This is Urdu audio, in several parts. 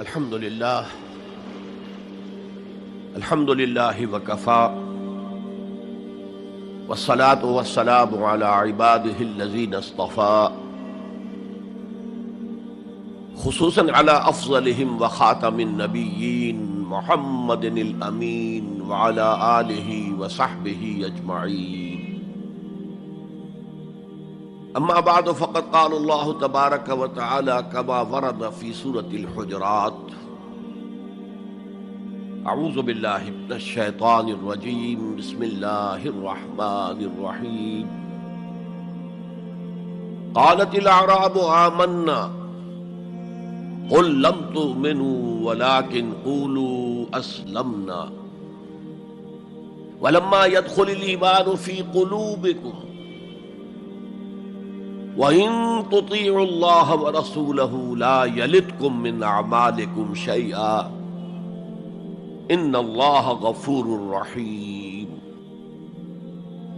الحمد لله وكفى والصلاة والسلام على عباده الذين اصطفى خصوصا على أفضلهم وخاتم النبيين محمد الأمين وعلى آله وصحبه أجمعين. اما بعد فقد قال الله تبارك وتعالى كما ورد في سورة الحجرات: اعوذ باللہ من الشیطان الرجیم بسم اللہ الرحمن الرحیم. قالت الاعراب آمنا قل لم تؤمنوا ولكن قولوا اسلمنا ولما يدخل الإيمان في قلوبكم وَإِن تُطِيعُوا اللَّهَ وَرَسُولَهُ لَا يَلِتْكُم مِّنْ أَعْمَالِكُمْ شَيْئًا إِنَّ اللَّهَ غَفُورٌ رَّحِيمٌ.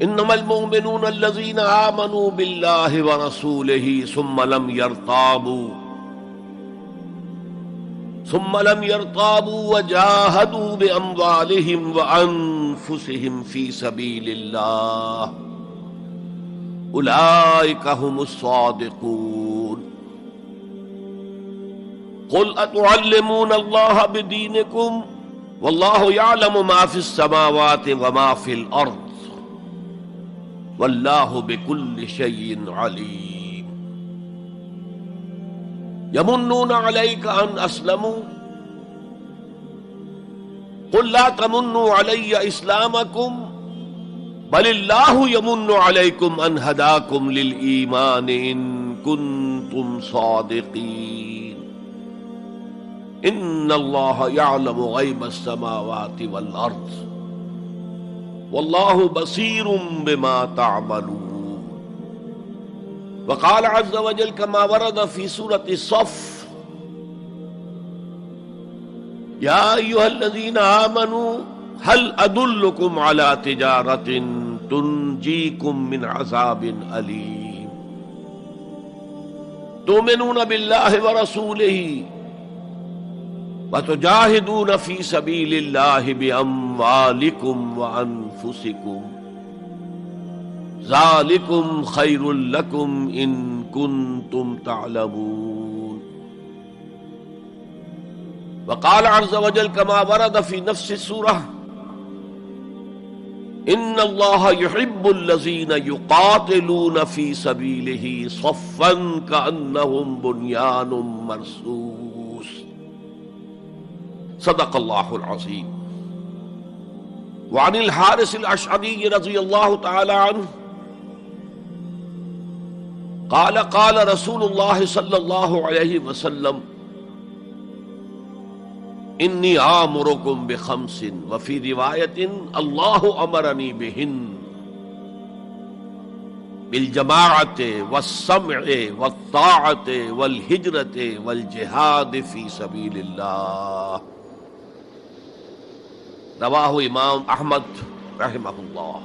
إِنَّمَا الْمُؤْمِنُونَ الَّذِينَ آمَنُوا بِاللَّهِ وَرَسُولِهِ ثُمَّ لَمْ يَرْتَابُوا وَجَاهَدُوا بِأَمْوَالِهِمْ وَأَنفُسِهِمْ فِي سَبِيلِ اللَّهِ اولئک هم الصادقون. قل اتعلمون اللہ بدینکم واللہ یعلم ما فی السماوات وما فی الارض واللہ بکل شیء علیم. یمنون علیک ان اسلموا قل لا تمنوا علی اسلامکم بل اللہ یمن علیکم ان ہداکم للایمان ان کنتم صادقین. ان اللہ یعلم غیب السماوات والارض واللہ بصیر بما تعملون. وقال عز وجل كما ورد في سورة الصف: یا ایھا الذین آمنوا هل ادلکم علی تجارۃ تنجیکم من عذاب علیم تؤمنون باللہ ورسولہ وتجاہدون فی سبیل اللہ باموالکم وانفسکم ذالکم خیر لکم ان کنتم تعلمون. وقال عز وجل كما ورد في نفس السورة: ان اللہ یحب الذین یقاتلون فی سبیلہ صفا کأنہم بنیان مرصوص. صدق اللہ العظیم. وعن الحارث الاشعری رضی اللہ تعالی عنہ قال قال رسول اللہ صلی اللہ علیہ وسلم: انی آمرکم بخمس وفی روایت اللہ امرنی بہن بالجماعت والسمع والطاعت والہجرت والجہاد فی سبیل اللہ. رواہ امام احمد رحمہ اللہ.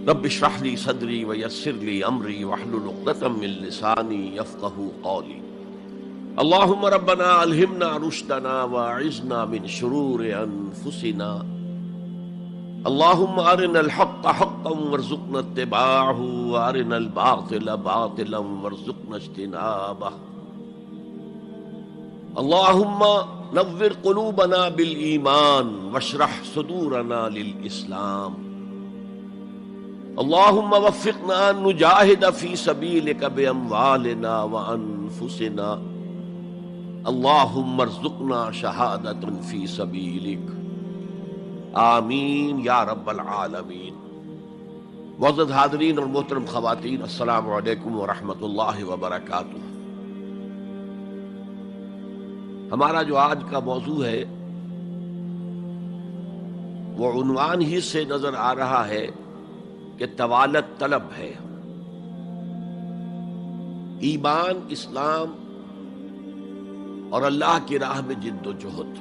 رب اشرح لی صدری ویسر لی امری واحلل عقدۃ من لسانی یفقہوا قولی. اللہم ربنا الہمنا رشدنا واعذنا من شرور انفسنا. اللہم ارنا الحق حقا وارزقنا اتباعہ وارنا الباطل باطلا وارزقنا اجتنابہ. اللہم نور قلوبنا بالایمان واشرح صدورنا للاسلام. اللہم وفقنا ان نجاہد فی سبیلک باموالنا وانفسنا. اللہم ارزقنا شہادۃ فی سبیلک. آمین یا رب العالمین. معزز حاضرین اور محترم خواتین، السلام علیکم ورحمۃ اللہ وبرکاتہ. ہمارا جو آج کا موضوع ہے وہ عنوان ہی سے نظر آ رہا ہے کہ طوالت طلب ہے. ایمان، اسلام اور اللہ کی راہ میں جد و جہد.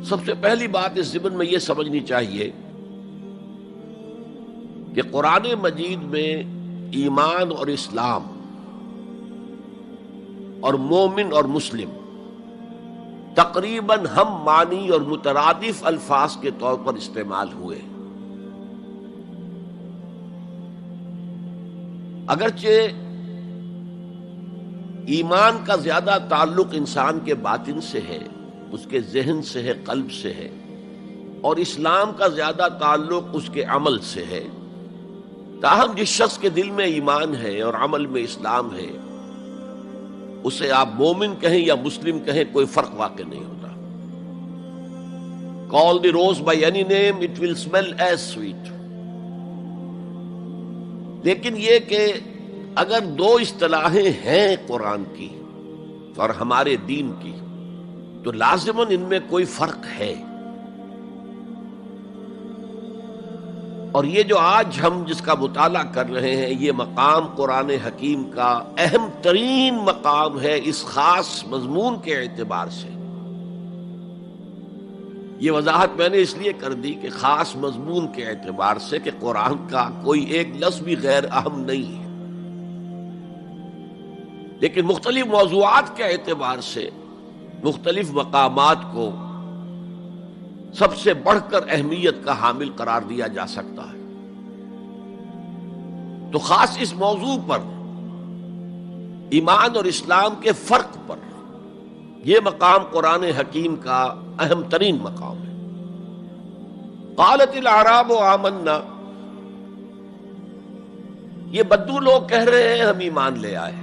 سب سے پہلی بات اس ضمن میں یہ سمجھنی چاہیے کہ قرآن مجید میں ایمان اور اسلام اور مومن اور مسلم تقریباً ہم معنی اور مترادف الفاظ کے طور پر استعمال ہوئے، اگرچہ ایمان کا زیادہ تعلق انسان کے باطن سے ہے، اس کے ذہن سے ہے، قلب سے ہے، اور اسلام کا زیادہ تعلق اس کے عمل سے ہے، تاہم جس شخص کے دل میں ایمان ہے اور عمل میں اسلام ہے، اسے آپ مومن کہیں یا مسلم کہیں کوئی فرق واقع نہیں ہوتا۔ Call the rose by any name, it will smell as sweet۔ لیکن یہ کہ اگر دو اصطلاحیں ہیں قرآن کی اور ہمارے دین کی، تو لازماً ان میں کوئی فرق ہے، اور یہ جو آج ہم جس کا مطالعہ کر رہے ہیں، یہ مقام قرآن حکیم کا اہم ترین مقام ہے اس خاص مضمون کے اعتبار سے۔ یہ وضاحت میں نے اس لیے کر دی کہ خاص مضمون کے اعتبار سے کہ قرآن کا کوئی ایک لفظ بھی غیر اہم نہیں ہے، لیکن مختلف موضوعات کے اعتبار سے مختلف مقامات کو سب سے بڑھ کر اہمیت کا حامل قرار دیا جا سکتا ہے۔ تو خاص اس موضوع پر، ایمان اور اسلام کے فرق پر، یہ مقام قرآن حکیم کا اہم ترین مقام ہے۔ قالت الاعراب آمنا، یہ بدو لوگ کہہ رہے ہیں ہم ایمان لے آئے۔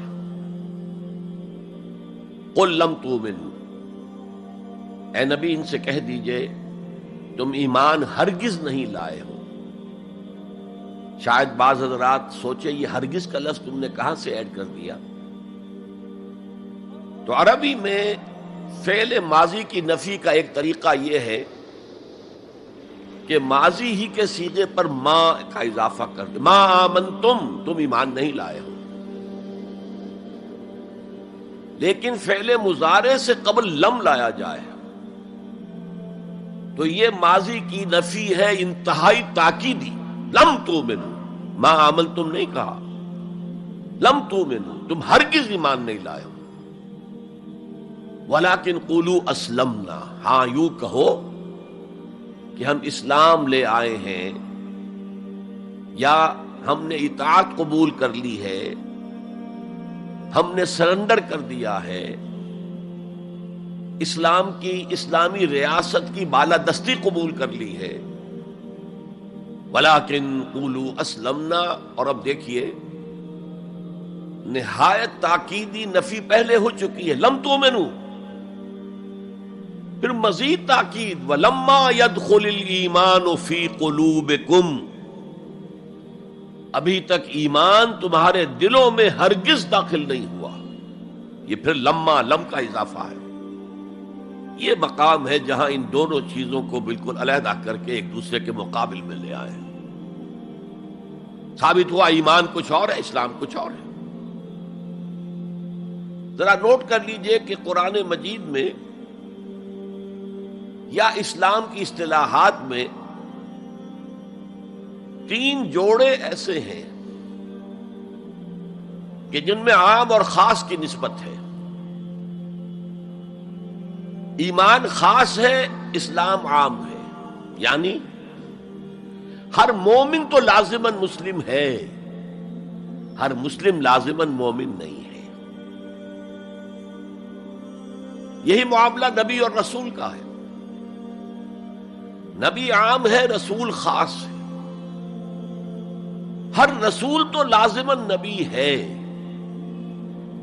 قل لم تؤمنوا، اے نبی ان سے کہہ دیجئے تم ایمان ہرگز نہیں لائے ہو۔ شاید بعض حضرات سوچے یہ ہرگز کا لفظ تم نے کہاں سے ایڈ کر دیا؟ تو عربی میں فعل ماضی کی نفی کا ایک طریقہ یہ ہے کہ ماضی ہی کے صیغے پر ما کا اضافہ کر دے، ما آمنتم، تم ایمان نہیں لائے ہو۔ لیکن فعل مضارع سے قبل لم لایا جائے تو یہ ماضی کی نفی ہے انتہائی تاکیدی۔ لم تؤمنوا، ما آمنتم نہیں کہا، لم تؤمنوا، تم ہرگز ایمان نہیں لائے ہو۔ ولیکن قولوا اسلمنا، ہاں یوں کہو کہ ہم اسلام لے آئے ہیں، یا ہم نے اطاعت قبول کر لی ہے، ہم نے سرنڈر کر دیا ہے، اسلام کی، اسلامی ریاست کی بالادستی قبول کر لی ہے۔ ولیکن قولوا اسلمنا، اور اب دیکھیے نہایت تاکیدی نفی پہلے ہو چکی ہے، لم تؤمنوا، پھر مزید تاکید ولما يدخل الایمان فی قلوبکم، ابھی تک ایمان تمہارے دلوں میں ہرگز داخل نہیں ہوا۔ یہ پھر لما، لم کا اضافہ ہے۔ یہ مقام ہے جہاں ان دونوں چیزوں کو بالکل علیحدہ کر کے ایک دوسرے کے مقابل میں لے آئے۔ ثابت ہوا ایمان کچھ اور ہے، اسلام کچھ اور ہے۔ ذرا نوٹ کر لیجئے کہ قرآن مجید میں یا اسلام کی اصطلاحات میں تین جوڑے ایسے ہیں کہ جن میں عام اور خاص کی نسبت ہے۔ ایمان خاص ہے، اسلام عام ہے، یعنی ہر مومن تو لازماً مسلم ہے، ہر مسلم لازماً مومن نہیں ہے۔ یہی معاملہ نبی اور رسول کا ہے۔ نبی عام ہے، رسول خاص ہے۔ ہر رسول تو لازماً نبی ہے،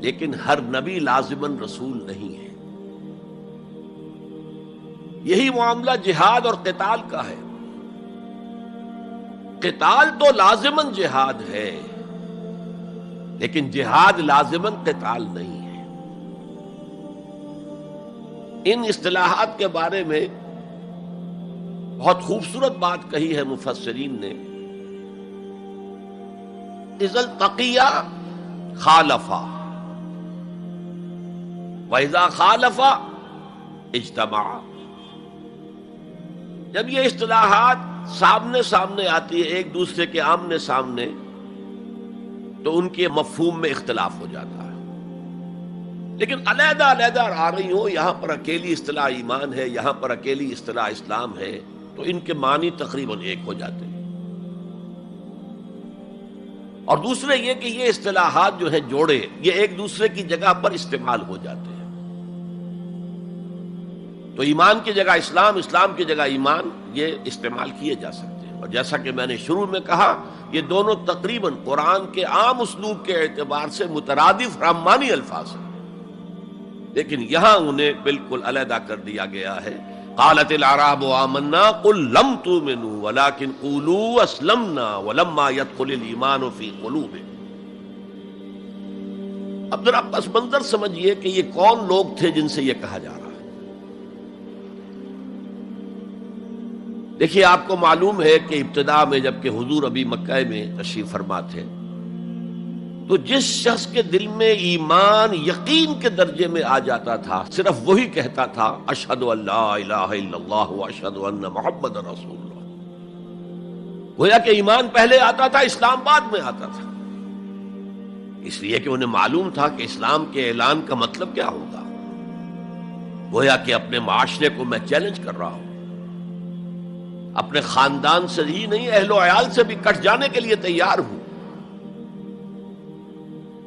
لیکن ہر نبی لازماً رسول نہیں ہے۔ یہی معاملہ جہاد اور قتال کا ہے۔ قتال تو لازماً جہاد ہے، لیکن جہاد لازماً قتال نہیں ہے۔ ان اصطلاحات کے بارے میں بہت خوبصورت بات کہی ہے مفسرین نے، اذا التقیا خالفا واذا خالفا اجتمعا۔ جب یہ اصطلاحات سامنے سامنے آتی ہے، ایک دوسرے کے آمنے سامنے، تو ان کے مفہوم میں اختلاف ہو جاتا ہے۔ لیکن علیحدہ علیحدہ آ رہی ہوں، یہاں پر اکیلی اصطلاح ایمان ہے، یہاں پر اکیلی اصطلاح اسلام ہے، تو ان کے معنی تقریباً ایک ہو جاتے ہیں۔ اور دوسرے یہ کہ یہ اصطلاحات جو ہیں جوڑے، یہ ایک دوسرے کی جگہ پر استعمال ہو جاتے ہیں۔ تو ایمان کی جگہ اسلام، اسلام کی جگہ ایمان، یہ استعمال کیے جا سکتے ہیں۔ اور جیسا کہ میں نے شروع میں کہا، یہ دونوں تقریباً قرآن کے عام اسلوب کے اعتبار سے مترادف رحمانی الفاظ ہیں، لیکن یہاں انہیں بالکل علیحدہ کر دیا گیا ہے۔ قالت الاعراب آمنا قل لم تؤمنوا ولكن قولوا اسلمنا ولما يدخل الايمان في قلوبكم۔ اب ذرا پس منظر سمجھیے کہ یہ کون لوگ تھے جن سے یہ کہا جا رہا ہے۔ دیکھیے، آپ کو معلوم ہے کہ ابتدا میں جب کہ حضور ابھی مکہ میں تشریف فرما تھے، تو جس شخص کے دل میں ایمان یقین کے درجے میں آ جاتا تھا، صرف وہی کہتا تھا اشہد ان لا الہ الا اللہ واشہد ان محمد رسول اللہ۔ گویا کہ ایمان پہلے آتا تھا، اسلام بعد میں آتا تھا، اس لیے کہ انہیں معلوم تھا کہ اسلام کے اعلان کا مطلب کیا ہوگا۔ گویا کہ اپنے معاشرے کو میں چیلنج کر رہا ہوں، اپنے خاندان سے ہی نہیں، اہل و عیال سے بھی کٹ جانے کے لیے تیار ہوں۔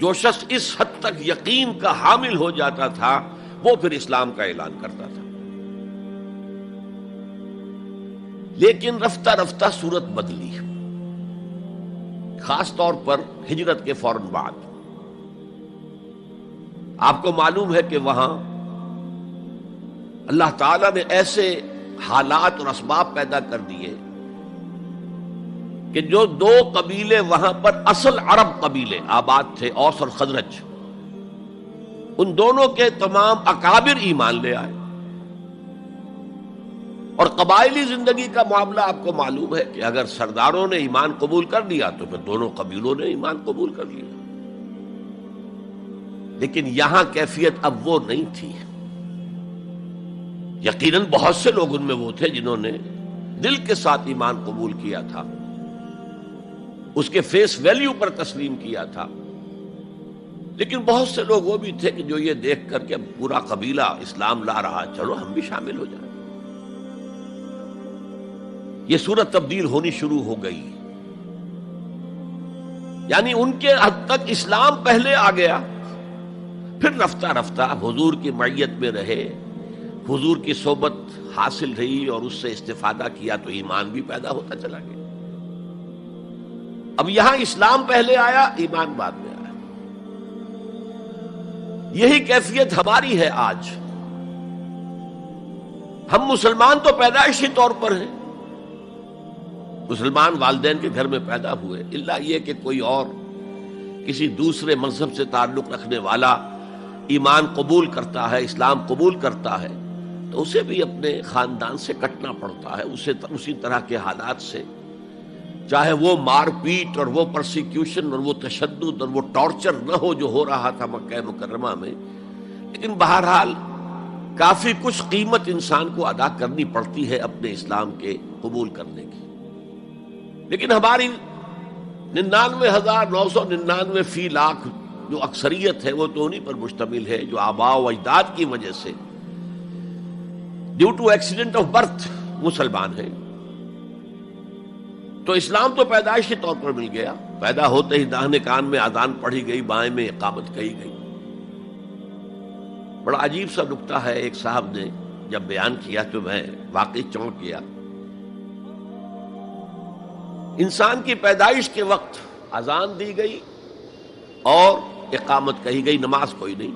جو شخص اس حد تک یقین کا حامل ہو جاتا تھا، وہ پھر اسلام کا اعلان کرتا تھا۔ لیکن رفتہ رفتہ صورت بدلی، خاص طور پر ہجرت کے فوراً بعد۔ آپ کو معلوم ہے کہ وہاں اللہ تعالیٰ نے ایسے حالات اور اسباب پیدا کر دیے کہ جو دو قبیلے وہاں پر اصل عرب قبیلے آباد تھے، اوس اور خزرج، ان دونوں کے تمام اکابر ایمان لے آئے۔ اور قبائلی زندگی کا معاملہ آپ کو معلوم ہے کہ اگر سرداروں نے ایمان قبول کر لیا تو پھر دونوں قبیلوں نے ایمان قبول کر لیا۔ لیکن یہاں کیفیت اب وہ نہیں تھی۔ یقیناً بہت سے لوگ ان میں وہ تھے جنہوں نے دل کے ساتھ ایمان قبول کیا تھا، اس کے فیس ویلیو پر تسلیم کیا تھا، لیکن بہت سے لوگ وہ بھی تھے کہ جو یہ دیکھ کر کہ پورا قبیلہ اسلام لا رہا، چلو ہم بھی شامل ہو جائیں۔ یہ صورت تبدیل ہونی شروع ہو گئی، یعنی ان کے حد تک اسلام پہلے آ گیا، پھر رفتہ رفتہ حضور کی معیت میں رہے، حضور کی صحبت حاصل رہی اور اس سے استفادہ کیا، تو ایمان بھی پیدا ہوتا چلا گیا۔ اب یہاں اسلام پہلے آیا، ایمان بعد میں آیا۔ یہی کیفیت ہماری ہے آج۔ ہم مسلمان تو پیدائشی طور پر ہیں، مسلمان والدین کے گھر میں پیدا ہوئے، الا یہ کہ کوئی اور کسی دوسرے مذہب سے تعلق رکھنے والا ایمان قبول کرتا ہے، اسلام قبول کرتا ہے، تو اسے بھی اپنے خاندان سے کٹنا پڑتا ہے، اسے اسی طرح کے حالات سے، چاہے وہ مار پیٹ اور وہ پرسیکیوشن اور وہ تشدد اور وہ ٹارچر نہ ہو جو ہو رہا تھا مکہ مکرمہ میں، لیکن بہرحال کافی کچھ قیمت انسان کو ادا کرنی پڑتی ہے اپنے اسلام کے قبول کرنے کی۔ لیکن ہماری 99,999 فی لاکھ جو اکثریت ہے، وہ تو انہی پر مشتمل ہے جو آباء و اجداد کی وجہ سے due to accident of birth مسلمان ہیں۔ تو اسلام تو پیدائشی طور پر مل گیا، پیدا ہوتے ہی داہنے کان میں اذان پڑھی گئی، بائیں میں اقامت کہی گئی۔ بڑا عجیب سا نکتہ ہے، ایک صاحب نے جب بیان کیا تو میں واقعی چونک گیا۔ انسان کی پیدائش کے وقت اذان دی گئی اور اقامت کہی گئی، نماز کوئی نہیں،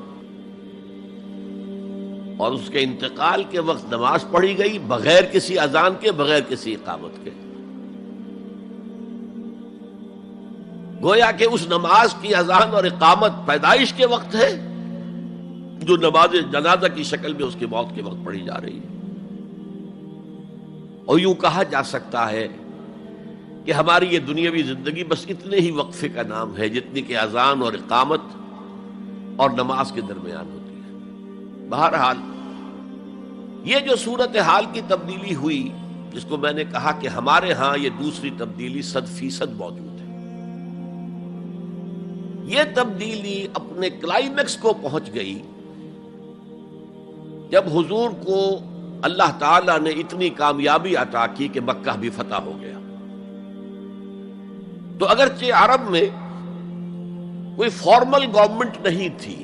اور اس کے انتقال کے وقت نماز پڑھی گئی بغیر کسی اذان کے، بغیر کسی اقامت کے۔ گویا کہ اس نماز کی اذان اور اقامت پیدائش کے وقت ہے جو نماز جنازہ کی شکل میں اس کی موت کے وقت پڑھی جا رہی ہے۔ اور یوں کہا جا سکتا ہے کہ ہماری یہ دنیاوی زندگی بس اتنے ہی وقفے کا نام ہے جتنی کہ اذان اور اقامت اور نماز کے درمیان ہوتی ہے۔ بہرحال یہ جو صورتحال کی تبدیلی ہوئی، جس کو میں نے کہا کہ ہمارے ہاں یہ دوسری تبدیلی 100% موجود ہے، یہ تبدیلی اپنے کلائمیکس کو پہنچ گئی جب حضور کو اللہ تعالیٰ نے اتنی کامیابی عطا کی کہ مکہ بھی فتح ہو گیا، تو اگرچہ عرب میں کوئی فارمل گورنمنٹ نہیں تھی،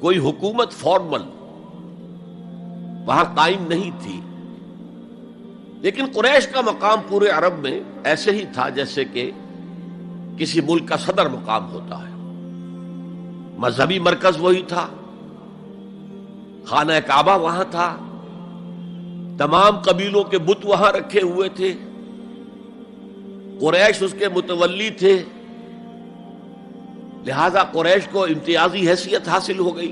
کوئی حکومت فارمل وہاں قائم نہیں تھی، لیکن قریش کا مقام پورے عرب میں ایسے ہی تھا جیسے کہ کسی ملک کا صدر مقام ہوتا ہے۔ مذہبی مرکز وہی تھا، خانہ کعبہ وہاں تھا، تمام قبیلوں کے بت وہاں رکھے ہوئے تھے، قریش اس کے متولی تھے، لہذا قریش کو امتیازی حیثیت حاصل ہو گئی،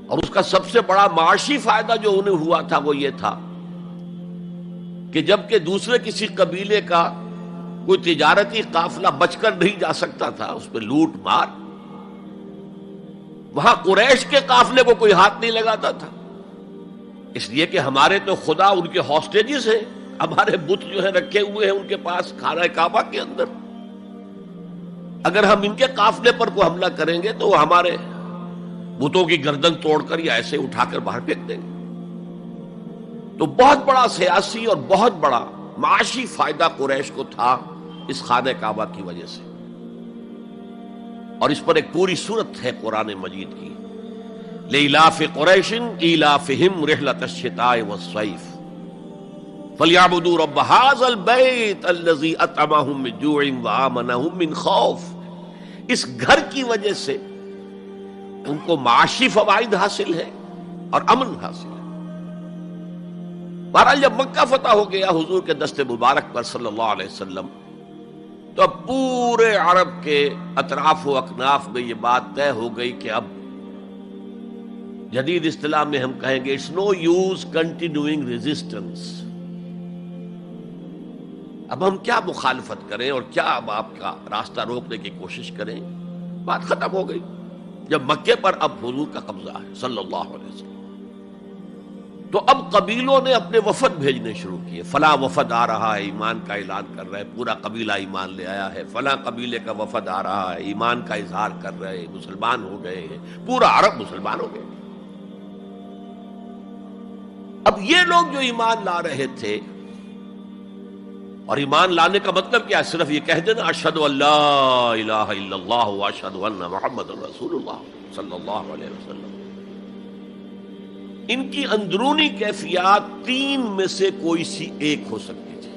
اور اس کا سب سے بڑا معاشی فائدہ جو انہیں ہوا تھا وہ یہ تھا کہ جبکہ دوسرے کسی قبیلے کا کوئی تجارتی قافلہ بچ کر نہیں جا سکتا تھا، اس پہ لوٹ مار، وہاں قریش کے قافلے کو کوئی ہاتھ نہیں لگاتا تھا، اس لیے کہ ہمارے تو خدا ان کے ہاسٹیجز ہیں، ہمارے بت جو ہیں رکھے ہوئے ہیں ان کے پاس خانہ کعبہ کے اندر، اگر ہم ان کے قافلے پر کوئی حملہ کریں گے تو وہ ہمارے بتوں کی گردن توڑ کر یا ایسے اٹھا کر باہر پھینک دیں گے۔ تو بہت بڑا سیاسی اور بہت بڑا معاشی فائدہ قریش کو تھا اس خانہ کعبہ کی وجہ سے، اور اس پر ایک پوری سورت ہے قرآن مجید کی، لِإِلَافِ قُرَيْشٍ إِيلَافِهِمْ رِحْلَةَ الشِّتَاءِ وَالصَّيْفِ فَلْيَعْبُدُوا رَبَّ هَٰذَا الْبَيْتِ الَّذِي أَطْعَمَهُم مِّن جُوعٍ وَآمَنَهُم مِّن خَوْفٍ۔ اس گھر کی وجہ سے ان کو معاشی فوائد حاصل ہے اور امن حاصل ہے۔ بہرحال جب مکہ فتح ہو گیا حضور کے دست مبارک پر صلی اللہ علیہ وسلم، تو اب پورے عرب کے اطراف و اکناف میں یہ بات طے ہو گئی کہ اب جدید اصطلاح میں ہم کہیں گے it's no use continuing resistance, اب ہم کیا مخالفت کریں اور کیا اب آپ کا راستہ روکنے کی کوشش کریں، بات ختم ہو گئی جب مکے پر اب حضور کا قبضہ ہے صلی اللہ علیہ وسلم۔ تو اب قبیلوں نے اپنے وفد بھیجنے شروع کیے، فلاں وفد آ رہا ہے ایمان کا اعلان کر رہا ہے، پورا قبیلہ ایمان لے آیا ہے، فلاں قبیلے کا وفد آ رہا ہے ایمان کا اظہار کر رہے ہیں، مسلمان ہو گئے ہیں، پورا عرب مسلمان ہو گئے۔ اب یہ لوگ جو ایمان لا رہے تھے، اور ایمان لانے کا مطلب کیا ہے؟ صرف یہ کہہ دینا اشہد ان لا الہ الا اللہ واشہد ان محمد رسول اللہ صلی اللہ علیہ وسلم، ان کی اندرونی کیفیات تین میں سے کوئی سی ایک ہو سکتی تھی،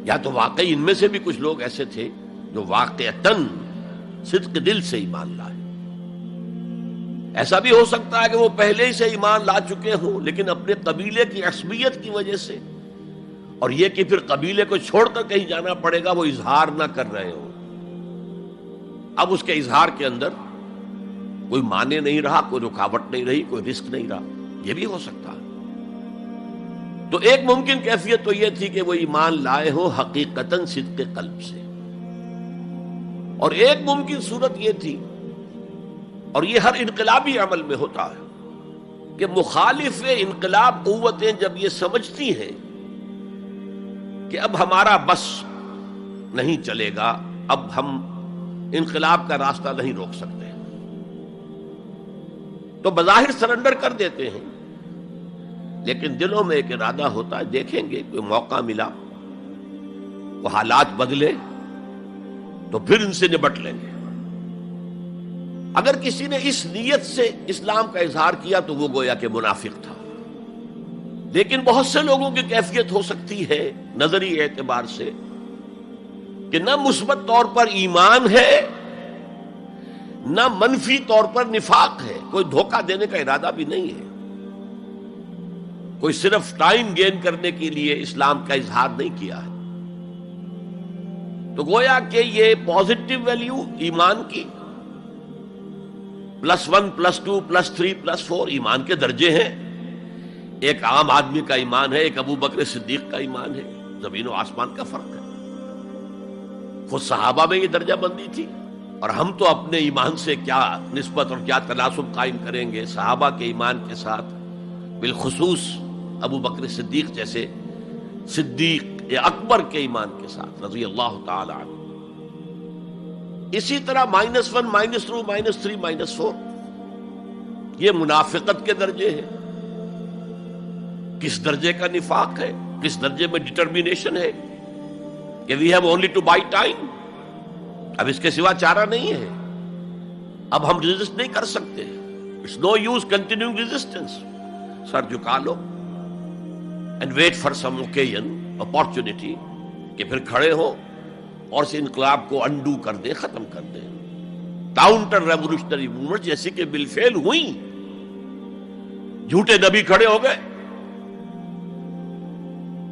یا تو واقعی ان میں سے بھی کچھ لوگ ایسے تھے جو واقعتاً صدق دل سے ایمان لائے، ایسا بھی ہو سکتا ہے کہ وہ پہلے ہی سے ایمان لا چکے ہوں لیکن اپنے قبیلے کی عصبیت کی وجہ سے، اور یہ کہ پھر قبیلے کو چھوڑ کر کہیں جانا پڑے گا وہ اظہار نہ کر رہے ہوں، اب اس کے اظہار کے اندر کوئی معنی نہیں رہا، کوئی رکاوٹ نہیں رہی، کوئی رسک نہیں رہا، یہ بھی ہو سکتا ہے۔ تو ایک ممکن کیفیت تو یہ تھی کہ وہ ایمان لائے ہو حقیقتاً صدق قلب سے، اور ایک ممکن صورت یہ تھی، اور یہ ہر انقلابی عمل میں ہوتا ہے، کہ مخالف انقلاب قوتیں جب یہ سمجھتی ہیں کہ اب ہمارا بس نہیں چلے گا، اب ہم انقلاب کا راستہ نہیں روک سکتے، تو بظاہر سرنڈر کر دیتے ہیں، لیکن دلوں میں ایک ارادہ ہوتا ہے دیکھیں گے کوئی موقع ملا، وہ حالات بدلے تو پھر ان سے نبٹ لیں گے۔ اگر کسی نے اس نیت سے اسلام کا اظہار کیا تو وہ گویا کہ منافق تھا، لیکن بہت سے لوگوں کی کیفیت ہو سکتی ہے نظری اعتبار سے کہ نہ مثبت طور پر ایمان ہے نہ منفی طور پر نفاق ہے، کوئی دھوکہ دینے کا ارادہ بھی نہیں ہے، کوئی صرف ٹائم گین کرنے کے لیے اسلام کا اظہار نہیں کیا ہے، تو گویا کہ یہ پازیٹو ویلیو ایمان کی +1 +2 +3 +4 ایمان کے درجے ہیں، ایک عام آدمی کا ایمان ہے، ایک ابو بکر صدیق کا ایمان ہے، زمین و آسمان کا فرق ہے، خود صحابہ میں یہ درجہ بندی تھی، اور ہم تو اپنے ایمان سے کیا نسبت اور کیا تناسب قائم کریں گے صحابہ کے ایمان کے ساتھ، بالخصوص ابو بکر صدیق جیسے صدیق اکبر کے ایمان کے ساتھ رضی اللہ تعالی عنہ۔ اسی طرح -1 -2 -3 -4 یہ منافقت کے درجے ہیں. کس درجے کا نفاق ہے، کس درجے میں ڈٹرمینیشن ہے کہ we have only to buy time, اب اس کے سوا چارہ نہیں ہے، اب ہم ریزسٹ نہیں کر سکتے. It's no use continuing resistance. سر جھکا لو and wait for some occasion, opportunity, کہ پھر کھڑے ہو اور اس انقلاب کو انڈو کر دیں، ختم کر دیں. کاؤنٹر ریولیوشنری موومنٹ جیسے کہ بالفعل ہوئی، جھوٹے نبی کھڑے ہو گئے،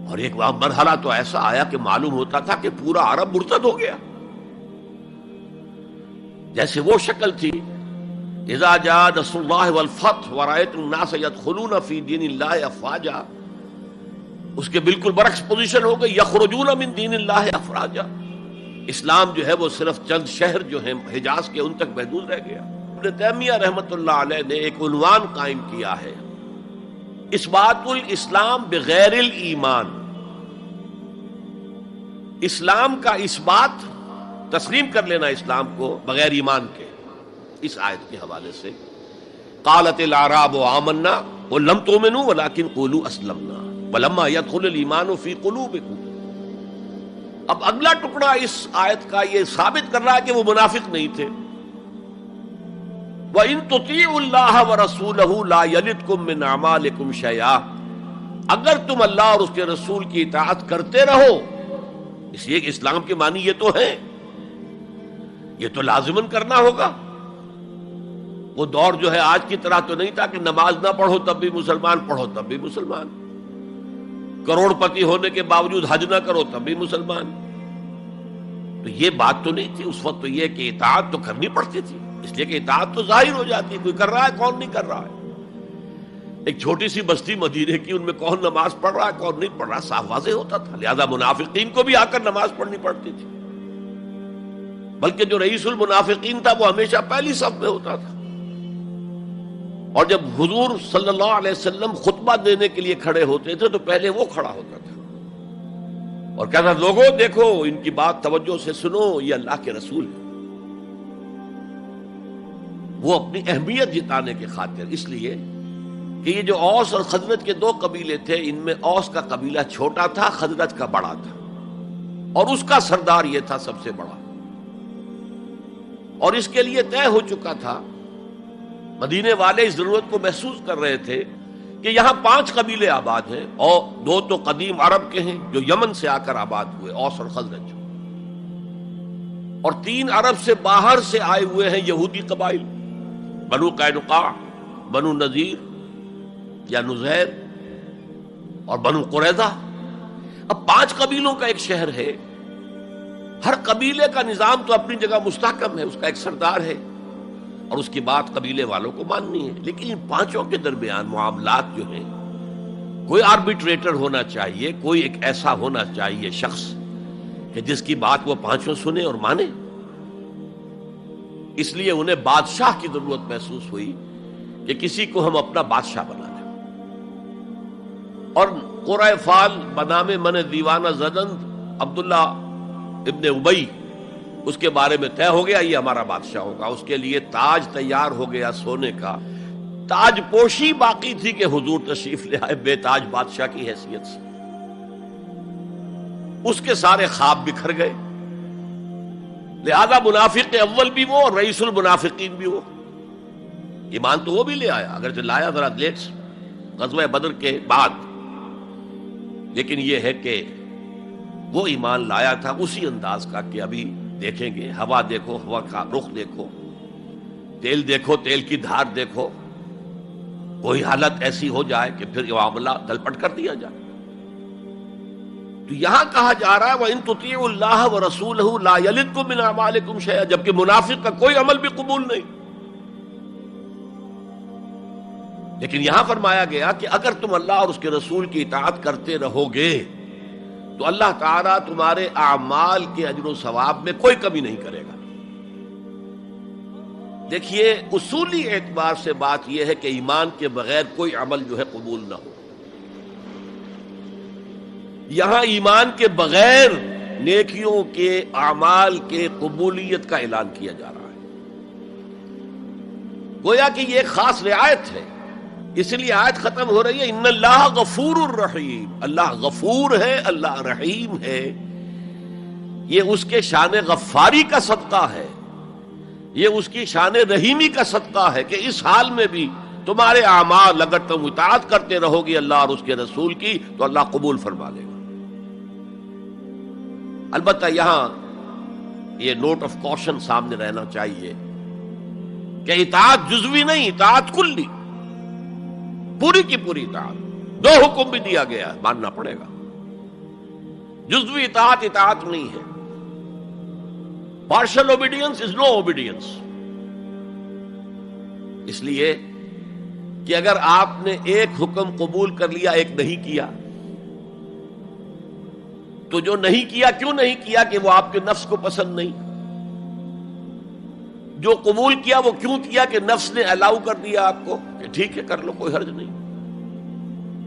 اور ایک مرحلہ تو ایسا آیا کہ معلوم ہوتا تھا کہ پورا عرب مرتد ہو گیا. جیسے وہ شکل تھی اذا جاء نصر اللہ والفتح ورأیت الناس يدخلون فی دین اللہ افواجا، اس کے بالکل برعکس پوزیشن ہو گئی، یخرجون من دین اللہ افواجا. اسلام جو ہے وہ صرف چند شہر جو ہیں حجاز کے ان تک محدود رہ گیا. ابن تیمیہ رحمۃ اللہ علیہ نے ایک عنوان قائم کیا ہے، اثبات الاسلام بغیر الایمان. اسلام کا اثبات، تسلیم کر لینا اسلام کو بغیر ایمان کے. اس آیت کے حوالے سے قالت الاعراب آمنا قل لم تؤمنوا ولكن قولوا اسلمنا ولما يدخل الايمان في قلوبكم. اب اگلا ٹکڑا اس آیت کا یہ ثابت کر رہا ہے کہ وہ منافق نہیں تھے. وَإِن تُطِيعُوا اللَّهَ وَرَسُولَهُ لَا يَلِدْكُم مِّنْ أَعْمَالِكُمْ شَيْئًا. اگر تم اللہ اور اس کے رسول کی اطاعت کرتے رہو، اس لیے کہ اسلام کے معنی یہ تو ہے، یہ تو لازماً کرنا ہوگا. وہ دور جو ہے آج کی طرح تو نہیں تھا کہ نماز نہ پڑھو تب بھی مسلمان، پڑھو تب بھی مسلمان، کروڑ پتی ہونے کے باوجود حج نہ کرو تب بھی مسلمان. تو یہ بات تو نہیں تھی اس وقت. تو یہ کہ اطاعت تو کرنی پڑتی تھی، اس لیے کہ اطاعت تو ظاہر ہو جاتی ہے، کوئی کر رہا ہے کون نہیں کر رہا ہے. ایک چھوٹی سی بستی مدینے کی، ان میں کون نماز پڑھ رہا ہے کون نہیں پڑھ رہا صاف واضح ہوتا تھا. لہذا منافقین کو بھی آ کر نماز پڑھنی پڑتی تھی، بلکہ جو رئیس المنافقین تھا وہ ہمیشہ پہلی صف میں ہوتا تھا. اور جب حضور صلی اللہ علیہ وسلم خطبہ دینے کے لیے کھڑے ہوتے تھے تو پہلے وہ کھڑا ہوتا تھا اور کہتا تھا لوگوں دیکھو ان کی بات توجہ سے سنو، یہ اللہ کے رسول ہے. وہ اپنی اہمیت جتانے کی خاطر، اس لیے کہ یہ جو اوس اور خزرج کے دو قبیلے تھے، ان میں اوس کا قبیلہ چھوٹا تھا، خزرج کا بڑا تھا، اور اس کا سردار یہ تھا سب سے بڑا. اور اس کے لیے طے ہو چکا تھا، مدینے والے اس ضرورت کو محسوس کر رہے تھے کہ یہاں 5 قبیلے آباد ہیں، اور 2 تو قدیم عرب کے ہیں جو یمن سے آ کر آباد ہوئے، اوس اور خزرج، اور 3 عرب سے باہر سے آئے ہوئے ہیں یہودی قبائل، بنو قینقاع، بنو نذیر یا نذیر اور بنو قریظہ. اب 5 قبیلوں کا ایک شہر ہے، ہر قبیلے کا نظام تو اپنی جگہ مستحکم ہے، اس کا ایک سردار ہے اور اس کی بات قبیلے والوں کو ماننی ہے. لیکن ان 5 کے درمیان معاملات جو ہیں، کوئی آربیٹریٹر ہونا چاہیے، کوئی ایک ایسا ہونا چاہیے شخص کہ جس کی بات وہ 5 سنے اور مانے. اس لیے انہیں بادشاہ کی ضرورت محسوس ہوئی کہ کسی کو ہم اپنا بادشاہ بنا لیں. اور قرۂ فال بنام من دیوانہ زدند عبداللہ ابن ابی، اس کے بارے میں طے ہو گیا یہ ہمارا بادشاہ ہوگا. اس کے لیے تاج تیار ہو گیا سونے کا. تاج پوشی باقی تھی کہ حضور تشریف لے آئے بے تاج بادشاہ کی حیثیت سے. اس کے سارے خواب بکھر گئے. لہذا منافق اول بھی وہ اور رئیس المنافقین بھی وہ. ایمان تو وہ بھی لے آیا، اگرچہ لایا ذرا لیٹ، غزوہ بدر کے بعد، لیکن یہ ہے کہ وہ ایمان لایا تھا اسی انداز کا کہ ابھی دیکھیں گے، ہوا دیکھو، ہوا کا رخ دیکھو، تیل دیکھو، تیل کی دھار دیکھو، کوئی حالت ایسی ہو جائے کہ پھر معاملہ تلپٹ کر دیا جائے. تو یہاں کہا جا رہا ہے وَإِن تُطِيعُوا اللَّهَ وَرَسُولَهُ لَا يَلِدْكُم مِّنْ أَعْمَالِكُمْ شَيْئًا، جبکہ منافق کا کوئی عمل بھی قبول نہیں. لیکن یہاں فرمایا گیا کہ اگر تم اللہ اور اس کے رسول کی اطاعت کرتے رہو گے تو اللہ تعالیٰ تمہارے اعمال کے اجر و ثواب میں کوئی کمی نہیں کرے گا. دیکھیے اصولی اعتبار سے بات یہ ہے کہ ایمان کے بغیر کوئی عمل جو ہے قبول نہ ہو. یہاں ایمان کے بغیر نیکیوں کے اعمال کے قبولیت کا اعلان کیا جا رہا ہے. گویا کہ یہ ایک خاص رعایت ہے، اس لیے آیت ختم ہو رہی ہے ان اللہ غفور الرحیم. اللہ غفور ہے، اللہ رحیم ہے. یہ اس کے شان غفاری کا صدقہ ہے، یہ اس کی شان رحیمی کا صدقہ ہے کہ اس حال میں بھی تمہارے اعمال اگر تم اطاعت کرتے رہو گے اللہ اور اس کے رسول کی تو اللہ قبول فرما لے گا. البتہ یہاں یہ نوٹ آف کوشن سامنے رہنا چاہیے کہ اطاعت جزوی نہیں، اطاعت کلی، پوری کی پوری اطاعت. 2 حکم بھی دیا گیا ہے، ماننا پڑے گا. جزوی اطاعت اطاعت نہیں ہے. Partial obedience is no obedience. اس لیے کہ اگر آپ نے ایک حکم قبول کر لیا، ایک نہیں کیا، تو جو نہیں کیا کیوں نہیں کیا؟ کہ وہ آپ کے نفس کو پسند نہیں. جو قبول کیا وہ کیوں کیا؟ کہ نفس نے الاؤ کر دیا آپ کو کہ ٹھیک ہے کر لو، کوئی حرج نہیں.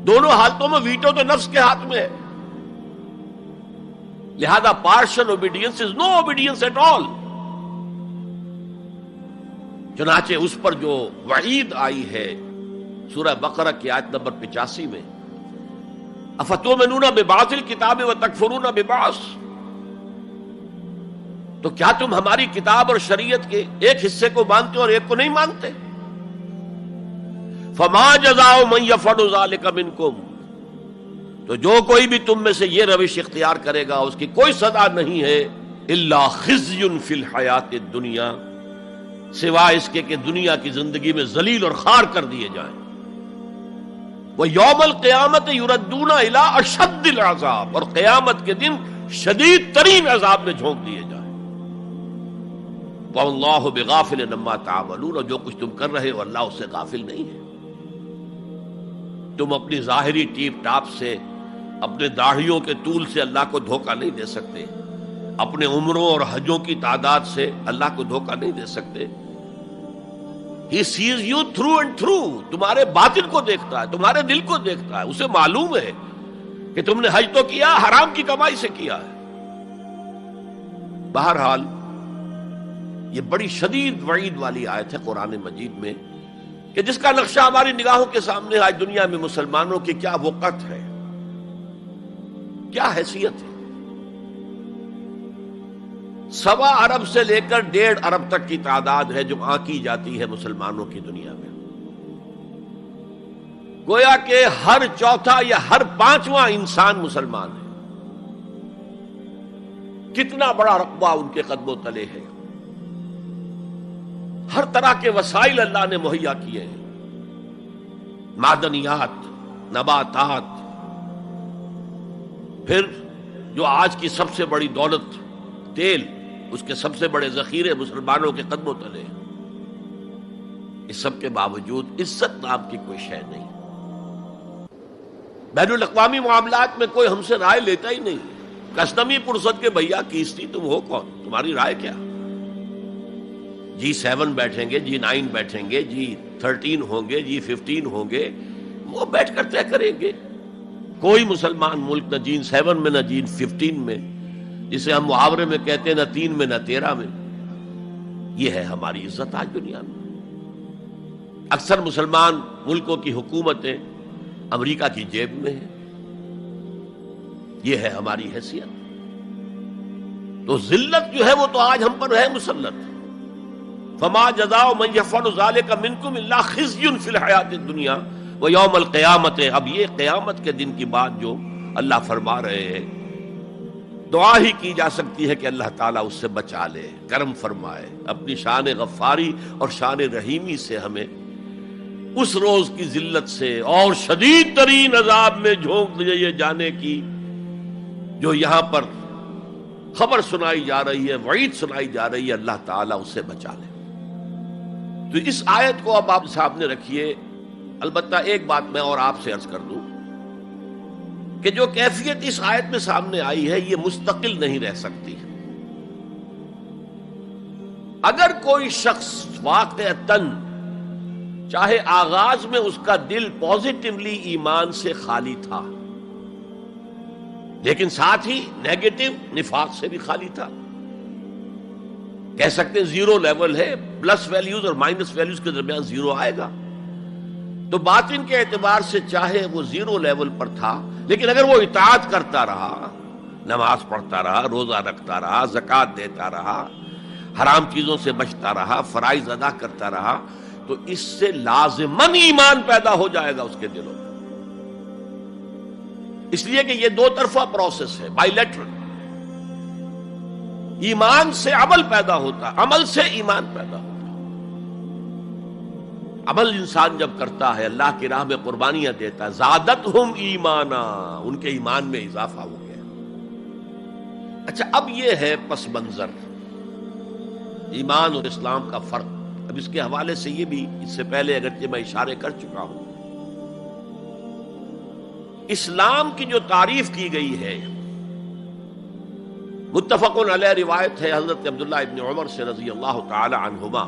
دونوں حالتوں میں ویٹو تو نفس کے ہاتھ میں ہے. لہذا partial obedience is no obedience at all. چنانچہ اس پر جو وعید آئی ہے سورہ بقرہ کی آیت نمبر 85 میں، افتؤمنون ببعض الکتاب وتکفرون ببعض، تو کیا تم ہماری کتاب اور شریعت کے ایک حصے کو مانتے اور ایک کو نہیں مانتے؟ فما جزاء من یفعل ذلک منکم، تو جو کوئی بھی تم میں سے یہ روش اختیار کرے گا اس کی کوئی سزا نہیں ہے الا خزی فی الحیات الدنیا، سوائے اس کے کہ دنیا کی زندگی میں ذلیل اور خوار کر دیے جائیں. وَيَوْمَ الْقِيَامَةِ يُرَدُّونَ إِلَىٰ أَشَدِّ الْعَذَابِ، اور قیامت کے دن شدید ترین عذاب میں جھونک دیے جائیں. وَاللَّهُ بِغَافِلٍ عَمَّا تَعْمَلُونَ، اور جو کچھ تم کر رہے ہو اللہ اس سے غافل نہیں ہے. تم اپنی ظاہری ٹیپ ٹاپ سے، اپنے داڑھیوں کے طول سے اللہ کو دھوکہ نہیں دے سکتے، اپنے عمروں اور حجوں کی تعداد سے اللہ کو دھوکہ نہیں دے سکتے. He sees you through and through. تمہارے باطن کو دیکھتا ہے، تمہارے دل کو دیکھتا ہے. اسے معلوم ہے کہ تم نے حج تو کیا، حرام کی کمائی سے کیا ہے. بہرحال یہ بڑی شدید وعید والی آیت ہے قرآن مجید میں کہ جس کا نقشہ ہماری نگاہوں کے سامنے آج دنیا میں مسلمانوں کی کیا وقت ہے، کیا حیثیت ہے. 1.25 ارب سے لے کر 1.5 ارب تک کی تعداد ہے جو آنکی جاتی ہے مسلمانوں کی دنیا میں. گویا کہ ہر چوتھا یا ہر 5واں انسان مسلمان ہے. کتنا بڑا رقبہ ان کے قدم و تلے ہے. ہر طرح کے وسائل اللہ نے مہیا کیے ہیں، معدنیات، نباتات، پھر جو آج کی سب سے بڑی دولت تیل، اس کے سب سے بڑے ذخیرے مسلمانوں کے قدم و تلے ہیں. اس سب کے باوجود عزت نام کی کوئی شے نہیں. بین الاقوامی معاملات میں کوئی ہم سے رائے لیتا ہی نہیں. کسٹمی پرسد کے بھیا کیستی تم ہو کون، تمہاری رائے کیا؟ G7 بیٹھیں گے، G9 بیٹھیں گے، G13 ہوں گے، G15 ہوں گے، وہ بیٹھ کر طے کریں گے. کوئی مسلمان ملک نہ G7 میں نہ G15 میں، جسے ہم محاورے میں کہتے ہیں نہ 3 میں نہ 13 میں. یہ ہے ہماری عزت آج دنیا میں. اکثر مسلمان ملکوں کی حکومتیں امریکہ کی جیب میں ہیں. یہ ہے ہماری حیثیت. تو ذلت جو ہے وہ تو آج ہم پر ہے مسلط. فما جزاء من يفعل ذلك منكم الا خزي في الحیات الدنیا ويوم القیامت. اب یہ قیامت کے دن کی بات جو اللہ فرما رہے ہیں، دعا ہی کی جا سکتی ہے کہ اللہ تعالیٰ اس سے بچا لے، کرم فرمائے، اپنی شان غفاری اور شان رحیمی سے ہمیں اس روز کی ذلت سے اور شدید ترین عذاب میں جھونک دیے جانے کی جو یہاں پر خبر سنائی جا رہی ہے، وعید سنائی جا رہی ہے، اللہ تعالیٰ اس سے بچا لے. تو اس آیت کو اب آپ سامنے رکھیے. البتہ ایک بات میں اور آپ سے عرض کر دوں کہ جو کیفیت اس آیت میں سامنے آئی ہے یہ مستقل نہیں رہ سکتی. اگر کوئی شخص واقعتاً چاہے آغاز میں اس کا دل پازیٹیولی ایمان سے خالی تھا، لیکن ساتھ ہی نیگیٹو نفاق سے بھی خالی تھا. کہہ سکتے ہیں زیرو لیول ہے، پلس ویلیوز اور مائنس ویلیوز کے درمیان زیرو آئے گا. تو باطن کے اعتبار سے چاہے وہ زیرو لیول پر تھا، لیکن اگر وہ اطاعت کرتا رہا، نماز پڑھتا رہا، روزہ رکھتا رہا، زکوٰۃ دیتا رہا، حرام چیزوں سے بچتا رہا، فرائض ادا کرتا رہا، تو اس سے لازماً ایمان پیدا ہو جائے گا اس کے دلوں میں. اس لیے کہ یہ دو طرفہ پروسیس ہے، بائی لیٹرل. ایمان سے عمل پیدا ہوتا، عمل سے ایمان پیدا ہوتا. عمل انسان جب کرتا ہے، اللہ کی راہ میں قربانیاں دیتا ہے، زادتہم ایمانا، ان کے ایمان میں اضافہ ہو گیا. اچھا، اب یہ ہے پس منظر ایمان اور اسلام کا فرق. اب اس کے حوالے سے یہ بھی، اس سے پہلے اگرچہ میں اشارے کر چکا ہوں، اسلام کی جو تعریف کی گئی ہے، متفق علیہ روایت ہے حضرت عبداللہ ابن عمر سے رضی اللہ تعالی عنہما،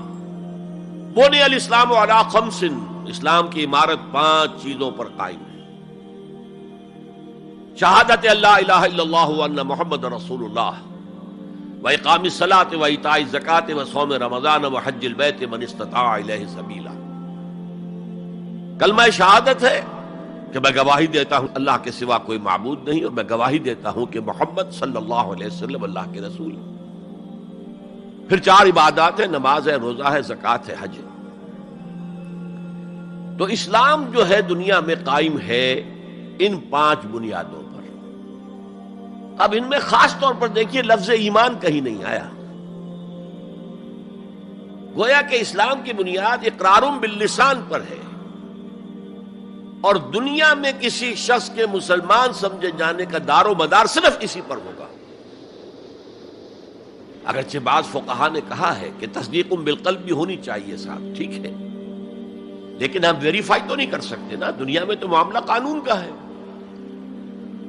بنی الاسلام علی خمس، اسلام کی عمارت 5 چیزوں پر قائم ہے. شہادت اللہ الہ الا اللہ وان محمد رسول اللہ، وإقام الصلاۃ وإیتاء الزکوٰۃ وصوم رمضان وحج البیت من استطاع الیہ سبیلا. کلمہ شہادت ہے کہ میں گواہی دیتا ہوں اللہ کے سوا کوئی معبود نہیں، اور میں گواہی دیتا ہوں کہ محمد صلی اللہ علیہ وسلم اللہ کے رسول ہیں. پھر 4 عبادات ہیں، نماز ہے، روزہ ہے، زکوٰۃ ہے، حج ہے. تو اسلام جو ہے دنیا میں قائم ہے ان 5 بنیادوں پر. اب ان میں خاص طور پر دیکھیے لفظ ایمان کہیں نہیں آیا. گویا کہ اسلام کی بنیاد اقرار باللسان پر ہے، اور دنیا میں کسی شخص کے مسلمان سمجھے جانے کا دار و مدار صرف اسی پر ہوگا. اگرچہ بعض فقہا نے کہا ہے کہ تصدیق بالقلب بھی ہونی چاہیے ساتھ، ٹھیک ہے، لیکن ہم ویریفائی تو نہیں کر سکتے نا. دنیا میں تو معاملہ قانون کا ہے،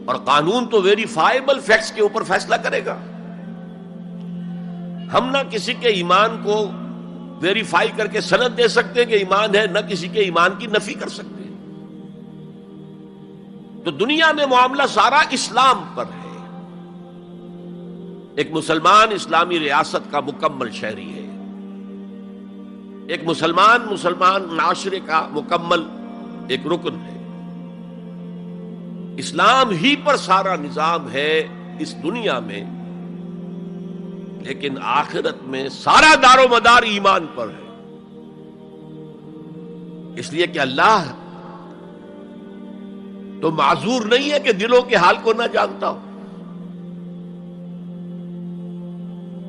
اور قانون تو ویریفائیبل فیکٹس کے اوپر فیصلہ کرے گا. ہم نہ کسی کے ایمان کو ویریفائی کر کے سند دے سکتے کہ ایمان ہے، نہ کسی کے ایمان کی نفی کر سکتے. تو دنیا میں معاملہ سارا اسلام پر ہے. ایک مسلمان اسلامی ریاست کا مکمل شہری ہے، ایک مسلمان معاشرے کا مکمل ایک رکن ہے. اسلام ہی پر سارا نظام ہے اس دنیا میں، لیکن آخرت میں سارا دار و مدار ایمان پر ہے. اس لیے کہ اللہ تو معذور نہیں ہے کہ دلوں کے حال کو نہ جانتا ہو.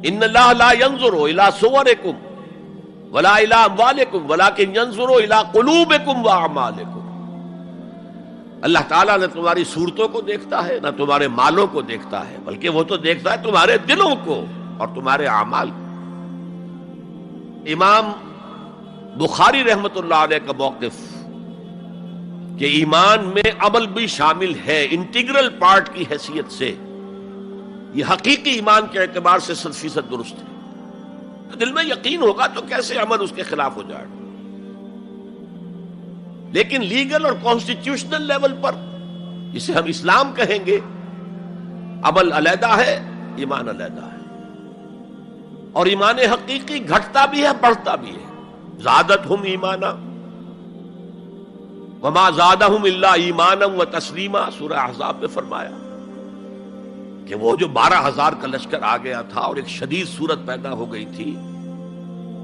ان اللہ لا ينظر الى صورکم ولا الى اموالکم ولکن ينظر الى قلوبکم واعمالکم. اللہ تعالیٰ نہ تمہاری صورتوں کو دیکھتا ہے، نہ تمہارے مالوں کو دیکھتا ہے، بلکہ وہ تو دیکھتا ہے تمہارے دلوں کو اور تمہارے اعمال کو. امام بخاری رحمۃ اللہ علیہ کا موقف کہ ایمان میں عمل بھی شامل ہے انٹیگرل پارٹ کی حیثیت سے، یہ حقیقی ایمان کے اعتبار سے 100% درست ہے. دل میں یقین ہوگا تو کیسے عمل اس کے خلاف ہو جائے گا. لیکن لیگل اور کانسٹیٹیوشنل لیول پر، جسے ہم اسلام کہیں گے، عمل علیحدہ ہے، ایمان علیحدہ ہے. اور ایمان حقیقی گھٹتا بھی ہے، بڑھتا بھی ہے. زادتہم ایمانا وما زادہم الا ایمانا وتسلیما، سورہ احزاب میں فرمایا کہ وہ جو 12,000 کا لشکر آ گیا تھا اور ایک شدید صورت پیدا ہو گئی تھی،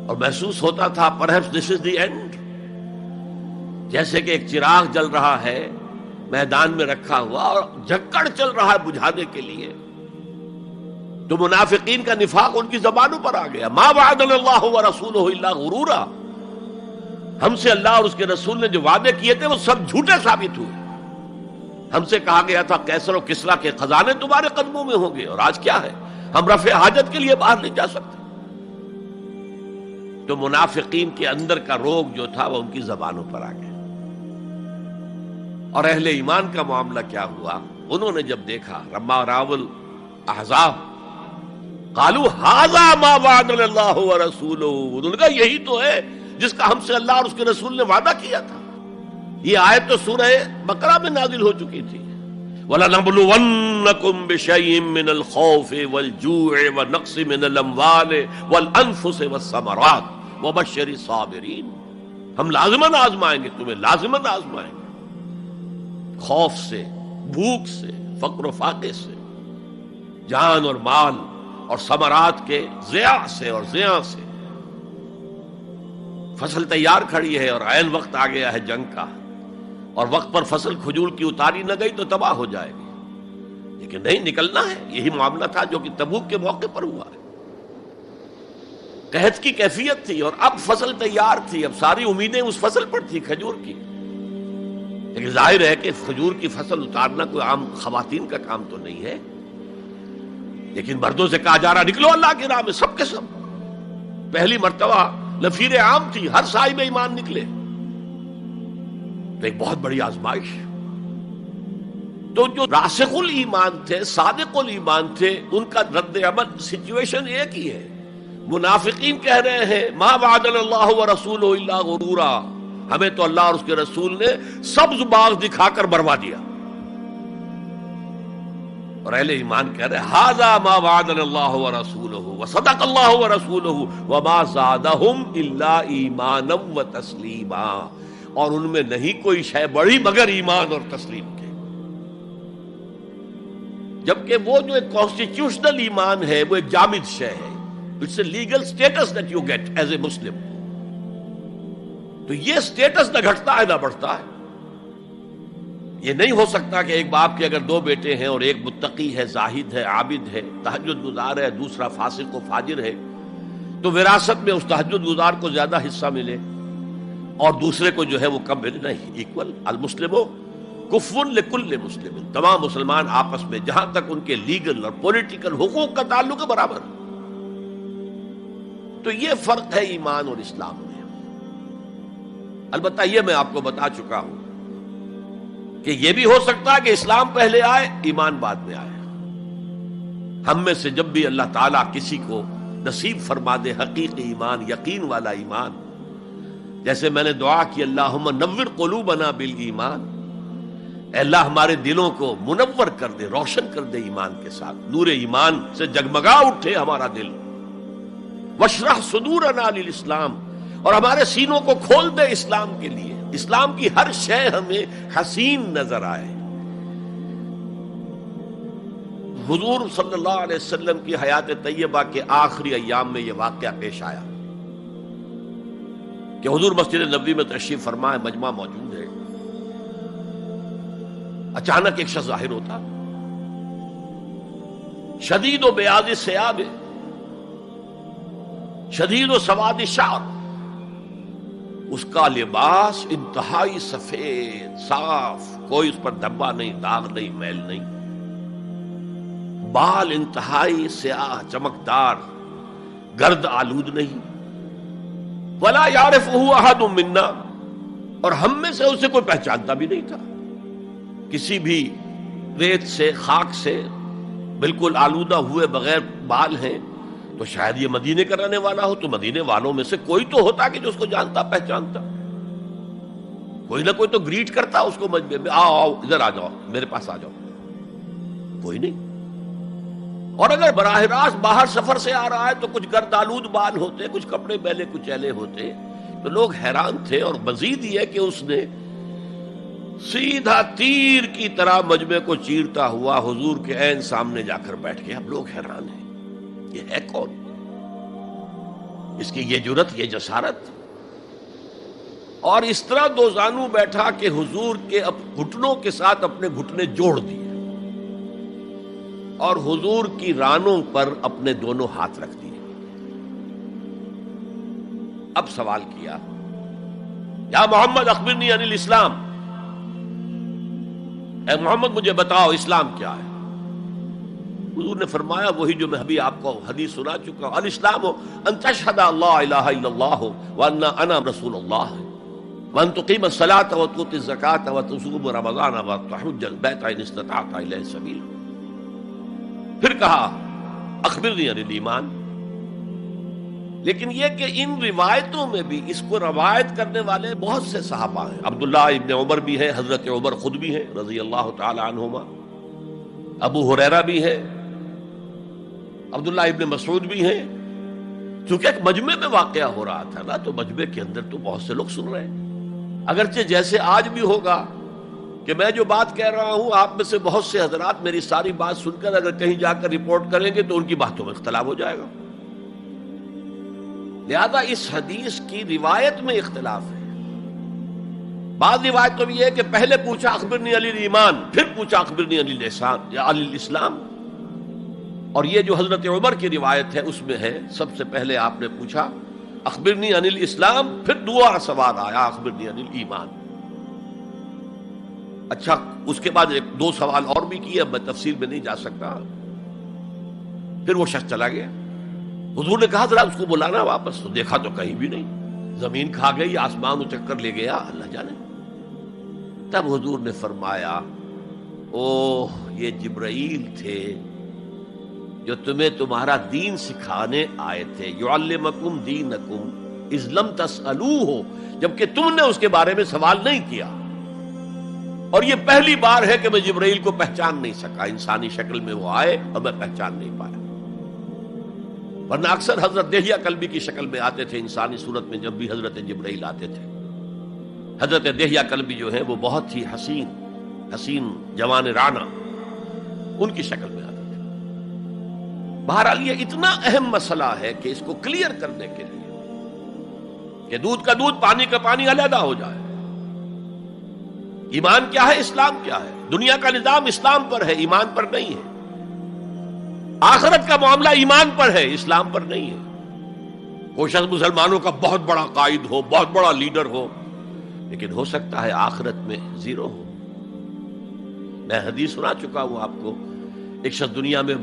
اور محسوس ہوتا تھا perhaps this is the end, جیسے کہ ایک چراغ جل رہا ہے میدان میں رکھا ہوا اور جھکڑ چل رہا ہے بجھانے کے لیے. تو منافقین کا نفاق ان کی زبانوں پر آ گیا. ما وعدنا اللہ ورسولہ الا غرورا، ہم سے اللہ اور اس کے رسول نے جو وعدے کیے تھے وہ سب جھوٹے ثابت ہوئے. ہم سے کہا گیا تھا کیسر و کسریٰ کے خزانے تمہارے قدموں میں ہوں گے، اور آج کیا ہے، ہم رفع حاجت کے لیے باہر نہیں جا سکتے. تو منافقین کے اندر کا روگ جو تھا وہ ان کی زبانوں پر آ گیا. اور اہل ایمان کا معاملہ کیا ہوا؟ انہوں نے جب دیکھا رما راول احزاب، قالوا ھذا ما وعدنا اللہ ورسولہ، انہوں نے کہا یہی تو ہے جس کا ہم سے اللہ اور اس کے رسول نے وعدہ کیا تھا. یہ آیت تو سورہ بقرہ میں نازل ہو چکی تھی. وَلَنَبْلُوَنَّكُمْ بِشَيْءٍ مِّنَ الْخَوْفِ وَالْجُوعِ وَنَقْصٍ مِّنَ الْأَمْوَالِ وَالْأَنفُسِ وَالثَّمَرَاتِ وَبَشِّرِ الصَّابِرِينَ، ہم لازماً آزمائیں گے تمہیں، لازماً آزمائیں گے، خوف سے، بھوک سے، فقر و فاقے سے، جان اور مال اور ثمرات کے ضیاع سے اور زیاں سے۔ فصل تیار کھڑی ہے اور عین وقت آ گیا ہے جنگ کا، اور وقت پر فصل کھجور کی اتاری نہ گئی تو تباہ ہو جائے گی، لیکن نہیں، نکلنا ہے۔ یہی معاملہ تھا جو کہ تبوک کے موقع پر ہوا ہے۔ قحط کی کیفیت تھی اور اب فصل تیار تھی، اب ساری امیدیں اس فصل پر تھی، کھجور کی، لیکن ظاہر ہے کہ کھجور کی فصل اتارنا کوئی عام خواتین کا کام تو نہیں ہے، لیکن مردوں سے کہا جا رہا نکلو اللہ کی راہ میں، سب کے سب۔ پہلی مرتبہ لفیر عام تھی، ہر صاحب ایمان نکلے، تو ایک بہت بڑی آزمائش۔ تو جو راسخ الایمان تھے، صادق الایمان تھے، ان کا رد عمل سچویشن ایک ہی ہے۔ منافقین کہہ رہے ہیں ما وعدنا اللہ ورسولہ الا غرورا، ہمیں تو اللہ اور اس کے رسول نے سبز باغ دکھا کر بروا دیا، اور اہل ایمان کہہ رہے ہیں ھذا ما وعدنا اللہ ورسولہ وصدق اللہ ورسولہ وما زادہم الا ایمانا وتسلیما، اور ان میں نہیں کوئی شے بڑی مگر ایمان اور تسلیم کے۔ جبکہ وہ جو ایک کانسٹیٹیوشنل ایمان ہے وہ ایک جامد شے ہے، it's a legal status that you get as a Muslim, تو یہ اسٹیٹس نہ گھٹتا ہے نہ بڑھتا ہے۔ یہ نہیں ہو سکتا کہ ایک باپ کے اگر دو بیٹے ہیں اور ایک متقی ہے، زاہد ہے، عابد ہے، تہجد گزار ہے، دوسرا فاسق و فاجر ہے، تو وراثت میں اس تہجد گزار کو زیادہ حصہ ملے اور دوسرے کو جو ہے وہ کم ملے، نہیں، ایکول۔ المسلم کفو لکل مسلم، تمام مسلمان آپس میں جہاں تک ان کے لیگل اور پولیٹیکل حقوق کا تعلق ہے برابر۔ تو یہ فرق ہے ایمان اور اسلام میں۔ البتہ یہ میں آپ کو بتا چکا ہوں کہ یہ بھی ہو سکتا ہے کہ اسلام پہلے آئے، ایمان بعد میں آئے۔ ہم میں سے جب بھی اللہ تعالیٰ کسی کو نصیب فرما دے حقیقی ایمان، یقین والا ایمان، جیسے میں نے دعا کی اللہم نور قلوبنا بالایمان، اے اللہ ہمارے دلوں کو منور کر دے، روشن کر دے ایمان کے ساتھ، نور ایمان سے جگمگا اٹھے ہمارا دل، واشرح صدورنا للاسلام، اور ہمارے سینوں کو کھول دے اسلام کے لیے، اسلام کی ہر شے ہمیں حسین نظر آئے۔ حضور صلی اللہ علیہ وسلم کی حیات طیبہ کے آخری ایام میں یہ واقعہ پیش آیا کہ حضور مسجد نبوی میں تشریف فرما ہے، مجمع موجود ہے، اچانک ایک شخص ظاہر ہوتا، شدید و بیاض الثیاب، شدید و سواد الشعر، اس کا لباس انتہائی سفید صاف، کوئی اس پر دھبا نہیں، داغ نہیں، میل نہیں، بال انتہائی سیاہ چمکدار، گرد آلود نہیں، ولا یعرفہ احد منا، اور ہم میں سے اسے کوئی پہچانتا بھی نہیں تھا، کسی بھی ریت سے، خاک سے بالکل آلودہ ہوئے بغیر بال ہیں، تو شاید یہ مدینے کا رہنے والا ہو، تو مدینے والوں میں سے کوئی تو ہوتا کہ جو اس کو جانتا پہچانتا، کوئی نہ کوئی تو گریٹ کرتا اس کو مجمع میں، آؤ آؤ ادھر آ جاؤ، میرے پاس آ جاؤ، کوئی نہیں۔ اور اگر براہ راست باہر سفر سے آ رہا ہے تو کچھ گرد آلود بال ہوتے، کچھ کپڑے میلے کچیلے ہوتے، تو لوگ حیران تھے، اور مزید یہ کہ اس نے سیدھا تیر کی طرح مجمع کو چیرتا ہوا حضور کے عین سامنے جا کر بیٹھ گیا۔ اب لوگ حیران ہیں، یہ ہے کون؟ اس کی یہ جرت، یہ جسارت، اور اس طرح دو زانو بیٹھا کہ حضور کے گھٹنوں کے ساتھ اپنے گھٹنے جوڑ دیے اور حضور کی رانوں پر اپنے دونوں ہاتھ رکھ دیے۔ اب سوال کیا، یا محمد اخبرنی عن الاسلام، اے محمد مجھے بتاؤ اسلام کیا ہے؟ حضور نے فرمایا وہی جو میں ابھی آپ کو حدیث سنا چکا ہوں، الاسلام ان تشہد اللہ الہ الا اللہ وان انا رسول اللہ وان تقیم الصلاۃ وتؤتی الزکاۃ وتصوم رمضان وتحج البیت ان استطعت الیہ سبیلا۔ پھر کہا اخبرنی عن الایمان، لیکن یہ کہ ان روایتوں میں بھی اس کو روایت کرنے والے بہت سے صحابہ ہیں، عبداللہ ابن عمر بھی ہیں، حضرت عمر خود بھی ہیں رضی اللہ تعالی عنہما، ابو ہریرہ بھی ہے، عبداللہ ابن مسعود بھی ہیں. چونکہ ایک مجمع میں واقعہ ہو رہا تھا نا، تو مجمع کے اندر تو بہت سے لوگ سن رہے ہیں. اگرچہ جیسے آج بھی ہوگا کہ میں جو بات کہہ رہا ہوں، آپ میں سے بہت سے حضرات میری ساری بات سن کر اگر کہیں جا کر رپورٹ کریں گے تو ان کی باتوں میں اختلاف ہو جائے گا. لہذا اس حدیث کی روایت میں اختلاف ہے. بعض روایتوں میں یہ ہے کہ پہلے پوچھا اخبرنی عن الایمان، پھر پوچھا اخبرنی عن الاحسان یا عن الاسلام. اور یہ جو حضرت عمر کی روایت ہے اس میں ہے سب سے پہلے آپ نے پوچھا اخبرنی عن الاسلام، پھر دوسرا سوال آیا اخبرنی عن الایمان. اچھا، اس کے بعد ایک دو سوال اور بھی کیے، اب میں تفصیل میں نہیں جا سکتا. پھر وہ شخص چلا گیا. حضور نے کہا ذرا اس کو بلانا واپس. تو دیکھا تو کہیں بھی نہیں، زمین کھا گئی، آسمان چکر لے گیا، اللہ جانے. تب حضور نے فرمایا اوہ یہ جبرائیل تھے جو تمہیں تمہارا دین سکھانے آئے تھے. یعلمکم دینکم اذ لم تسألوہ، جبکہ تم نے اس کے بارے میں سوال نہیں کیا. اور یہ پہلی بار ہے کہ میں جبرائیل کو پہچان نہیں سکا. انسانی شکل میں وہ آئے اور میں پہچان نہیں پایا، ورنہ اکثر حضرت دہیہ کلبی کی شکل میں آتے تھے انسانی صورت میں. جب بھی حضرت جبرائیل آتے تھے، حضرت دہیہ کلبی جو ہے وہ بہت ہی حسین جوان رانا، ان کی شکل میں آتے تھے. بہرحال یہ اتنا اہم مسئلہ ہے کہ اس کو کلیئر کرنے کے لیے کہ دودھ کا دودھ پانی کا پانی علیحدہ ہو جائے. ایمان کیا ہے، اسلام کیا ہے. دنیا کا نظام اسلام پر ہے، ایمان پر نہیں ہے. آخرت کا معاملہ ایمان پر ہے، اسلام پر نہیں ہے. کوئی شخص مسلمانوں کا بہت بڑا قائد ہو، بہت بڑا لیڈر ہو، لیکن ہو سکتا ہے آخرت میں زیرو ہو. میں حدیث سنا چکا ہوں آپ کو. ایک شخص دنیا میں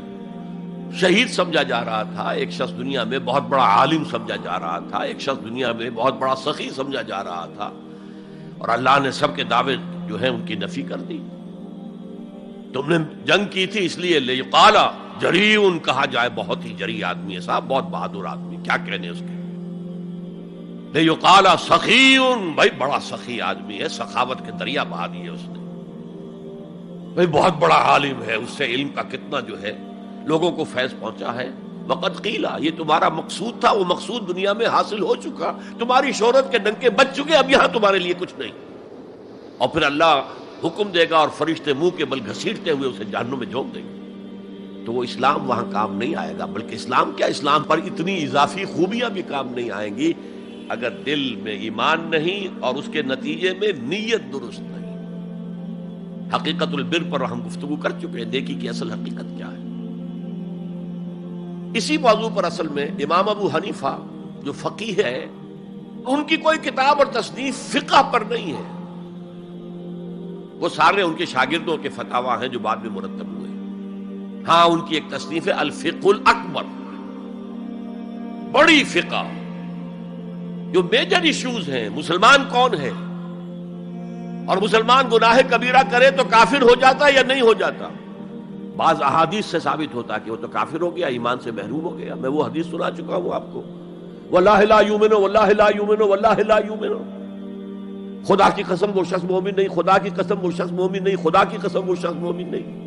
شہید سمجھا جا رہا تھا، ایک شخص دنیا میں بہت بڑا عالم سمجھا جا رہا تھا، ایک شخص دنیا میں بہت بڑا سخی سمجھا جا رہا تھا، اور اللہ نے سب کے دعوے جو ہیں ان کی نفی کر دی. تم نے جنگ کی تھی اس لیے لیقال جریء کہا جائے، بہت ہی جری آدمی ہے صاحب، بہت بہادر آدمی، کیا کہنے اس کے. لیقال سخی، بھائی بڑا سخی آدمی ہے، سخاوت کے دریا بہا دیے اس نے. بھائی بہت بڑا عالم ہے، اس سے علم کا کتنا جو ہے لوگوں کو فیض پہنچا ہے. وقت قیلا، یہ تمہارا مقصود تھا، وہ مقصود دنیا میں حاصل ہو چکا، تمہاری شہرت کے ڈنکے بج چکے، اب یہاں تمہارے لیے کچھ نہیں. اور پھر اللہ حکم دے گا اور فرشتے منہ کے بل گھسیٹتے ہوئے اسے جہنم میں جھونک دیں گے. تو وہ اسلام وہاں کام نہیں آئے گا. بلکہ اسلام کیا، اسلام پر اتنی اضافی خوبیاں بھی کام نہیں آئیں گی اگر دل میں ایمان نہیں اور اس کے نتیجے میں نیت درست نہیں. حقیقت البر پر ہم گفتگو کر چکے ہیں، نیکی کی اصل حقیقت کیا ہے. اسی موضوع پر اصل میں امام ابو حنیفہ جو فقیہ ہے، ان کی کوئی کتاب اور تصنیف فقہ پر نہیں ہے. وہ سارے ان کے شاگردوں کے فتاوی ہیں جو بعد میں مرتب ہوئے. ہاں ان کی ایک تصنیف ہے الفقہ الاکبر، بڑی فقہ جو میجر ایشوز ہیں. مسلمان کون ہے، اور مسلمان گناہ کبیرہ کرے تو کافر ہو جاتا یا نہیں ہو جاتا. بعض احادیث سے ثابت ہوتا کہ وہ تو کافر ہو گیا، ایمان سے محروم ہو گیا. میں وہ حدیث سنا چکا ہوں آپ کو، واللہ لا یؤمن واللہ لا یؤمن واللہ لا یؤمن. خدا کی قسم وہ شخص مومن نہیں، خدا کی قسم وہ شخص مومن نہیں، خدا کی قسم وہ شخص مومن نہیں.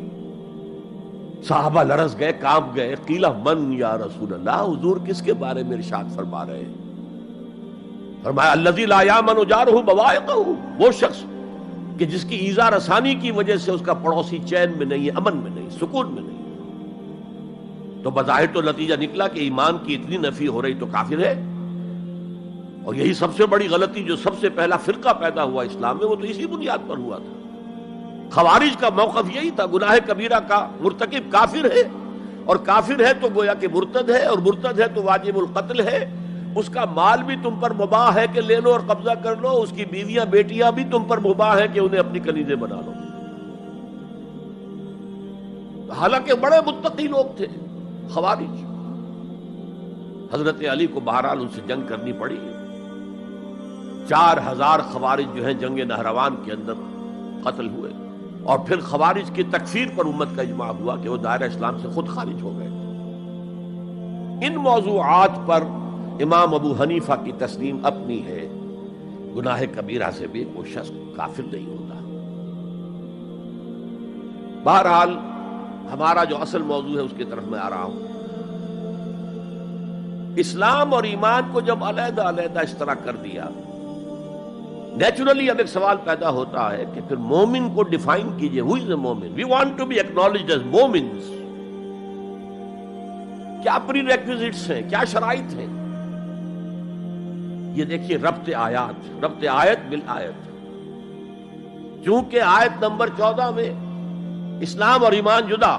صحابہ لرز گئے، کانپ گئے. قیل من یا رسول اللہ، حضور کس کے بارے میں ارشاد فرما رہے ہیں؟ فرمایا الذی لا یامن جارہ بوائقہ، وہ شخص کہ جس کی ایذا رسانی کی وجہ سے اس کا پڑوسی چین میں نہیں ہے، امن میں نہیں، سکون میں نہیں. تو بظاہر تو نتیجہ نکلا کہ ایمان کی اتنی نفی ہو رہی تو کافر ہے. اور یہی سب سے بڑی غلطی جو سب سے پہلا فرقہ پیدا ہوا اسلام میں، وہ تو اسی بنیاد پر ہوا تھا. خوارج کا موقف یہی تھا، گناہ کبیرہ کا مرتکب کافر ہے، اور کافر ہے تو گویا کہ مرتد ہے، اور مرتد ہے تو واجب القتل ہے. اس کا مال بھی تم پر مباح ہے کہ لے لو اور قبضہ کر لو، اس کی بیویاں بیٹیاں بھی تم پر مباح ہے کہ انہیں اپنی کنیزیں بنا لو. حالانکہ بڑے متقی لوگ تھے خوارج. حضرت علی کو بہرحال ان سے جنگ کرنی پڑی. 4000 خوارج جو ہیں جنگ نہروان کے اندر قتل ہوئے، اور پھر خوارج کی تکفیر پر امت کا اجماع ہوا کہ وہ دائرہ اسلام سے خود خارج ہو گئے. ان موضوعات پر امام ابو حنیفہ کی تسلیم اپنی ہے، گناہ کبیرہ سے بھی وہ شخص کافر نہیں ہوتا. بہرحال ہمارا جو اصل موضوع ہے اس کی طرف میں آ رہا ہوں. اسلام اور ایمان کو جب علیحدہ علیحدہ اس طرح کر دیا، نیچرلی اب ایک سوال پیدا ہوتا ہے کہ پھر مومن کو ڈیفائن کیجئے. ہو is a momin? We want to be acknowledged as momins. کیا پری ریکویزٹس ہیں، کیا شرائط ہیں؟ یہ دیکھیے ربط آیت بالآیت. چونکہ آیت نمبر 14 میں اسلام اور ایمان جدا،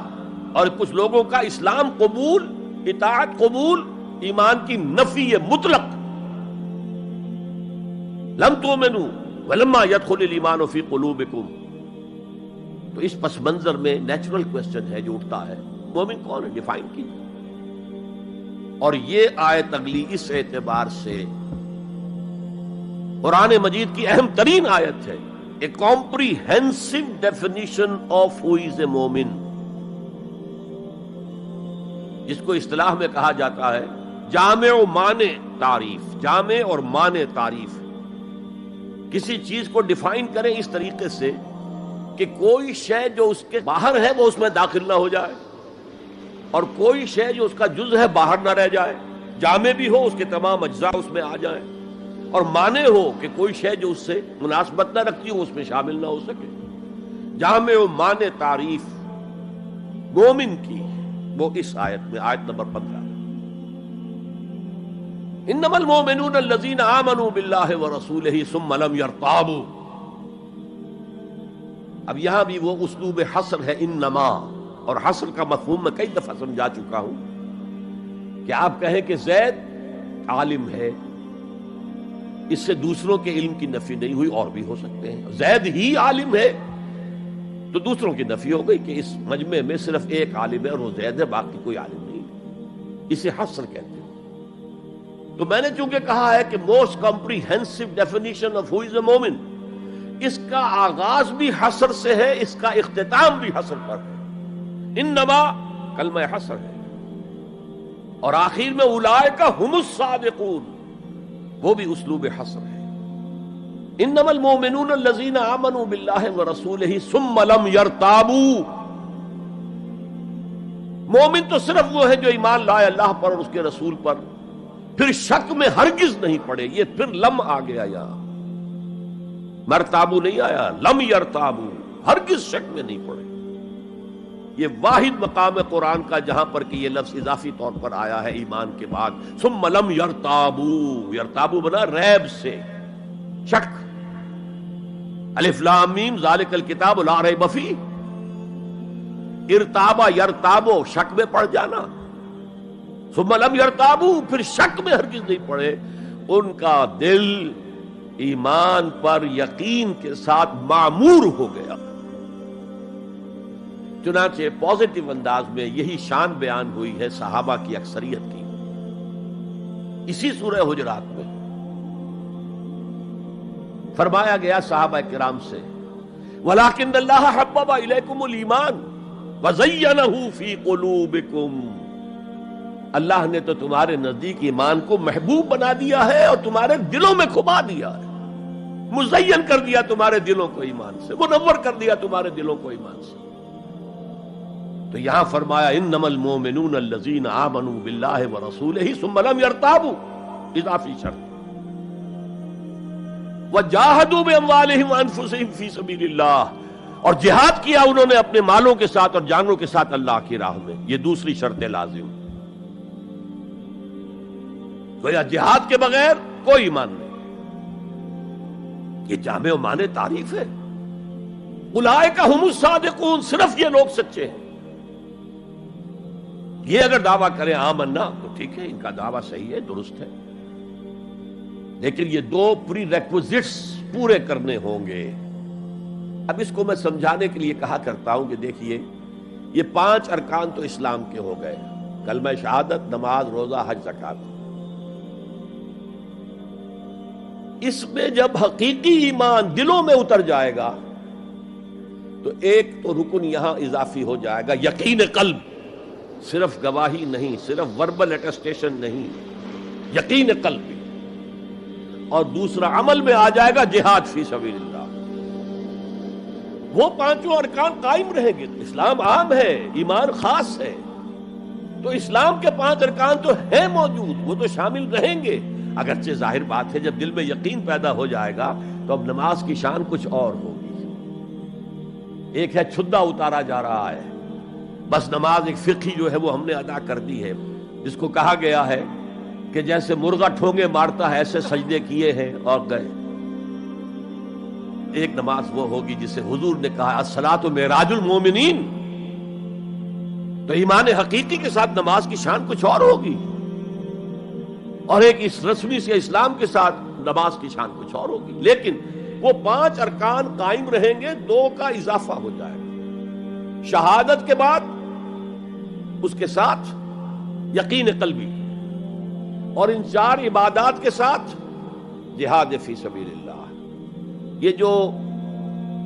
اور کچھ لوگوں کا اسلام قبول، اطاعت قبول، ایمان کی نفی مطلق. لم تؤمنوا ولما يدخل الایمان فی قلوبکم. تو اس پس منظر میں نیچرل کوسچن ہے جو اٹھتا ہے، مومن کون ہے؟ ڈیفائن کیجیے. اور یہ آیت اگلی اس اعتبار سے قرآن مجید کی اہم ترین آیت ہے. A comprehensive definition of who is a مومن، جس کو اصطلاح میں کہا جاتا ہے جامع و مانع تعریف. جامع اور مانع تعریف، کسی چیز کو ڈیفائن کریں اس طریقے سے کہ کوئی شے جو اس کے باہر ہے وہ اس میں داخل نہ ہو جائے، اور کوئی شے جو اس کا جز ہے باہر نہ رہ جائے. جامع بھی ہو، اس کے تمام اجزاء اس میں آ جائیں، اور مانع ہو کہ کوئی شے جو اس سے مناسبت نہ رکھتی ہو اس میں شامل نہ ہو سکے. جامع و مانع تعریف مومن کی وہ اس آیت میں، آیت نمبر 15. انما المؤمنون الذین آمنوا باللہ ورسولہ ثم لم یرتابوا. اب یہاں بھی وہ اسلوب حصر ہے، انما. اور حصر کا مفہوم میں کئی دفعہ سمجھا چکا ہوں کہ آپ کہیں کہ زید عالم ہے، اس سے دوسروں کے علم کی نفی نہیں ہوئی، اور بھی ہو سکتے ہیں. زید ہی عالم ہے تو دوسروں کی نفی ہو گئی کہ اس مجمع میں صرف ایک عالم ہے اور وہ زید ہے، باقی کوئی عالم نہیں. اسے حصر کہتے ہیں. تو میں نے چونکہ کہا ہے کہ most comprehensive definition of who is a مومن، اس کا آغاز بھی حصر سے ہے، اس کا اختتام بھی حصر پر ہے. انما کلمہ حصر ہے، اور آخر میں اولئک ھم الصادقون، وہ بھی اسلوب حصر ہے. انما المؤمنون الذین آمنوا باللہ ورسولہ ثم لم یرتابوا. مومن تو صرف وہ ہے جو ایمان لائے اللہ پر اور اس کے رسول پر، پھر شک میں ہرگز نہیں پڑے. یہ پھر لم آ گیا، یہاں مرتابو نہیں آیا، لم یرتابو، ہرگز شک میں نہیں پڑے. یہ واحد مقام قرآن کا جہاں پر کہ یہ لفظ اضافی طور پر آیا ہے ایمان کے بعد. ثم لم یرتابو، یرتابو بنا ریب سے، شک. الف لام میم ذالک الکتاب لا ریب فیہ. ارتابا یرتابو، شک میں پڑ جانا. ثم لم یرتابو، پھر شک میں ہرگز نہیں پڑے. ان کا دل ایمان پر یقین کے ساتھ معمور ہو گیا. چنانچہ پازیٹیو انداز میں یہی شان بیان ہوئی ہے صحابہ کی اکثریت کی اسی سورہ حجرات میں. فرمایا گیا صحابہ کرام سے، وَلَٰكِنَّ اللَّهَ حَبَّبَ إِلَيْكُمُ الْإِيمَانَ وَزَيَّنَهُ فِي قُلُوبِكُمْ. اللہ نے تو تمہارے نزدیک ایمان کو محبوب بنا دیا ہے اور تمہارے دلوں میں کھبا دیا ہے، مزین کر دیا تمہارے دلوں کو ایمان سے، منور کر دیا تمہارے دلوں کو ایمان سے. تو یہاں فرمایا انما المؤمنون الذین آمنوا باللہ ورسولہ ثم لم یرتابوا، اضافی شرط. وجاہدوا باموالہم وانفسہم فی سبیل اللہ، اور جہاد کیا انہوں نے اپنے مالوں کے ساتھ اور جانوں کے ساتھ اللہ کی راہ میں. یہ دوسری شرط لازم. گویا جہاد کے بغیر کوئی ایمان نہیں. یہ جامع و مانع تعریف ہے. اولئک ھم الصادقون، صرف یہ لوگ سچے ہیں. یہ اگر دعویٰ کریں آمنا تو ٹھیک ہے، ان کا دعویٰ صحیح ہے، درست ہے، لیکن یہ دو پری ریکوزٹس پورے کرنے ہوں گے. اب اس کو میں سمجھانے کے لیے کہا کرتا ہوں کہ دیکھیے یہ 5 ارکان تو اسلام کے ہو گئے، کلمہ شہادت، نماز، روزہ، حج، زکوٰۃ. اس میں جب حقیقی ایمان دلوں میں اتر جائے گا تو ایک تو رکن یہاں اضافی ہو جائے گا، یقین قلب. صرف گواہی نہیں، صرف وربل اٹیسٹیشن نہیں، یقین قلب بھی. اور دوسرا عمل میں آ جائے گا جہاد فی سبیل اللہ. وہ پانچوں ارکان قائم رہیں گے. اسلام عام ہے، ایمان خاص ہے، تو اسلام کے 5 ارکان تو ہیں موجود، وہ تو شامل رہیں گے. اگرچہ ظاہر بات ہے جب دل میں یقین پیدا ہو جائے گا تو اب نماز کی شان کچھ اور ہوگی. ایک ہے چھدا اتارا جا رہا ہے، بس نماز ایک فقہی جو ہے وہ ہم نے ادا کر دی ہے، جس کو کہا گیا ہے کہ جیسے مرغا ٹھونگے مارتا ہے ایسے سجدے کیے ہیں اور گئے. ایک نماز وہ ہوگی جسے حضور نے کہا الصلاۃ معراج المومنین. تو ایمان حقیقی کے ساتھ نماز کی شان کچھ اور ہوگی، اور ایک اس رسمی سے اسلام کے ساتھ نماز کی شان کچھ اور ہوگی. لیکن وہ 5 ارکان قائم رہیں گے، 2 کا اضافہ ہو جائے گا. شہادت کے بعد اس کے ساتھ یقین قلبی، اور ان 4 عبادات کے ساتھ جہاد فی سبیل اللہ. یہ جو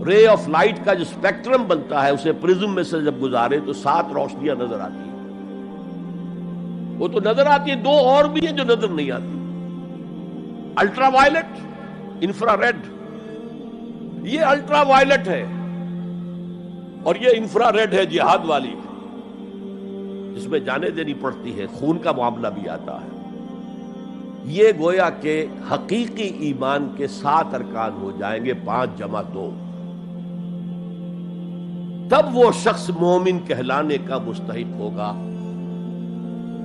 رے آف لائٹ کا جو اسپیکٹرم بنتا ہے اسے پرزم میں سے جب گزارے تو 7 روشنیاں نظر آتی ہیں. وہ تو نظر آتی ہیں، 2 اور بھی ہیں جو نظر نہیں آتی. Ultraviolet, infrared. یہ الٹرا وائلٹ ہے اور یہ انفرا ریڈ ہے جہاد والی، جس میں جانیں دینی پڑتی ہے، خون کا معاملہ بھی آتا ہے. یہ گویا کہ حقیقی ایمان کے 7 ارکان ہو جائیں گے، 5 جمع 2. تب وہ شخص مومن کہلانے کا مستحق ہوگا.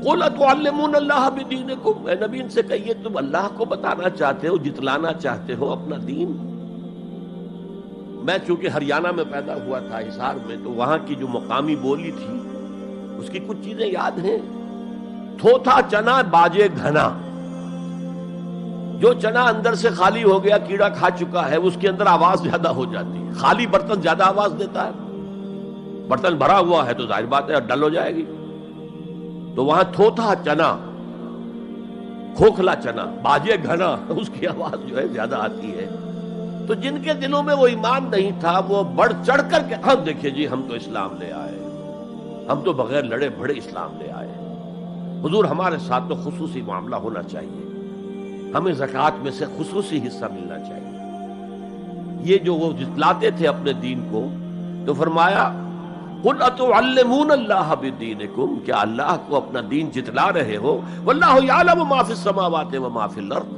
قُلْ أَتُعَلِّمُونَ اللَّهَ بِدِينِكُمْ. اے نبی ان سے کہیے تم اللہ کو بتانا چاہتے ہو، جتلانا چاہتے ہو اپنا دین. میں چونکہ ہریانہ میں پیدا ہوا تھا، حصار میں، تو وہاں کی جو مقامی بولی تھی اس کی کچھ چیزیں یاد ہیں. تھوتھا چنا باجے گھنا. جو چنا اندر سے خالی ہو گیا، کیڑا کھا چکا ہے، اس کے اندر آواز زیادہ ہو جاتی ہے. خالی برتن زیادہ آواز دیتا ہے، برتن بھرا ہوا ہے تو ظاہر بات ہے ڈل ہو جائے گی. تو وہاں تھوتھا چنا، کھوکھلا چنا، باجے گھنا، اس کی آواز جو ہے زیادہ آتی ہے. تو جن کے دلوں میں وہ ایمان نہیں تھا وہ بڑھ چڑھ کر کے ہم دیکھیے جی ہم تو اسلام لے آئے، ہم تو بغیر لڑے بھڑے اسلام لے آئے. حضور ہمارے ساتھ تو خصوصی معاملہ ہونا چاہیے، ہمیں زکوٰۃ میں سے خصوصی حصہ ملنا چاہیے. یہ جو وہ جتلاتے تھے اپنے دین کو، تو فرمایا قُلْ أَتُعَلِّمُونَ اللَّهَ بِدِينِكُمْ. کیا اللہ کو اپنا دین جتلا رہے ہو؟ وَاللَّهُ يَعْلَمُ مَا فِي السَّمَاوَاتِ وَمَا فِي الْأَرْضِ.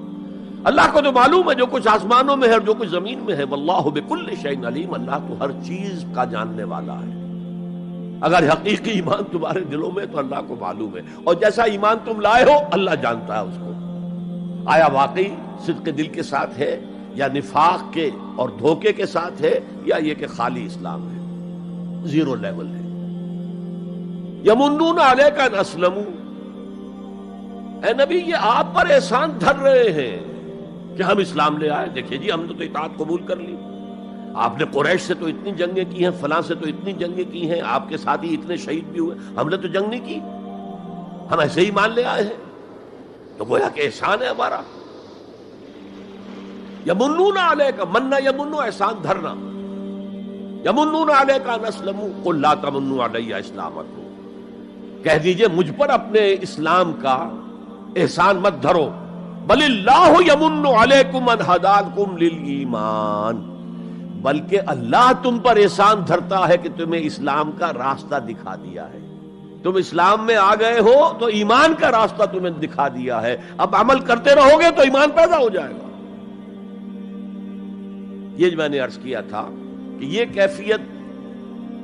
اللہ کو تو معلوم ہے جو کچھ آسمانوں میں ہے اور جو کچھ زمین میں ہے. وَاللَّهُ بِكُلِّ شَيْءٍ عَلِيمٌ. اللہ تو ہر چیز کا جاننے والا ہے. اگر حقیقی ایمان تمہارے دلوں میں تو اللہ کو معلوم ہے، اور جیسا ایمان تم لائے ہو اللہ جانتا ہے اس کو. آیا واقعی صدق دل کے ساتھ ہے، یا نفاق کے اور دھوکے کے ساتھ ہے، یا یہ کہ خالی اسلام ہے، 0 لیول ہے. یمنون علیک ان اسلموا. اے نبی یہ آپ پر احسان دھر رہے ہیں کہ ہم اسلام لے آئے. دیکھیے جی ہم نے تو اطاعت قبول کر لی. آپ نے قریش سے تو اتنی جنگیں کی ہیں، فلاں سے تو اتنی جنگیں کی ہیں، آپ کے ساتھی اتنے شہید بھی ہوئے، ہم نے تو جنگ نہیں کی، ہم ایسے ہی مان لے آئے ہیں. تو گویا کہ احسان ہے ہمارا. یمنون علیک، مننا یمنو احسان دھرنا. یمنون علیک ان اسلموا قل لا تمنوا علی اسلامکم. کہہ دیجئے مجھ پر اپنے اسلام کا احسان مت دھرو. بل اللہ یمن علیکم ان ہداکم للایمان. بلکہ اللہ تم پر احسان دھرتا ہے کہ تمہیں اسلام کا راستہ دکھا دیا ہے. تم اسلام میں آ گئے ہو تو ایمان کا راستہ تمہیں دکھا دیا ہے. اب عمل کرتے رہو گے تو ایمان پیدا ہو جائے گا. یہ میں نے عرض کیا تھا کہ یہ کیفیت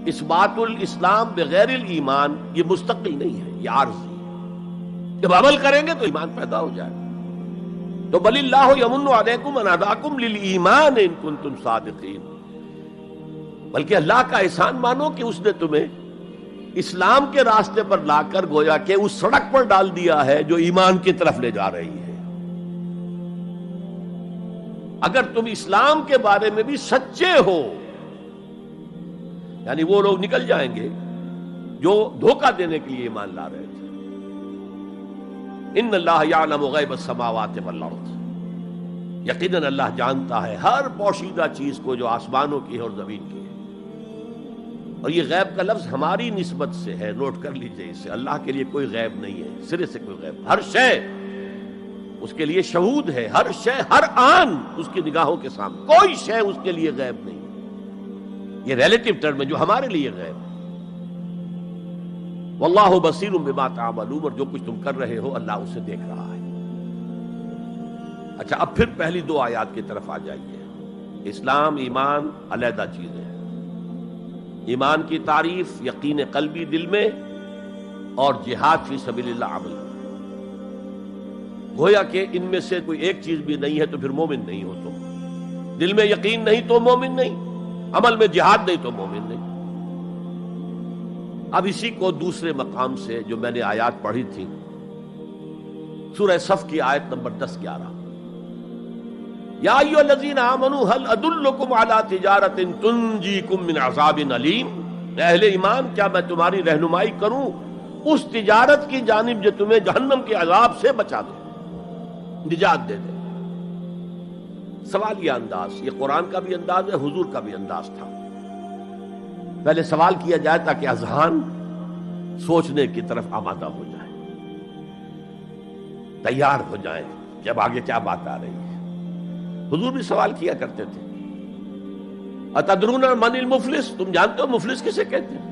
اثبات الاسلام بغیر الایمان یہ مستقل نہیں ہے، یہ عارضی ہے. جب عمل کریں گے تو ایمان پیدا ہو جائے گا. تو بل اللہ یمن علیکم ان ہداکم للایمان ان کنتم صادقین. بلکہ اللہ کا احسان مانو کہ اس نے تمہیں اسلام کے راستے پر لا کر گویا کہ اس سڑک پر ڈال دیا ہے جو ایمان کی طرف لے جا رہی ہے. اگر تم اسلام کے بارے میں بھی سچے ہو، یعنی وہ لوگ نکل جائیں گے جو دھوکہ دینے کے لیے ایمان لا رہے تھے. ان اللہ یعلم غیب السماوات والارض. یقیناً اللہ جانتا ہے ہر پوشیدہ چیز کو جو آسمانوں کی ہے اور زمین کی ہے. اور یہ غیب کا لفظ ہماری نسبت سے ہے، نوٹ کر لیجئے اسے. اللہ کے لیے کوئی غیب نہیں ہے، سرے سے کوئی غیب. ہر شے اس کے لیے شہود ہے، ہر شے ہر آن اس کی نگاہوں کے سامنے، کوئی شے اس کے لیے غیب نہیں. یہ ریلیٹو ٹرم ہے جو ہمارے لیے غیب ہے. واللہ بصیر بما تعملون، اور جو کچھ تم کر رہے ہو اللہ اسے دیکھ رہا ہے. اچھا، اب پھر پہلی دو آیات کی طرف آ جائیے. اسلام ایمان علیحدہ چیزیں ہیں. ایمان کی تعریف یقین قلبی دل میں، اور جہاد فی سبیل اللہ عمل. گویا کہ ان میں سے کوئی ایک چیز بھی نہیں ہے تو پھر مومن نہیں ہو تم. دل میں یقین نہیں تو مومن نہیں، عمل میں جہاد نہیں تو مومن نہیں. اب اسی کو دوسرے مقام سے جو میں نے آیات پڑھی تھی، سورہ صف کی آیت نمبر 10-11، یا ایھا الذین آمنوا هل ادلکم علی تجارۃ تنجیکم من عذاب علیم. اہل ایمان، کیا میں تمہاری رہنمائی کروں اس تجارت کی جانب جو تمہیں جہنم کے عذاب سے بچا دے، نجات دے دے. سوالیہ انداز، یہ قرآن کا بھی انداز ہے، حضور کا بھی انداز تھا. پہلے سوال کیا جائے تاکہ اذہان سوچنے کی طرف آمادہ ہو جائے، تیار ہو جائیں کہ اب آگے کیا بات آ رہی ہے. حضور بھی سوال کیا کرتے تھے، اتدرون من المفلس، تم جانتے ہو مفلس کسے کہتے ہیں؟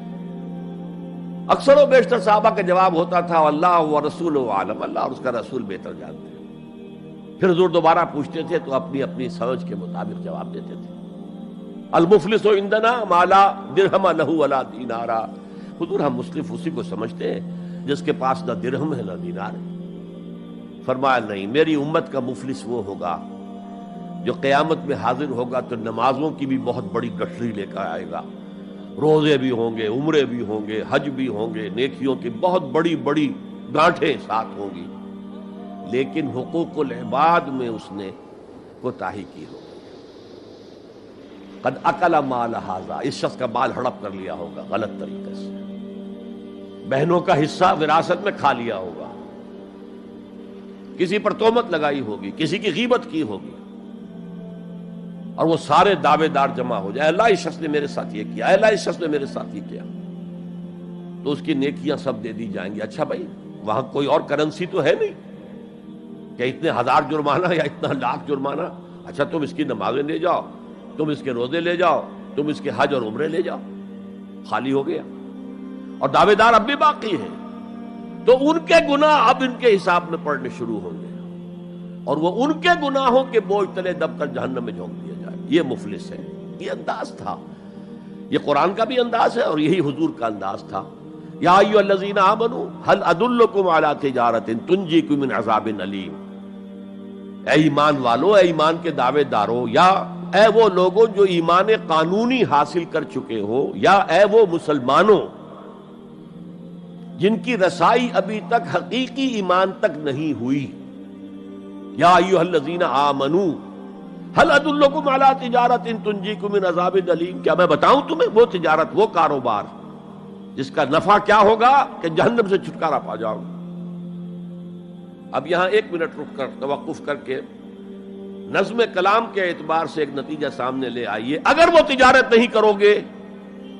اکثر و بیشتر صحابہ کا جواب ہوتا تھا اللہ و رسول عالم، اللہ اور اس کا رسول بہتر جانتے ہیں. پھر حضور دوبارہ پوچھتے تھے تو اپنی اپنی سمجھ کے مطابق جواب دیتے تھے. المفلس عندنا ما لا درہم لہ ولا دینارا. حضور ہم مصرف اسی کو سمجھتے ہیں جس کے پاس نہ درہم ہے نہ دینار ہے. فرمایا نہیں، میری امت کا مفلس وہ ہوگا جو قیامت میں حاضر ہوگا تو نمازوں کی بھی بہت بڑی گٹھری لے کر آئے گا، روزے بھی ہوں گے، عمرے بھی ہوں گے، حج بھی ہوں گے، نیکیوں کی بہت بڑی بڑی گانٹھیں ساتھ ہوں گی، لیکن حقوق العباد میں اس نے کوتاہی کی ہوگی. قد اکل مال ھذا، اس شخص کا مال ہڑپ کر لیا ہوگا غلط طریقے سے، بہنوں کا حصہ وراثت میں کھا لیا ہوگا، کسی پر تہمت لگائی ہوگی، کسی کی غیبت کی ہوگی، اور وہ سارے دعوے دار جمع ہو جائے، اللہ اس شخص نے میرے ساتھ یہ کیا، اللہ اس شخص نے میرے ساتھ یہ کیا، تو اس کی نیکیاں سب دے دی جائیں گی. اچھا بھائی، وہاں کوئی اور کرنسی تو ہے نہیں کہ اتنے ہزار جرمانہ یا اتنا لاکھ جرمانہ. اچھا تم اس کی نمازیں لے جاؤ، تم اس کے روزے لے جاؤ، تم اس کے حج اور عمرے لے جاؤ، خالی ہو گیا. اور دعوے دار اب بھی باقی ہیں، تو ان کے گناہ اب ان کے حساب میں پڑنے شروع ہوں گے، اور وہ ان کے گناہوں کے بوجھ تلے دب کر جہنم میں جھونک دیا جائے. یہ مفلس ہے. یہ انداز تھا، یہ قرآن کا بھی انداز ہے اور یہی حضور کا انداز تھا. یا ایھا الذین آمنوا هل ادلکم علی تجارۃ تنجیکم من عذاب علیم. اے ایمان والو، اے ایمان کے دعوے دارو، یا اے وہ لوگوں جو ایمان قانونی حاصل کر چکے ہو، یا اے وہ مسلمانوں جن کی رسائی ابھی تک حقیقی ایمان تک نہیں ہوئی. یا ایھا الذین آمنوا هل ادلکم علی تجارۃ تنجیکم من عذاب علیم. کیا میں بتاؤں تمہیں وہ تجارت، وہ کاروبار جس کا نفع کیا ہوگا کہ جہنم سے چھٹکارا پا جاؤ. اب یہاں ایک منٹ رک کر توقف کر کے نظم کلام کے اعتبار سے ایک نتیجہ سامنے لے آئیے. اگر وہ تجارت نہیں کرو گے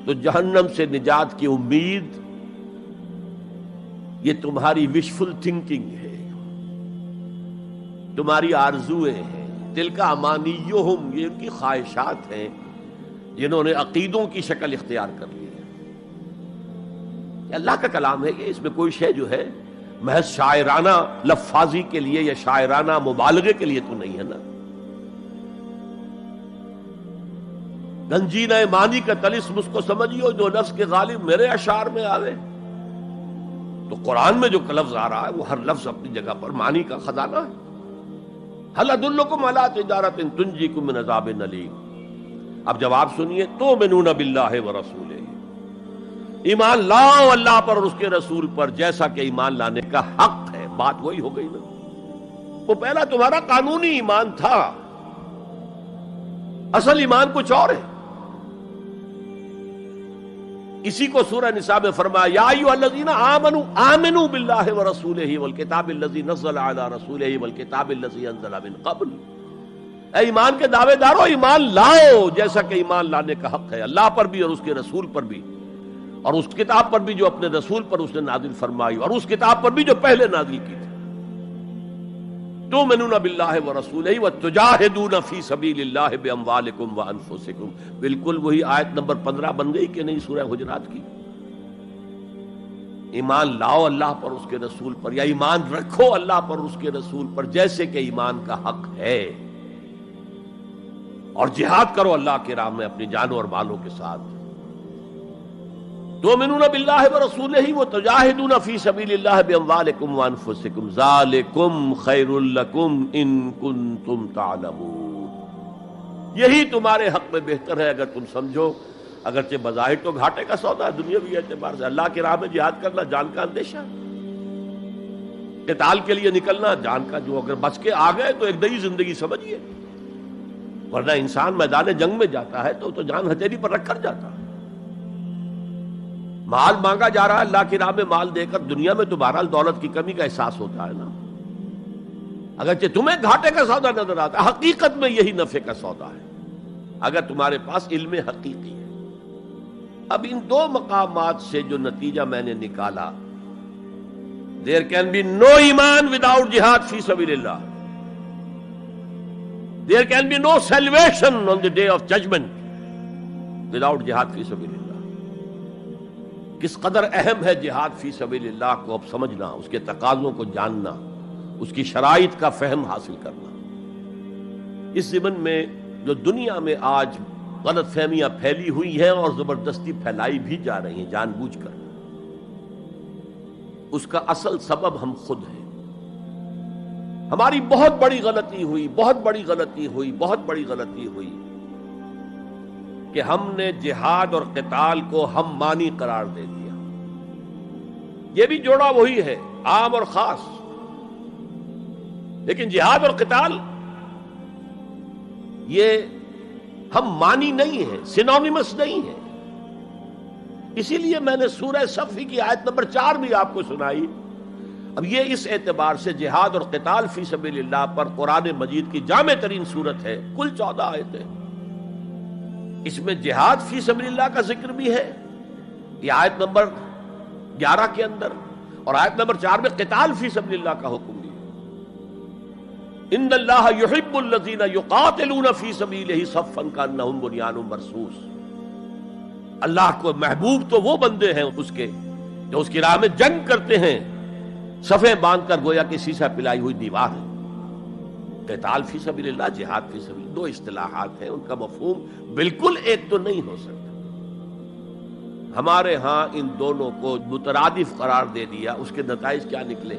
تو جہنم سے نجات کی امید یہ تمہاری وشفل تھنکنگ ہے، تمہاری آرزویں ہیں. تلک امانیہم، یہ ان کی خواہشات ہیں جنہوں نے عقیدوں کی شکل اختیار کر لی ہے. یہ اللہ کا کلام ہے، یہ اس میں کوئی شے جو ہے محض شاعرانہ لفاظی کے لیے یا شاعرانہ مبالغے کے لیے تو نہیں ہے نا. گنجینہ مانی کا طلسم اس کو سمجھیو جو نفس کے غالب میرے اشعار میں آوے. تو قرآن میں جو لفظ آ رہا ہے وہ ہر لفظ اپنی جگہ پر معنی کا خزانہ ہے. هل ادلکم علی تجارۃ تنجیکم من عذاب علیم. اب جواب سنیے، تؤمنون باللہ ورسولہ، ایمان لاؤ اللہ پر اور اس کے رسول پر جیسا کہ ایمان لانے کا حق ہے. بات وہی ہو گئی نا. وہ پہلا تمہارا قانونی ایمان تھا، اصل ایمان کچھ اور ہے. اسی کو سورہ نساء میں فرمایا یا ایھا الذین آمنوا آمنوا باللہ ورسولہ والکتاب الذی نزل علی رسولہ والکتاب الذی انزل من قبل. اے ایمان کے دعوے دارو، ایمان لاؤ جیسا کہ ایمان لانے کا حق ہے، اللہ پر بھی اور اس کے رسول پر بھی، اور اس کتاب پر بھی جو اپنے رسول پر اس نے نازل فرمائی، اور اس کتاب پر بھی جو پہلے نازل کی تھی. تؤمنون باللہ ورسولہ وتجاہدون فی سبیل اللہ باموالکم وانفسکم. بالکل وہی آیت نمبر 15 بن گئی کہ نہیں سورہ حجرات کی؟ ایمان لاؤ اللہ پر اس کے رسول پر، یا ایمان رکھو اللہ پر اس کے رسول پر جیسے کہ ایمان کا حق ہے، اور جہاد کرو اللہ کی راہ میں اپنی جانوں اور مالوں کے ساتھ. تؤمنون باللہ ورسولہ وتجاہدون فی سبیل اللہ باموالکم وانفسکم ذالکم خیر لکم ان کنتم تعلمون. یہی تمہارے حق میں بہتر ہے اگر تم سمجھو. اگرچہ بظاہر تو گھاٹے کا سودا ہے دنیاوی اعتبار سے، اللہ کی راہ میں جہاد کرنا جان کا اندیشہ، قتال کے لیے نکلنا جان کا، جو اگر بچ کے آ گئے تو ایک نئی زندگی سمجھیے، ورنہ انسان میدان جنگ میں جاتا ہے تو جان ہتھیلی پر رکھ کر جاتا ہے. مال مانگا جا رہا ہے اللہ کی راہ میں، مال دے کر دنیا میں تو بہرحال دولت کی کمی کا احساس ہوتا ہے نا. اگرچہ تمہیں گھاٹے کا سودا نظر آتا ہے، حقیقت میں یہی نفع کا سودا ہے اگر تمہارے پاس علم حقیقی ہے. اب ان دو مقامات سے جو نتیجہ میں نے نکالا، there can be no ایمان without jihad فی سبیل اللہ. There can be no salvation on the day of judgment without jihad فی سبیل اللہ. کس قدر اہم ہے جہاد فی سبیل اللہ کو اب سمجھنا، اس کے تقاضوں کو جاننا، اس کی شرائط کا فہم حاصل کرنا. اس ضمن میں جو دنیا میں آج غلط فہمیاں پھیلی ہوئی ہیں اور زبردستی پھیلائی بھی جا رہی ہیں جان بوجھ کر، اس کا اصل سبب ہم خود ہیں. ہماری بہت بڑی غلطی ہوئی کہ ہم نے جہاد اور قتال کو ہم مانی قرار دے دیا. یہ بھی جوڑا وہی ہے، عام اور خاص، لیکن جہاد اور قتال یہ ہم مانی نہیں ہے، سینونیمس نہیں ہے. اسی لیے میں نے سورہ صف کی آیت نمبر 4 بھی آپ کو سنائی. اب یہ اس اعتبار سے جہاد اور قتال فی سبیل اللہ پر قرآن مجید کی جامع ترین صورت ہے. کل 14 آیتیں، اس میں جہاد فی سبیل اللہ کا ذکر بھی ہے یہ آیت نمبر 11 کے اندر، اور آیت نمبر 4 میں قتال فی سبیل اللہ کا حکم بھی. ان اللہ یحب الذین یقاتلون فی سبیلہ صفا کانہم بنیان مرصوص. اللہ کو محبوب تو وہ بندے ہیں اس کے جو اس کی راہ میں جنگ کرتے ہیں صفیں باندھ کر گویا کہ سیسا پلائی ہوئی دیوار ہے. قتال فی سبیل اللہ، جہاد فی سبیل، دو اصطلاحات ہیں، ان کا مفہوم بالکل ایک تو نہیں ہو سکتا. ہمارے ہاں ان دونوں کو مترادف قرار دے دیا. اس کے نتائج کیا نکلے؟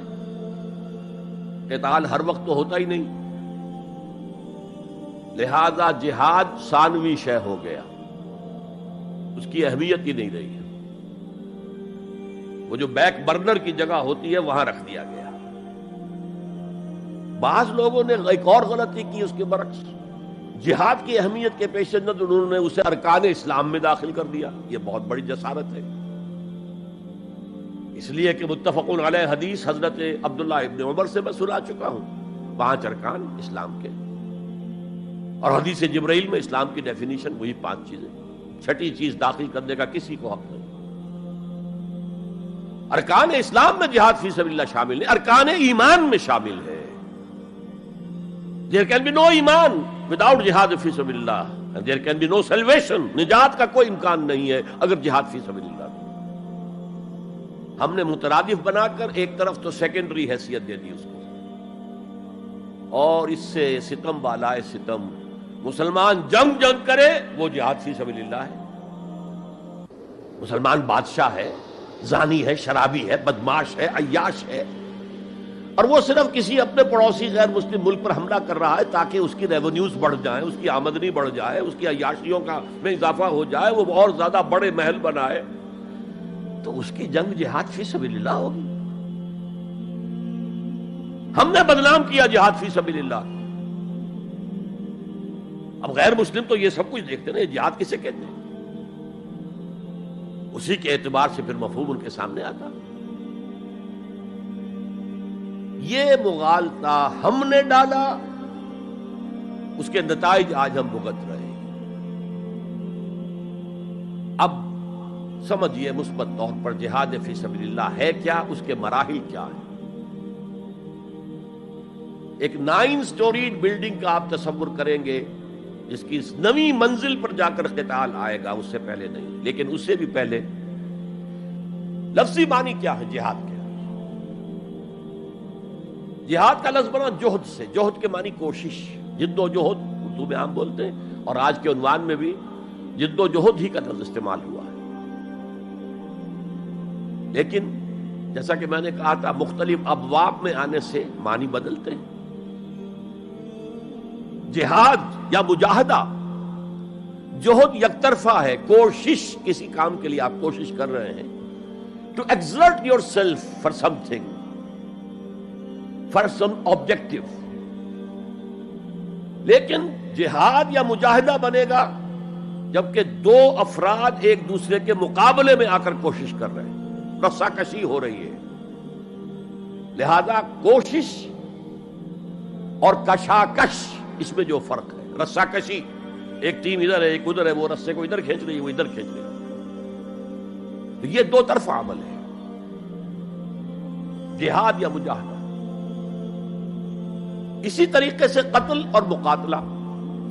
قتال ہر وقت تو ہوتا ہی نہیں، لہذا جہاد ثانوی شے ہو گیا، اس کی اہمیت ہی نہیں رہی. وہ جو بیک برنر کی جگہ ہوتی ہے وہاں رکھ دیا گیا. بعض لوگوں نے ایک اور غلطی کی اس کے برعکس، جہاد کی اہمیت کے پیش نظر انہوں نے اسے ارکان اسلام میں داخل کر دیا. یہ بہت بڑی جسارت ہے، اس لیے کہ متفق علیہ حدیث حضرت عبداللہ ابن عمر سے میں سنا چکا ہوں 5 ارکان اسلام کے، اور حدیث جبرائیل میں اسلام کی ڈیفینیشن وہی 5 چیزیں. چھٹی چیز داخل کرنے کا کسی کو حق نہیں. ارکان اسلام میں جہاد فی سبیل اللہ شامل ہے، ارکان ایمان میں شامل ہے. There can be no ایمان without جہاد فی سبیل اللہ، and there can be no salvation. نجات کا کوئی امکان نہیں ہے اگر جہاد فی سبیل اللہ. ہم نے مترادف بنا کر ایک طرف تو سیکنڈری حیثیت دے دی اس کو، اور اس سے ستم بالائے ستم مسلمان جنگ کرے وہ جہاد فی سبیل اللہ ہے. مسلمان بادشاہ ہے، زانی ہے، شرابی ہے، بدماش ہے، عیاش ہے، اور وہ صرف کسی اپنے پڑوسی غیر مسلم ملک پر حملہ کر رہا ہے تاکہ اس کی ریونیوز بڑھ جائیں، اس کی آمدنی بڑھ جائے، اس کی عیاشیوں کا میں اضافہ ہو جائے، وہ اور زیادہ بڑے محل بنائے، تو اس کی جنگ جہاد فی سبیل اللہ ہوگی. ہم نے بدنام کیا جہاد فی سبیل اللہ. اب غیر مسلم تو یہ سب کچھ دیکھتے ہیں، جہاد کسے کہتے ہیں، اسی کے اعتبار سے پھر مفہوم ان کے سامنے آتا. یہ مغالطہ ہم نے ڈالا، اس کے نتائج آج ہم بھگت رہے ہیں. اب سمجھیے مثبت طور پر جہاد فی سبیل اللہ ہے کیا، اس کے مراحل کیا ہیں. ایک 9 سٹوریڈ بلڈنگ کا آپ تصور کریں گے جس کی اس نویں منزل پر جا کر قتال آئے گا، اس سے پہلے نہیں. لیکن اس سے بھی پہلے لفظی معنی کیا ہے جہاد کے؟ جہاد کا لفظ بنا جوہد سے. جوہد کے معنی کوشش، جد و جہد اردو میں عام بولتے ہیں، اور آج کے عنوان میں بھی جد و جہد ہی کا لفظ استعمال ہوا ہے. لیکن جیسا کہ میں نے کہا تھا، مختلف ابواب میں آنے سے معنی بدلتے ہیں. جہاد یا مجاہدہ، جوہد یک طرفہ ہے، کوشش، کسی کام کے لیے آپ کوشش کر رہے ہیں. To exert yourself for something, for some objective. لیکن جہاد یا مجاہدہ بنے گا جبکہ دو افراد ایک دوسرے کے مقابلے میں آ کر کوشش کر رہے ہیں، رساکشی ہو رہی ہے. لہذا کوشش اور کشاکش، اس میں جو فرق ہے. رساکشی، ایک ٹیم ادھر ہے ایک ادھر ہے، وہ رسے کو ادھر کھینچ رہی ہے وہ ادھر کھینچ رہی ہے. یہ دو طرفہ عمل ہے، جہاد یا مجاہدہ. اسی طریقے سے قتل اور مقاتلہ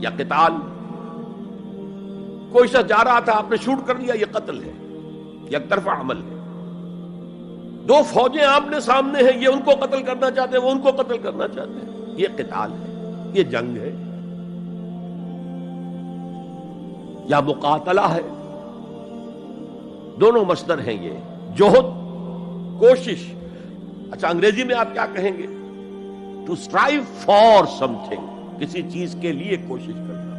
یا قتال. کوئی شخص جا رہا تھا، آپ نے شوٹ کر لیا، یہ قتل ہے، یک طرفہ عمل ہے. دو فوجیں آمنے سامنے ہیں، یہ ان کو قتل کرنا چاہتے ہیں، وہ ان کو قتل کرنا چاہتے ہیں، یہ قتال ہے، یہ جنگ ہے. یا مقاتلہ ہے، دونوں مصدر ہیں یہ. جوہد، کوشش. اچھا انگریزی میں آپ کیا کہیں گے؟ To strive for something, کسی چیز کے لیے کوشش کرنا.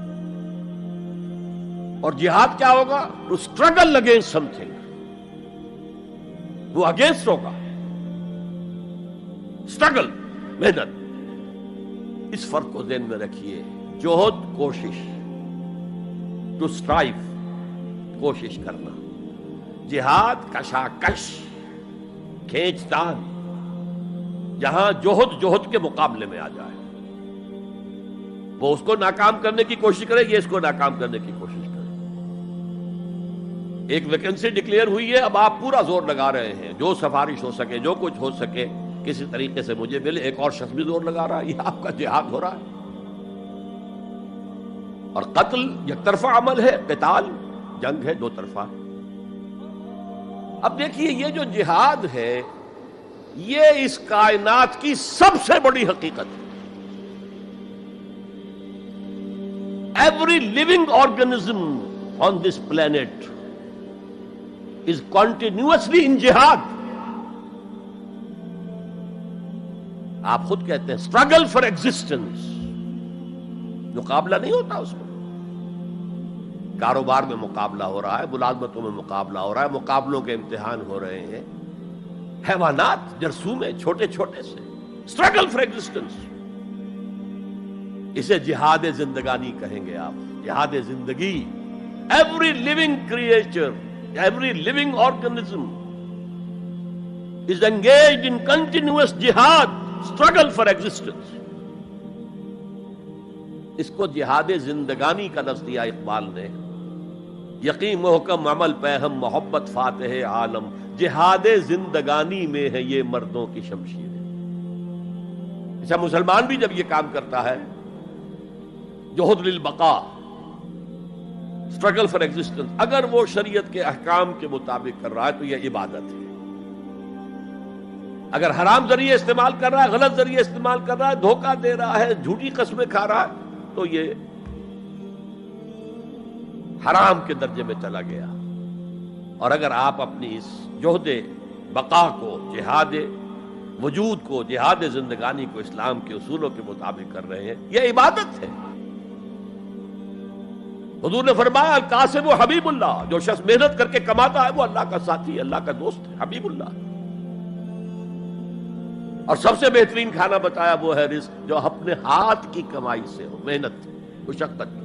اور جہاد کیا ہوگا؟ To struggle against something, وہ اگینسٹ ہوگا. اسٹرگل، محنت. اس فرق کو ذہن میں رکھیے. جوہد، کوشش، ٹو اسٹرائیو، کوشش کرنا. جہاد، کشاکش، کھینچ تان. جہاں جوہد کے مقابلے میں آ جائے، وہ اس کو ناکام کرنے کی کوشش کرے، یہ اس کو ناکام کرنے کی کوشش کرے. ایک ویکنسی ڈکلیئر ہوئی ہے، اب آپ پورا زور لگا رہے ہیں، جو سفارش ہو سکے، جو کچھ ہو سکے کسی طریقے سے مجھے ملے. ایک اور شخص بھی زور لگا رہا ہے، یہ آپ کا جہاد ہو رہا ہے. اور قتل یک طرفہ عمل ہے، قتال جنگ ہے، دو طرفہ. اب دیکھیے یہ جو جہاد ہے یہ اس کائنات کی سب سے بڑی حقیقت ہے. Every living organism on this planet is continuously in جہاد. آپ خود کہتے ہیں اسٹرگل فار ایگزسٹنس. مقابلہ نہیں ہوتا اس میں. کاروبار میں مقابلہ ہو رہا ہے، ملازمتوں میں مقابلہ ہو رہا ہے، مقابلوں کے امتحان ہو رہے ہیں. حیوانات جرثومے چھوٹے چھوٹے سے، اسٹرگل فار ایگزسٹنس. اسے جہاد زندگانی کہیں گے آپ، جہاد زندگی. Every living creature, every living organism is engaged in continuous جہاد، اسٹرگل فار ایگزسٹنس. اس کو جہاد زندگانی کا لفظ دیا اقبال نے. یقین محکم عمل پہم محبت فاتح عالم، جہاد زندگانی میں ہے یہ مردوں کی شمشیر. اچھا مسلمان بھی جب یہ کام کرتا ہے، جہد للبقاء، اسٹرگل فار ایگزسٹنس، اگر وہ شریعت کے احکام کے مطابق کر رہا ہے تو یہ عبادت ہے. اگر حرام ذریعے استعمال کر رہا ہے، غلط ذریعے استعمال کر رہا ہے، دھوکہ دے رہا ہے، جھوٹی قسمیں کھا رہا ہے، تو یہ حرام کے درجے میں چلا گیا. اور اگر آپ اپنی اس جہد بقا کو، جہاد وجود کو، جہاد زندگانی کو اسلام کے اصولوں کے مطابق کر رہے ہیں، یہ عبادت ہے. حضور نے فرمایا القاسم و حبیب اللہ، جو شخص محنت کر کے کماتا ہے وہ اللہ کا ساتھی ہے، اللہ کا دوست ہے، حبیب اللہ. اور سب سے بہترین کھانا بتایا وہ ہے رزق جو اپنے ہاتھ کی کمائی سے ہو، محنت، مشقت.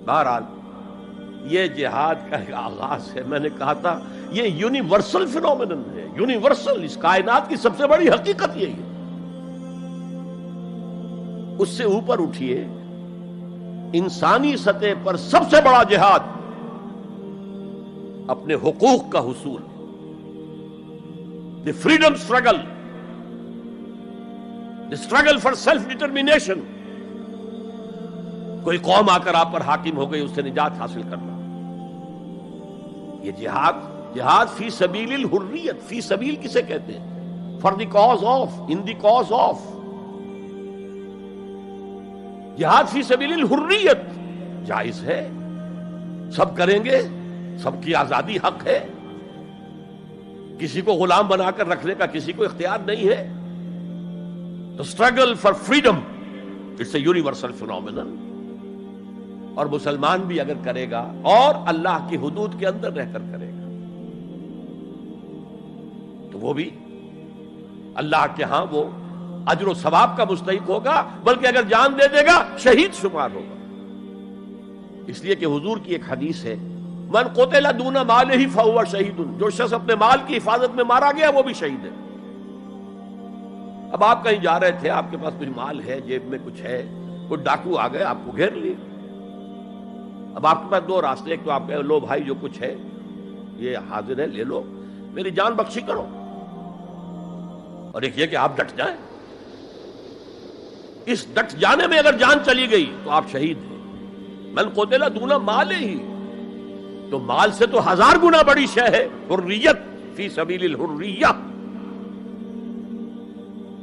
بہرحال یہ جہاد کا ایک آغاز ہے. میں نے کہا تھا یہ یونیورسل فینومینن ہے، یونیورسل. اس کائنات کی سب سے بڑی حقیقت یہی ہے. اس سے اوپر اٹھیے، انسانی سطح پر سب سے بڑا جہاد اپنے حقوق کا حصول، the freedom struggle. the struggle for self determination. کوئی قوم آ کر آپ پر حاکم ہو گئی، اس سے نجات حاصل کرنا، یہ جہاد فی سبیل الحریت. فی سبیل کسے کہتے ہیں؟ For the cause of, in the cause of. جہاد فی سبیل الحریت جائز ہے، سب کریں گے، سب کی آزادی حق ہے، کسی کو غلام بنا کر رکھنے کا کسی کو اختیار نہیں ہے. تو struggle for freedom it's a universal phenomenon. اور مسلمان بھی اگر کرے گا اور اللہ کی حدود کے اندر رہ کر کرے گا تو وہ بھی اللہ کے ہاں وہ اجر و ثواب کا مستحق ہوگا، بلکہ اگر جان دے دے گا شہید شمار ہوگا. اس لیے کہ حضور کی ایک حدیث ہے، من قتل دون مالہ فہو شہید. جو شخص اپنے مال کی حفاظت میں مارا گیا وہ بھی شہید ہے. اب آپ کہیں جا رہے تھے، آپ کے پاس کچھ مال ہے، جیب میں کچھ ہے، کوئی ڈاکو آ گئے، آپ کو گھیر لیے. اب آپ کے پاس دو راستے، ایک تو آپ کہے لو بھائی جو کچھ ہے یہ حاضر ہے، لے لو، میری جان بخشی کرو، اور ایک یہ کہ آپ ڈٹ جائیں. اس ڈٹ جانے میں اگر جان چلی گئی تو آپ شہید ہیں. من قتل دون مالہ ہی، تو مال سے تو 1000 گنا بڑی شے ہے حریت فی سبیل الحریہ.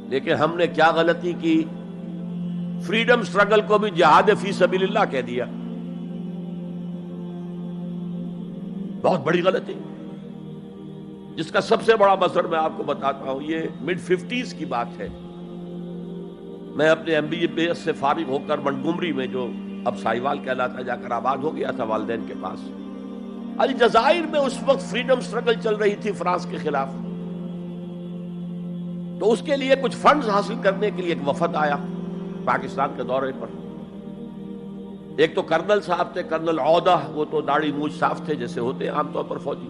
لیکن ہم نے کیا غلطی کی؟ فریڈم سٹرگل کو بھی جہاد فی سبیل اللہ کہہ دیا. بہت بڑی غلطی، جس کا سب سے بڑا مثر میں آپ کو بتاتا ہوں. یہ mid 50s کی بات ہے. میں اپنے MBA سے فارغ ہو کر منٹگومری میں، جو اب سائیوال کہلاتا، جا کر آباد ہو گیا تھا والدین کے پاس. الجزائر میں اس وقت فریڈم سٹرگل چل رہی تھی فرانس کے خلاف. تو اس کے لیے کچھ فنڈز حاصل کرنے کے لیے ایک وفد آیا پاکستان کے دورے پر. ایک تو کرنل صاحب تھے، کرنل عودہ، وہ تو داڑھی مونچھ صاف تھے جیسے ہوتے ہیں عام طور پر فوجی.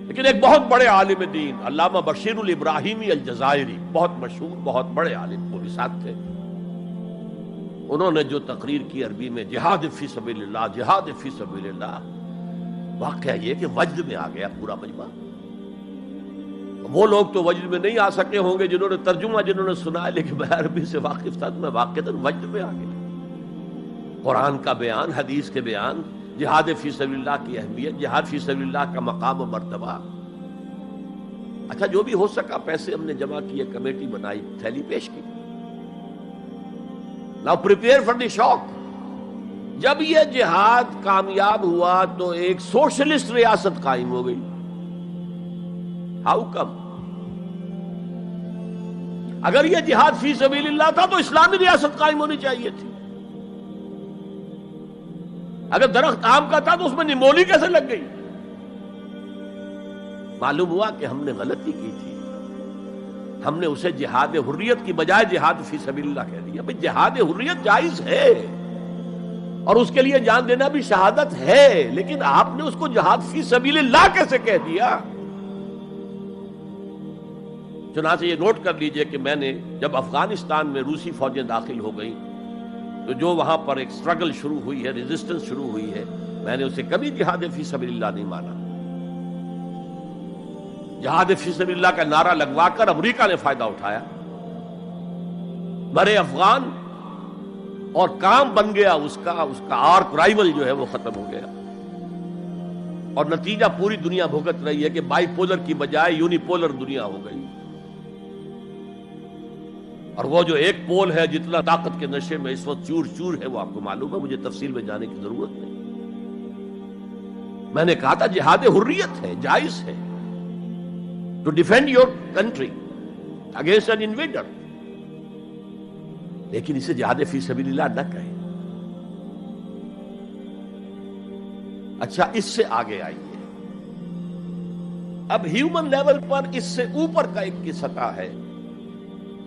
لیکن ایک بہت بڑے عالم دین علامہ بشیر الابراہیمی الجزائری، بہت مشہور، بہت بڑے عالم، وہ بھی ساتھ تھے. انہوں نے جو تقریر کی عربی میں، جہاد فی سبیل اللہ، جہاد فی سبیل اللہ. واقعہ یہ کہ وجد میں آ گیا پورا مجمع. وہ لوگ تو وجد میں نہیں آ سکے ہوں گے جنہوں نے ترجمہ، جنہوں نے سنا ہے، لیکن میں عربی سے واقف تھا تو میں واقعتاً وجد میں آ گیا. قرآن کا بیان، حدیث کے بیان، جہاد فی سبیل اللہ کی اہمیت، جہاد فی سبیل اللہ کا مقام و مرتبہ. اچھا جو بھی ہو سکا پیسے ہم نے جمع کیے، کمیٹی بنائی، تھیلی پیش کی. Now prepare for the shock. جب یہ جہاد کامیاب ہوا تو ایک سوشلسٹ ریاست قائم ہو گئی. How come؟ اگر یہ جہاد فی سبیل اللہ تھا تو اسلامی ریاست قائم ہونی چاہیے تھی. اگر درخت آم کا تھا تو اس میں نمولی کیسے لگ گئی؟ معلوم ہوا کہ ہم نے غلطی کی تھی. ہم نے اسے جہاد حریت کی بجائے جہاد فی سبیل اللہ کہہ دیا. بھئی جہاد حریت جائز ہے اور اس کے لیے جان دینا بھی شہادت ہے، لیکن آپ نے اس کو جہاد فی سبیل اللہ کیسے کہہ دیا؟ چنانچہ یہ نوٹ کر لیجئے کہ میں نے جب افغانستان میں روسی فوجیں داخل ہو گئیں تو جو وہاں پر ایک سٹرگل شروع ہوئی ہے، ریزسٹنس شروع ہوئی ہے، میں نے اسے کبھی جہاد فی سبیل اللہ نہیں مانا. جہاد فی سبیل اللہ کا نعرہ لگوا کر امریکہ نے فائدہ اٹھایا، مرے افغان، اور کام بن گیا اس کا آرک رائیول جو ہے وہ ختم ہو گیا. اور نتیجہ پوری دنیا بھگت رہی ہے کہ بائی پولر کی بجائے یونی پولر دنیا ہو گئی. اور وہ جو ایک پول ہے جتنا طاقت کے نشے میں اس وقت چور چور ہے، وہ آپ کو معلوم ہے، مجھے تفصیل میں جانے کی ضرورت نہیں. میں نے کہا تھا جہاد حریت ہے، جائز ہے، to defend your country against an invader, لیکن اسے جہاد فی سبیل اللہ نہ کہیں. اچھا اس سے آگے آئیے، اب ہیومن لیول پر اس سے اوپر کا ایک کی سطح ہے،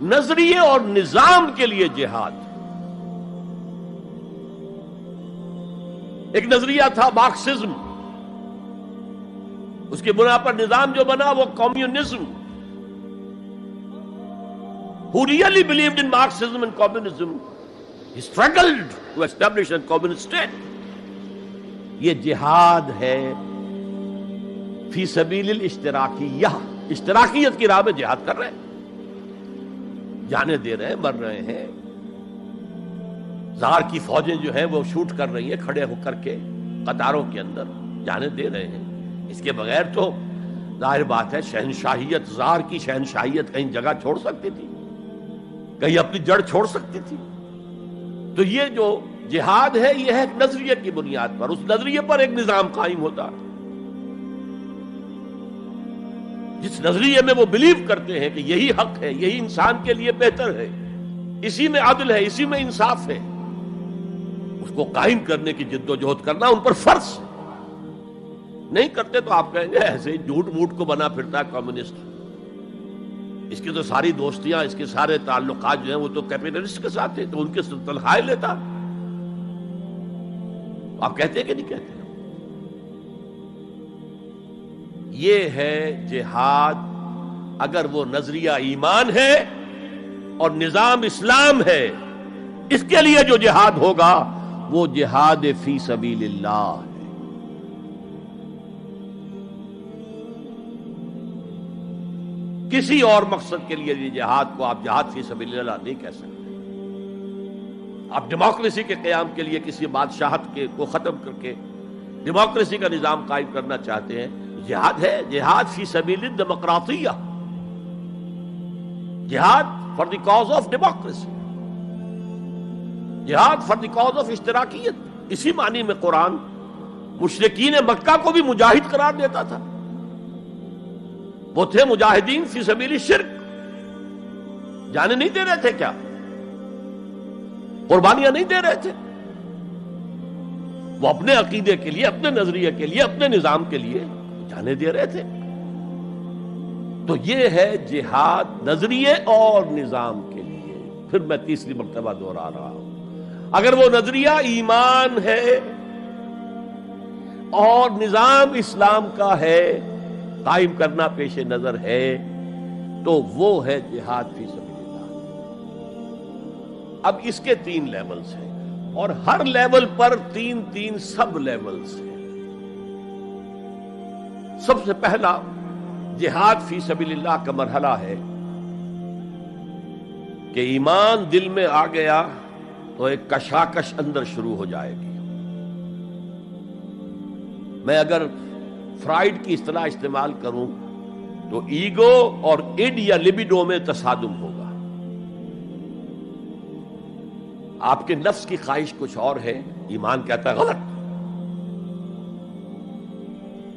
نظریے اور نظام کے لیے جہاد. ایک نظریہ تھا مارکسزم، اس کی بنا پر نظام جو بنا وہ communism. Who really believed in Marxism and communism, he struggled to establish a communist state. یہ جہاد ہے فی سبیل الاشتراکیہ، اشتراکیت کی راہ میں جہاد کر رہے ہیں. جانیں دے رہے ہیں، مر رہے ہیں. زار کی فوجیں جو ہیں وہ شوٹ کر رہی ہیں کھڑے ہو کر کے قطاروں کے اندر، جانیں دے رہے ہیں. اس کے بغیر تو ظاہر بات ہے شہنشاہیت، زار کی شہنشاہیت کہیں جگہ چھوڑ سکتی تھی، کہیں اپنی جڑ چھوڑ سکتی تھی؟ تو یہ جو جہاد ہے یہ ہے ایک نظریے کی بنیاد پر، اس نظریے پر ایک نظام قائم ہوتا. جس نظریے میں وہ بلیو کرتے ہیں کہ یہی حق ہے، یہی انسان کے لیے بہتر ہے، اسی میں عدل ہے، اسی میں انصاف ہے، اس کو قائم کرنے کی جد و جہد کرنا ان پر فرض ہے. نہیں کرتے تو آپ کہیں گے ایسے ہی جھوٹ موٹ کو بنا پھرتا ہے کمیونسٹ. اس کی تو ساری دوستیاں، اس کے سارے تعلقات جو ہیں وہ تو کیپٹلسٹ کے ساتھ تھے، تو ان کے تنخواہیں لیتا. آپ کہتے ہیں کہ نہیں کہتے؟ یہ ہے جہاد. اگر وہ نظریہ ایمان ہے اور نظام اسلام ہے، اس کے لیے جو جہاد ہوگا وہ جہاد فی سبیل اللہ ہے. کسی اور مقصد کے لیے یہ جہاد کو آپ جہاد فی سبیل اللہ نہیں کہہ سکتے. آپ ڈیموکریسی کے قیام کے لیے کسی بادشاہت کو ختم کر کے ڈیموکریسی کا نظام قائم کرنا چاہتے ہیں، جہاد ہے. جہاد فی سبیل الدیمقراطیہ، جہاد for the cause of democracy, جہاد فار دی کاز آف اشتراکیت. اسی معنی میں قرآن مشرکین مکہ کو بھی مجاہد قرار دیتا تھا. وہ تھے مجاہدین فی سبیل الشرک. جانے نہیں دے رہے تھے کیا؟ قربانیاں نہیں دے رہے تھے؟ وہ اپنے عقیدے کے لیے، اپنے نظریے کے لیے، اپنے نظام کے لیے جانے دے رہے تھے. تو یہ ہے جہاد نظریے اور نظام کے لیے. پھر میں تیسری مرتبہ دوہرا رہا ہوں، اگر وہ نظریہ ایمان ہے اور نظام اسلام کا ہے، قائم کرنا پیش نظر ہے، تو وہ ہے جہاد فی سبیل اللہ. اب اس کے 3 لیولز ہیں اور ہر لیول پر 3 سب لیولز ہیں. سب سے پہلا جہاد فی سبیل اللہ کا مرحلہ ہے کہ ایمان دل میں آ گیا تو ایک کشاکش اندر شروع ہو جائے گی. میں اگر فرائیڈ کی اصطلاح استعمال کروں تو ایگو اور اڈ یا لبیڈو میں تصادم ہوگا. آپ کے نفس کی خواہش کچھ اور ہے، ایمان کہتا ہے غلط.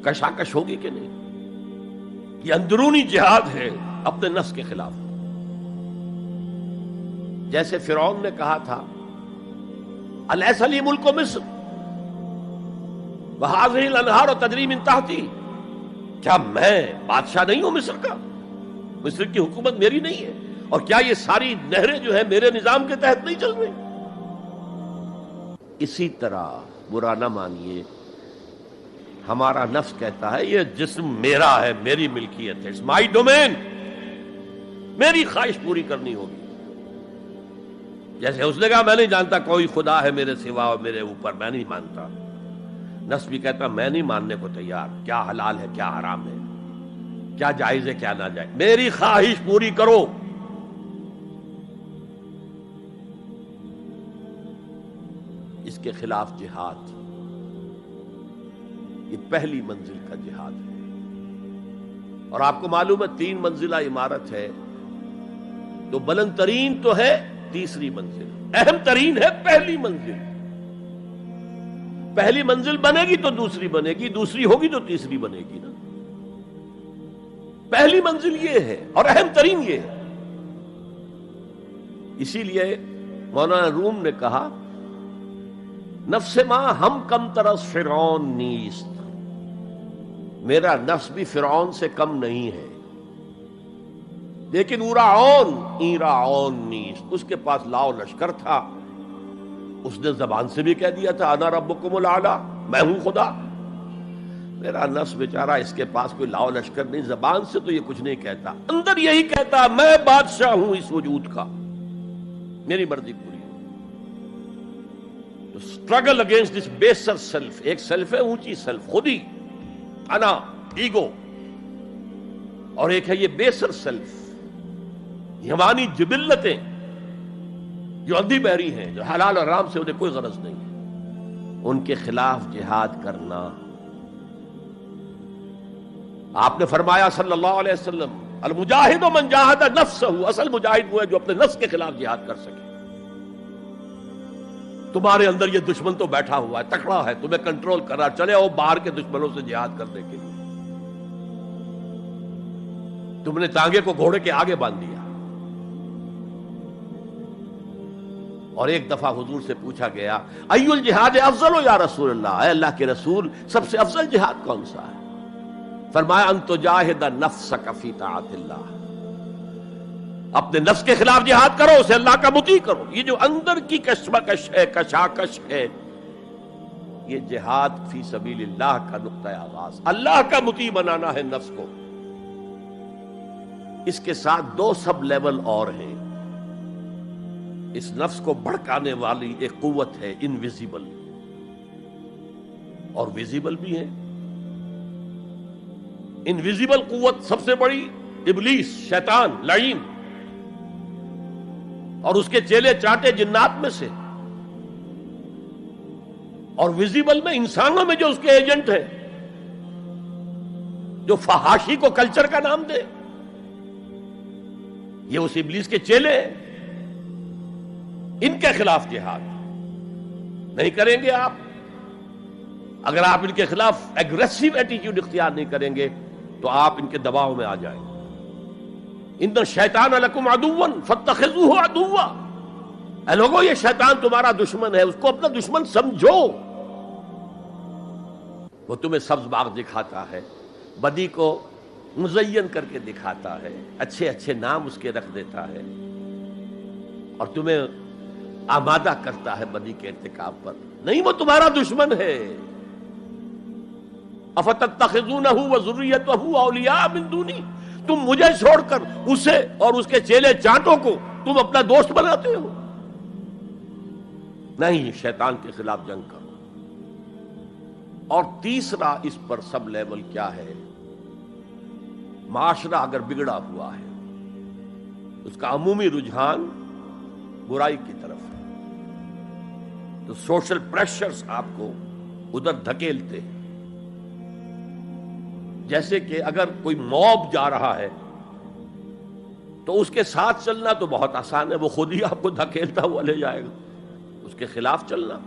کشاکش ہوگی کہ نہیں؟ یہ اندرونی جہاد ہے اپنے نفس کے خلاف. جیسے فرعون نے کہا تھا الیس لی ملک مصر وہذہ الانہار تجری من تحتی، کیا میں بادشاہ نہیں ہوں مصر کا؟ مصر کی حکومت میری نہیں ہے؟ اور کیا یہ ساری نہریں جو ہے میرے نظام کے تحت نہیں چل رہی؟ اسی طرح برا نہ مانیے، ہمارا نفس کہتا ہے یہ جسم میرا ہے، میری ملکیت ہے، اٹس مائی ڈومین، میری خواہش پوری کرنی ہوگی. جیسے اس نے کہا میں نہیں جانتا کوئی خدا ہے میرے سوا اور میرے اوپر، میں نہیں مانتا. نفس بھی کہتا میں نہیں ماننے کو تیار، کیا حلال ہے کیا حرام ہے، کیا جائز ہے کیا ناجائز، میری خواہش پوری کرو. اس کے خلاف جہاد، یہ پہلی منزل کا جہاد ہے. اور آپ کو معلوم ہے 3 منزلہ عمارت ہے، تو بلند ترین تو ہے تیسری منزل، اہم ترین ہے پہلی منزل. پہلی منزل بنے گی تو دوسری بنے گی، دوسری ہوگی تو تیسری بنے گی نا. پہلی منزل یہ ہے اور اہم ترین یہ ہے. اسی لیے مولانا روم نے کہا نفس ماں ہم کم طرز فرعون نیست، میرا نفس بھی فرعون سے کم نہیں ہے، لیکن ایراعون نیست، اس کے پاس لاؤ لشکر تھا. اس نے زبان سے بھی کہہ دیا تھا انا ربکم الاعلی، میں ہوں خدا. میرا نفس بیچارہ اس کے پاس کوئی لاؤ لشکر نہیں، زبان سے تو یہ کچھ نہیں کہتا، اندر یہی کہتا میں بادشاہ ہوں اس وجود کا، میری مرضی پوری. تو اسٹرگل اگینسٹ دس بیسر سیلف، ایک سیلف ہے اونچی سیلف، خودی، انا، ایگو، اور ایک ہے یہ بیسر سیلف یمانی جبلتیں جو اندھی بہری ہیں، جو حلال اور حرام سے انہیں کوئی غرض نہیں ہے، ان کے خلاف جہاد کرنا. آپ نے فرمایا صلی اللہ علیہ وسلم المجاہد من جاہد نفسہ، اصل مجاہد وہ ہے جو اپنے نفس کے خلاف جہاد کر سکے. تمہارے اندر یہ دشمن تو بیٹھا ہوا ہے، تکڑا ہے، تمہیں کنٹرول کر رہا، چلے آؤ باہر کے دشمنوں سے جہاد کرنے کے لیے. تم نے ٹانگے کو گھوڑے کے آگے باندھ دیا. اور ایک دفعہ حضور سے پوچھا گیا ای الجہاد افضل یا رسول اللہ، اے اللہ کے رسول سب سے افضل جہاد کون سا ہے؟ فرمایا ان تجاہد نفسک فی طاعت اللہ، اپنے نفس کے خلاف جہاد کرو، اسے اللہ کا مطیع کرو. یہ جو اندر کی کشمکش ہے، کشاکش ہے، یہ جہاد فی سبیل اللہ کا نقطہ آغاز، اللہ کا مطیع بنانا ہے نفس کو. اس کے ساتھ دو سب لیول اور ہیں. اس نفس کو بھڑکانے والی ایک قوت ہے انویزیبل، اور ویزیبل بھی ہے. انویزیبل قوت سب سے بڑی ابلیس، شیطان لعین، اور اس کے چیلے چاٹے جنات میں سے. اور ویزیبل میں انسانوں میں جو اس کے ایجنٹ ہیں، جو فحاشی کو کلچر کا نام دے، یہ اس ابلیس کے چیلے ہیں. ان کے خلاف جہاد نہیں کریں گے آپ. اگر آپ ان کے خلاف ایگریسو ایٹیٹیوڈ اختیار نہیں کریں گے تو آپ ان کے دباؤ میں آ جائیں گے. ان الشیطان لکم عدوا فاتخذوہ عدوا، اے لوگوں یہ شیطان تمہارا دشمن ہے، اس کو اپنا دشمن سمجھو. وہ تمہیں سبز باغ دکھاتا ہے، بدی کو مزین کر کے دکھاتا ہے، اچھے اچھے نام اس کے رکھ دیتا ہے، اور تمہیں آمادہ کرتا ہے بدی کے ارتکاب پر. نہیں، وہ تمہارا دشمن ہے. افتتخذونہ وذریتہ اولیاء من دونی، تم مجھے چھوڑ کر اسے اور اس کے چیلے چانٹوں کو تم اپنا دوست بناتے ہو. نہیں، شیطان کے خلاف جنگ کرو. اور تیسرا اس پر سب لیول کیا ہے؟ معاشرہ اگر بگڑا ہوا ہے، اس کا عمومی رجحان برائی کی طرف ہے، تو سوشل پریشرز آپ کو ادھر دھکیلتے ہیں. جیسے کہ اگر کوئی موب جا رہا ہے تو اس کے ساتھ چلنا تو بہت آسان ہے، وہ خود ہی آپ کو دھکیلتا ہوا لے جائے گا. اس کے خلاف چلنا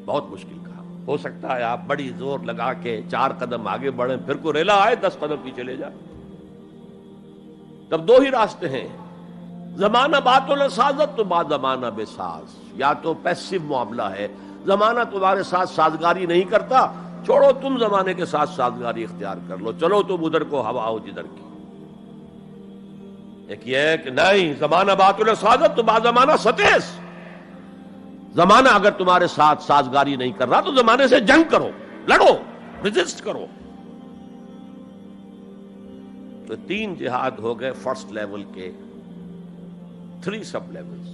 بہت مشکل کہا. ہو سکتا ہے آپ بڑی زور لگا کے 4 قدم آگے بڑھیں، پھر کو ریلا آئے 10 قدم پیچھے لے جائے. تب دو ہی راستے ہیں، زمانہ بات و سازت تو بعد زمانہ بے ساز. یا تو پیسو معاملہ ہے، زمانہ تمہارے ساتھ سازگاری نہیں کرتا، چھوڑو تم زمانے کے ساتھ سازگاری اختیار کر لو، چلو تم ادھر کو ہوا ہو جدھر کی. ایک یہ ہے کہ نہیں، زمانہ بات و سازت تو بعد زمانہ ستیس. زمانہ اگر تمہارے ساتھ سازگاری نہیں کر رہا تو زمانے سے جنگ کرو، لڑو، ریزسٹ کرو. تو 3 جہاد ہو گئے فرسٹ لیول کے. 3 سب لیولز: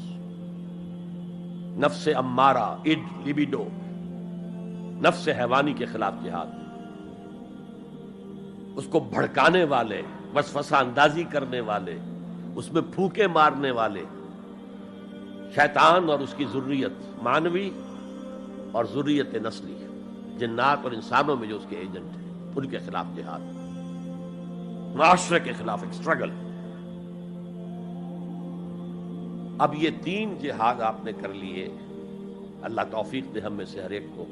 نفس امارہ، اڈ، لیبیڈو، نفس حیوانی کے خلاف جہاد، اس کو بھڑکانے والے، وسوسہ اندازی کرنے والے، اس میں پھونکے مارنے والے، شیطان اور اس کی ذریت مانوی اور ذریت نسلی، جنات اور انسانوں میں جو اس کے ایجنٹ ہیں، ان کے خلاف جہاد. معاشرے کے خلاف ایک سٹرگل. اب یہ 3 جہاد آپ نے کر لیے، اللہ توفیق دے ہم میں سے ہر ایک کو.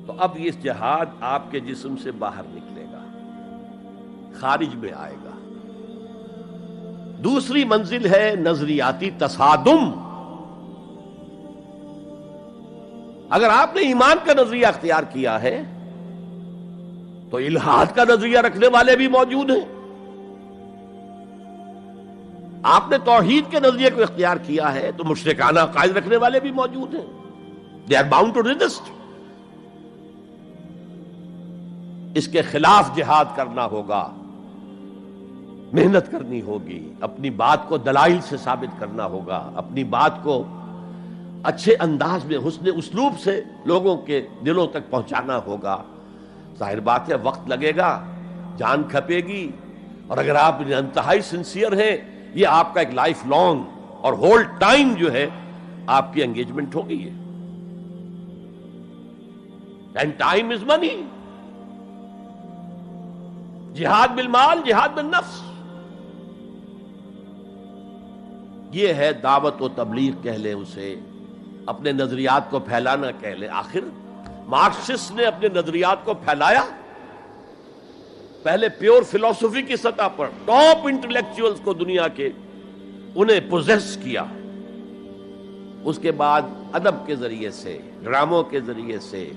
تو اب یہ جہاد آپ کے جسم سے باہر نکلے گا، خارج میں آئے گا. دوسری منزل ہے نظریاتی تصادم. اگر آپ نے ایمان کا نظریہ اختیار کیا ہے تو الحاد کا نظریہ رکھنے والے بھی موجود ہیں. آپ نے توحید کے نظریے کو اختیار کیا ہے تو مشرکانہ عقائد رکھنے والے بھی موجود ہیں. They are bound to resist. اس کے خلاف جہاد کرنا ہوگا، محنت کرنی ہوگی، اپنی بات کو دلائل سے ثابت کرنا ہوگا، اپنی بات کو اچھے انداز میں حسن اسلوب سے لوگوں کے دلوں تک پہنچانا ہوگا. ظاہر بات ہے وقت لگے گا، جان کھپے گی، اور اگر آپ انتہائی سنسیئر ہیں، یہ آپ کا ایک لائف لانگ اور ہول ٹائم جو ہے آپ کی انگیجمنٹ ہو گئی ہے. اینڈ ٹائم از منی. جہاد بالمال، جہاد بالنفس. یہ ہے دعوت و تبلیغ کہہ لیں اسے، اپنے نظریات کو پھیلانا کہہ لیں. آخر مارکسسٹ نے اپنے نظریات کو پھیلایا پہلے پیور فلسفی کی سطح پر، ٹاپ انٹلیکچوئلز کو دنیا کے انہیں پوزیس کیا. اس کے بعد ادب کے ذریعے سے، ڈراموں کے ذریعے سے،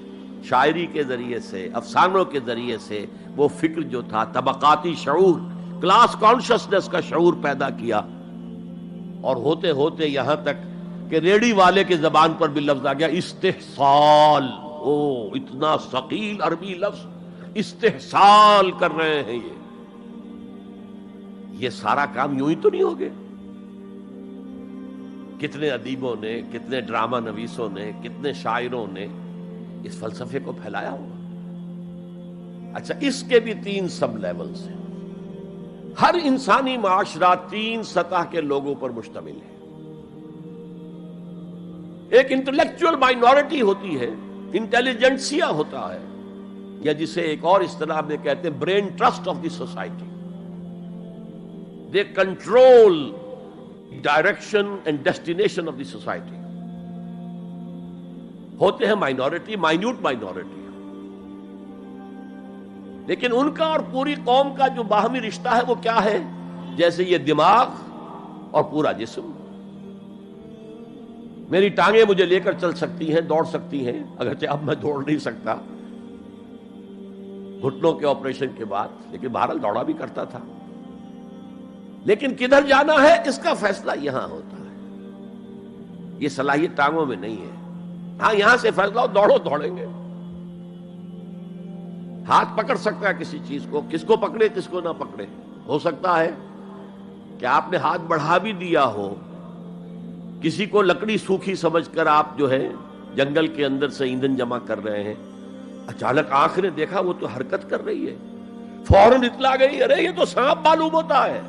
شاعری کے ذریعے سے، افسانوں کے ذریعے سے وہ فکر جو تھا طبقاتی شعور، کلاس کانشسنس کا شعور پیدا کیا. اور ہوتے ہوتے یہاں تک کہ ریڑی والے کے زبان پر بھی لفظ آ گیا استحصال. او اتنا ثقیل عربی لفظ، استحصال کر رہے ہیں. یہ سارا کام یوں ہی تو نہیں ہو گیا. کتنے ادیبوں نے، کتنے ڈرامہ نویسوں نے، کتنے شاعروں نے اس فلسفے کو پھیلایا ہوگا. اچھا، اس کے بھی 3 سب لیولز ہیں. ہر انسانی معاشرہ 3 سطح کے لوگوں پر مشتمل ہے. ایک انٹلیکچوئل مائنورٹی ہوتی ہے، انٹیلیجنسیا ہوتا ہے، یا جسے ایک اور اصطلاح میں کہتے ہیں brain trust of the society. They control direction and destination of the society. ہوتے ہیں مائنورٹی، مائنیوٹ مائنورٹی، لیکن ان کا اور پوری قوم کا جو باہمی رشتہ ہے وہ کیا ہے؟ جیسے یہ دماغ اور پورا جسم. میری ٹانگیں مجھے لے کر چل سکتی ہیں، دوڑ سکتی ہیں، اگرچہ اب میں دوڑ نہیں سکتا گھٹنوں کے آپریشن کے بعد، لیکن بہرحال دوڑا بھی کرتا تھا. لیکن کدھر جانا ہے اس کا فیصلہ یہاں ہوتا ہے. یہ صلاحیت ٹانگوں میں نہیں ہے. ہاں، یہاں سے فیصلہ ہو دوڑو، دوڑیں گے. ہاتھ پکڑ سکتا ہے کسی چیز کو، کس کو پکڑے کس کو نہ پکڑے. ہو سکتا ہے کہ آپ نے ہاتھ بڑھا بھی دیا ہو، کسی کو لکڑی سوکھی سمجھ کر آپ جو ہے جنگل کے اندر سے ایندھن جمع کر رہے ہیں، اچانک آنکھ نے دیکھا وہ تو حرکت کر رہی ہے، فوراً اطلاع گئی، ارے یہ تو سانپ معلوم ہوتا ہے،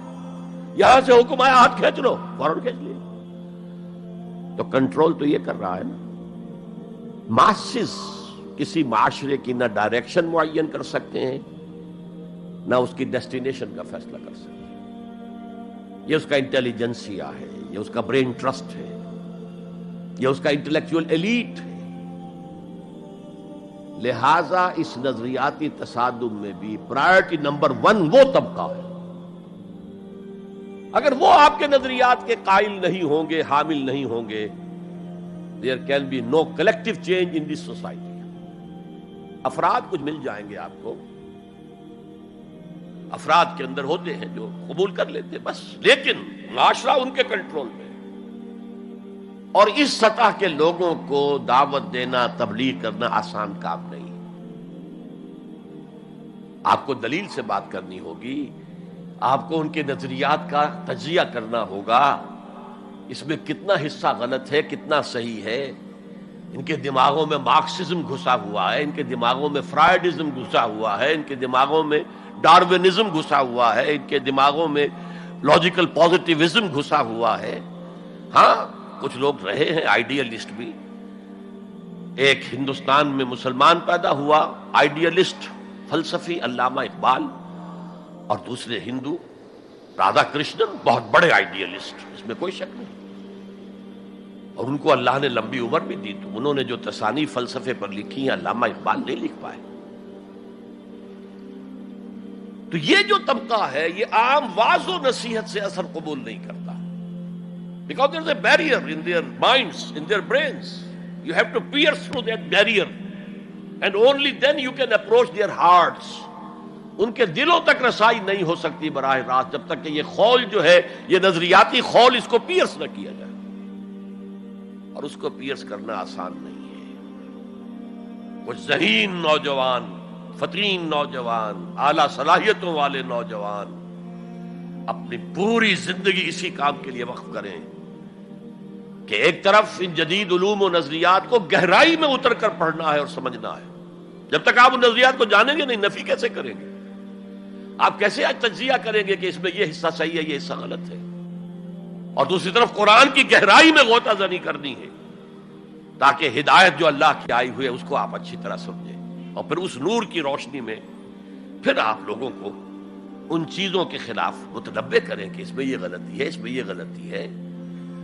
یہاں سے حکم آیا ہاتھ کھینچ لو، فوراً کھینچ لیا. تو کنٹرول تو یہ کر رہا ہے نا. ماسز کسی معاشرے کی نہ ڈائریکشن معین کر سکتے ہیں، نہ اس کی ڈیسٹینیشن کا فیصلہ کر سکتے ہیں. یہ اس کا انٹیلیجنسیا ہے، یہ اس کا برین ٹرسٹ ہے، یہ اس کا انٹلیکچوئل ایلیٹ ہے. لہذا اس نظریاتی تصادم میں بھی پرائرٹی نمبر 1 وہ طبقہ ہے. اگر وہ آپ کے نظریات کے قائل نہیں ہوں گے، حامل نہیں ہوں گے، there can be no collective change in this society. افراد کچھ مل جائیں گے آپ کو، افراد کے اندر ہوتے ہیں جو قبول کر لیتے بس، لیکن معاشرہ ان کے کنٹرول میں. اور اس سطح کے لوگوں کو دعوت دینا، تبلیغ کرنا آسان کام نہیں. آپ کو دلیل سے بات کرنی ہوگی، آپ کو ان کے نظریات کا تجزیہ کرنا ہوگا، اس میں کتنا حصہ غلط ہے، کتنا صحیح ہے. ان کے دماغوں میں مارکسزم گھسا ہوا ہے، ان کے دماغوں میں فرائیڈزم گھسا ہوا ہے، ان کے دماغوں میں ڈارونزم گھسا ہوا ہے، ان کے دماغوں میں لاجیکل پازیٹیوزم گھسا ہوا ہے. ہاں، کچھ لوگ رہے ہیں آئیڈیلسٹ بھی. ایک ہندوستان میں مسلمان پیدا ہوا آئیڈیلسٹ فلسفی علامہ اقبال، اور دوسرے ہندو رادھا کرشنن، بہت بڑے آئیڈیلسٹ، اس میں کوئی شک نہیں. اور ان کو اللہ نے لمبی عمر بھی دی. تو انہوں نے جو تصانیف فلسفے پر لکھی ہیں علامہ اقبال نہیں لکھ پائے. تو یہ جو طبقہ ہے یہ عام واعظ و نصیحت سے اثر قبول نہیں کرتا. Because there is a barrier in their minds, in their brains. You have to pierce through that barrier, and only then you can approach their hearts. ان کے دلوں تک رسائی نہیں ہو سکتی براہ راست جب تک کہ یہ خول جو ہے، یہ نظریاتی خول، اس کو پیئرس نہ کیا جائے. اور اس کو پیئرس کرنا آسان نہیں ہے. کچھ ذہین نوجوان، فطین نوجوان، اعلیٰ صلاحیتوں والے نوجوان اپنی پوری زندگی اسی کام کے لیے وقف کریں کہ ایک طرف ان جدید علوم و نظریات کو گہرائی میں اتر کر پڑھنا ہے اور سمجھنا ہے. جب تک آپ ان نظریات کو جانیں گے نہیں، نفی کیسے کریں گے؟ آپ کیسے آج تجزیہ کریں گے کہ اس میں یہ حصہ صحیح ہے یہ حصہ غلط ہے؟ اور دوسری طرف قرآن کی گہرائی میں غوطہ زنی کرنی ہے تاکہ ہدایت جو اللہ کی آئی ہوئی ہے اس کو آپ اچھی طرح سمجھیں، اور پھر اس نور کی روشنی میں پھر آپ لوگوں کو ان چیزوں کے خلاف متنبع کریں کہ اس میں یہ غلطی ہے، اس میں یہ غلطی ہے،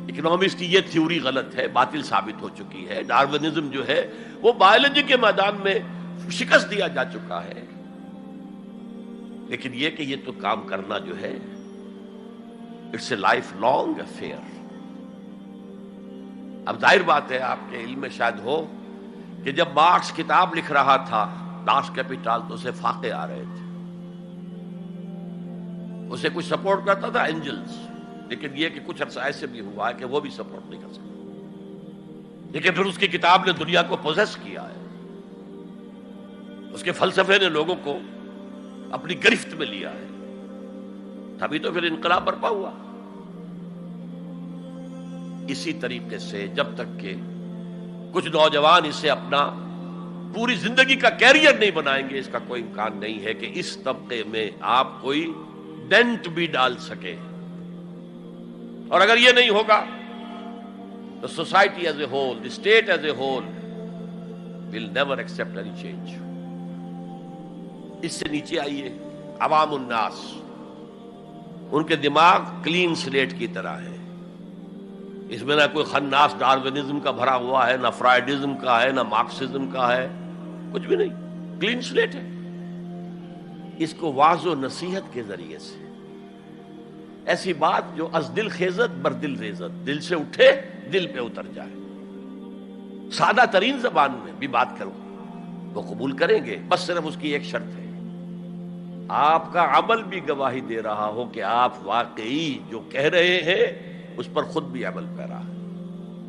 اکنامکس کی یہ تھیوری غلط ہے، باطل ثابت ہو چکی ہے، ڈارونزم جو ہے وہ بایولوجی کے میدان میں شکست دیا جا چکا ہے۔ لیکن یہ کہ یہ تو کام کرنا جو ہے it's a lifelong affair. اب ظاہر بات ہے آپ کے علم میں شاید ہو کہ جب مارکس کتاب لکھ رہا تھا داس کیپیٹال تو اسے فاقے آ رہے تھے، اسے کچھ سپورٹ کرتا تھا اینجلز، لیکن یہ کہ کچھ عرصہ ایسے بھی ہوا ہے کہ وہ بھی سپورٹ نہیں کر سکتا، لیکن پھر اس کی کتاب نے دنیا کو پوزیس کیا ہے، اس کے فلسفے نے لوگوں کو اپنی گرفت میں لیا ہے، تبھی تو پھر انقلاب برپا ہوا۔ اسی طریقے سے جب تک کہ کچھ نوجوان اسے اپنا پوری زندگی کا کیریئر نہیں بنائیں گے، اس کا کوئی امکان نہیں ہے کہ اس طبقے میں آپ کوئی ڈینٹ بھی ڈال سکے۔ اور اگر یہ نہیں ہوگا تو society as a whole, the state as a whole will never accept any change. اس سے نیچے آئیے، عوام الناس، ان کے دماغ کلین سلیٹ کی طرح ہے، اس میں نہ کوئی خناس ڈارونزم کا بھرا ہوا ہے، نہ فرائیڈزم کا ہے، نہ مارکسزم کا ہے، کچھ بھی نہیں، کلین سلیٹ ہے۔ اس کو واعظ و نصیحت کے ذریعے سے ایسی بات جو از دل خیزت بر دل ریزت، دل سے اٹھے دل پہ اتر جائے، سادہ ترین زبان میں بھی بات کرو وہ قبول کریں گے، بس صرف اس کی ایک شرط ہے، آپ کا عمل بھی گواہی دے رہا ہو کہ آپ واقعی جو کہہ رہے ہیں اس پر خود بھی عمل پیرا ہے۔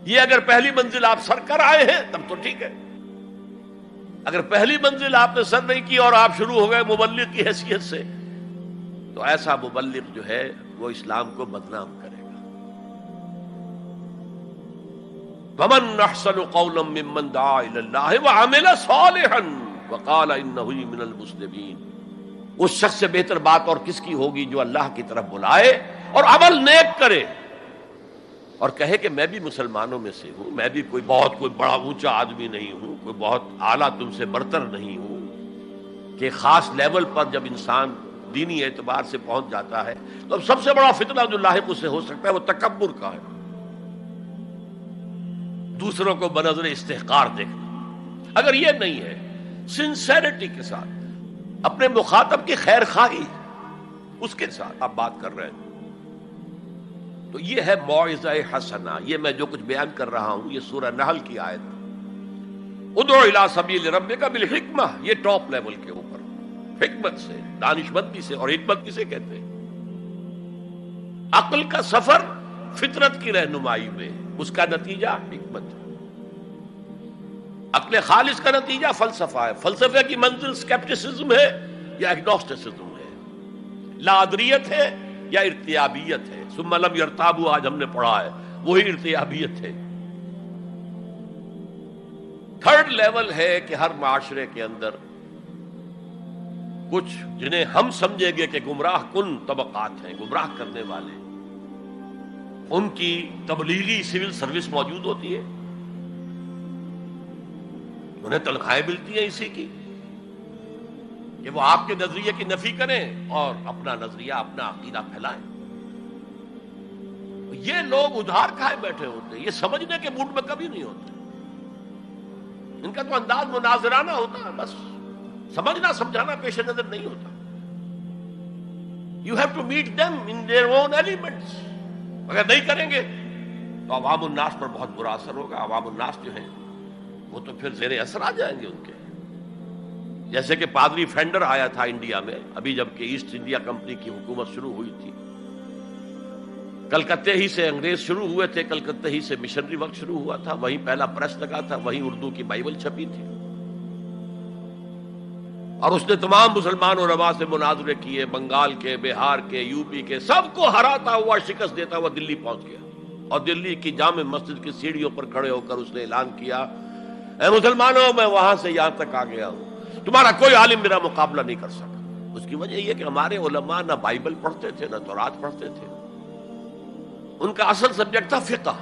یہ اگر پہلی منزل آپ سر کر آئے ہیں تب تو ٹھیک ہے، اگر پہلی منزل آپ نے سر نہیں کی اور آپ شروع ہو گئے مبلغ کی حیثیت سے، تو ایسا مبلغ جو ہے وہ اسلام کو بدنام کرے گا۔ وَمَنْ أَحْسَنُ قَوْلًا مِّمَّنْ دَعَا إِلَى اللَّهِ وَعَمِلَ صَالِحًا وَقَالَ إِنَّهُ مِنَ الْمُسْلِمِينَ۔ اس شخص سے بہتر بات اور کس کی ہوگی جو اللہ کی طرف بلائے اور عمل نیک کرے اور کہے کہ میں بھی مسلمانوں میں سے ہوں، میں بھی کوئی بڑا اونچا آدمی نہیں ہوں، کوئی بہت اعلیٰ تم سے برتر نہیں ہوں، کہ خاص لیول پر جب انسان دینی اعتبار سے پہنچ جاتا ہے تو اب سب سے بڑا فتنہ جو لاحق اسے ہو سکتا ہے وہ تکبر کا ہے، دوسروں کو بنظر استحقار دیکھنا۔ اگر یہ نہیں ہے، سنسیریٹی کے ساتھ اپنے مخاطب کی خیر خواہی اس کے ساتھ آپ بات کر رہے ہیں، تو یہ ہے موعظہ حسنہ۔ یہ میں جو کچھ بیان کر رہا ہوں یہ سورہ نحل کی آیت، ادعو الی سبیل ربک بالحکمہ، یہ ٹاپ لیول کے اوپر حکمت سے، دانشمندی سے، اور حکمت کسے کہتے ہیں؟ عقل کا سفر فطرت کی رہنمائی میں، اس کا نتیجہ حکمت ہے۔ عقل خالص کا نتیجہ فلسفہ ہے، فلسفے کی منزل سکیپٹسزم ہے یا ایگنوسٹسزم ہے، لا ادریت ہے یا ارتیابیت ہے، ثم لم یرتابوا آج ہم نے پڑھا ہے، وہی ارتیابیت ہے۔ تھرڈ لیول ہے کہ ہر معاشرے کے اندر کچھ جنہیں ہم سمجھیں گے کہ گمراہ کن طبقات ہیں، گمراہ کرنے والے، ان کی تبلیغی سول سروس موجود ہوتی ہے، انہیں تنخواہیں ملتی ہیں اسی کی کہ وہ آپ کے نظریے کی نفی کریں اور اپنا نظریہ، اپنا عقیدہ پھیلائیں۔ یہ لوگ ادھار کھائے بیٹھے ہوتے ہیں، یہ سمجھنے کے موڈ میں کبھی نہیں ہوتے، ان کا تو انداز مناظرانہ ہوتا ہے، بس سمجھنا سمجھانا پیش نظر نہیں ہوتا۔ You have to meet them in their own elements۔ اگر نہیں کریں گے تو عوام الناس پر بہت برا اثر ہوگا، عوام الناس جو ہیں وہ تو پھر زیر اثر آ جائیں گے ان کے، جیسے کہ پادری فینڈر آیا تھا انڈیا میں، ابھی جب کہ ایسٹ انڈیا کمپنی کی حکومت شروع ہوئی تھی، کلکتے ہی سے انگریز شروع ہوئے تھے، کلکتے ہی سے مشنری وقت شروع ہوا تھا، وہیں پہلا پریس لگا تھا، وہیں اردو کی بائبل چھپی تھی، اور اس نے تمام مسلمان علماء سے مناظرے کیے، بنگال کے، بہار کے، یو پی کے، سب کو ہراتا ہوا، شکست دیتا ہوا دلی پہنچ گیا، اور دلی کی جامع مسجد کی سیڑھیوں پر کھڑے ہو کر اس نے اعلان کیا، اے مسلمانوں، میں وہاں سے یہاں تک آ گیا ہوں، تمہارا کوئی عالم میرا مقابلہ نہیں کر سکا۔ اس کی وجہ یہ کہ ہمارے علماء نہ بائبل پڑھتے تھے نہ تورات پڑھتے تھے. ان کا اصل سبجیکٹ تھا فقہ،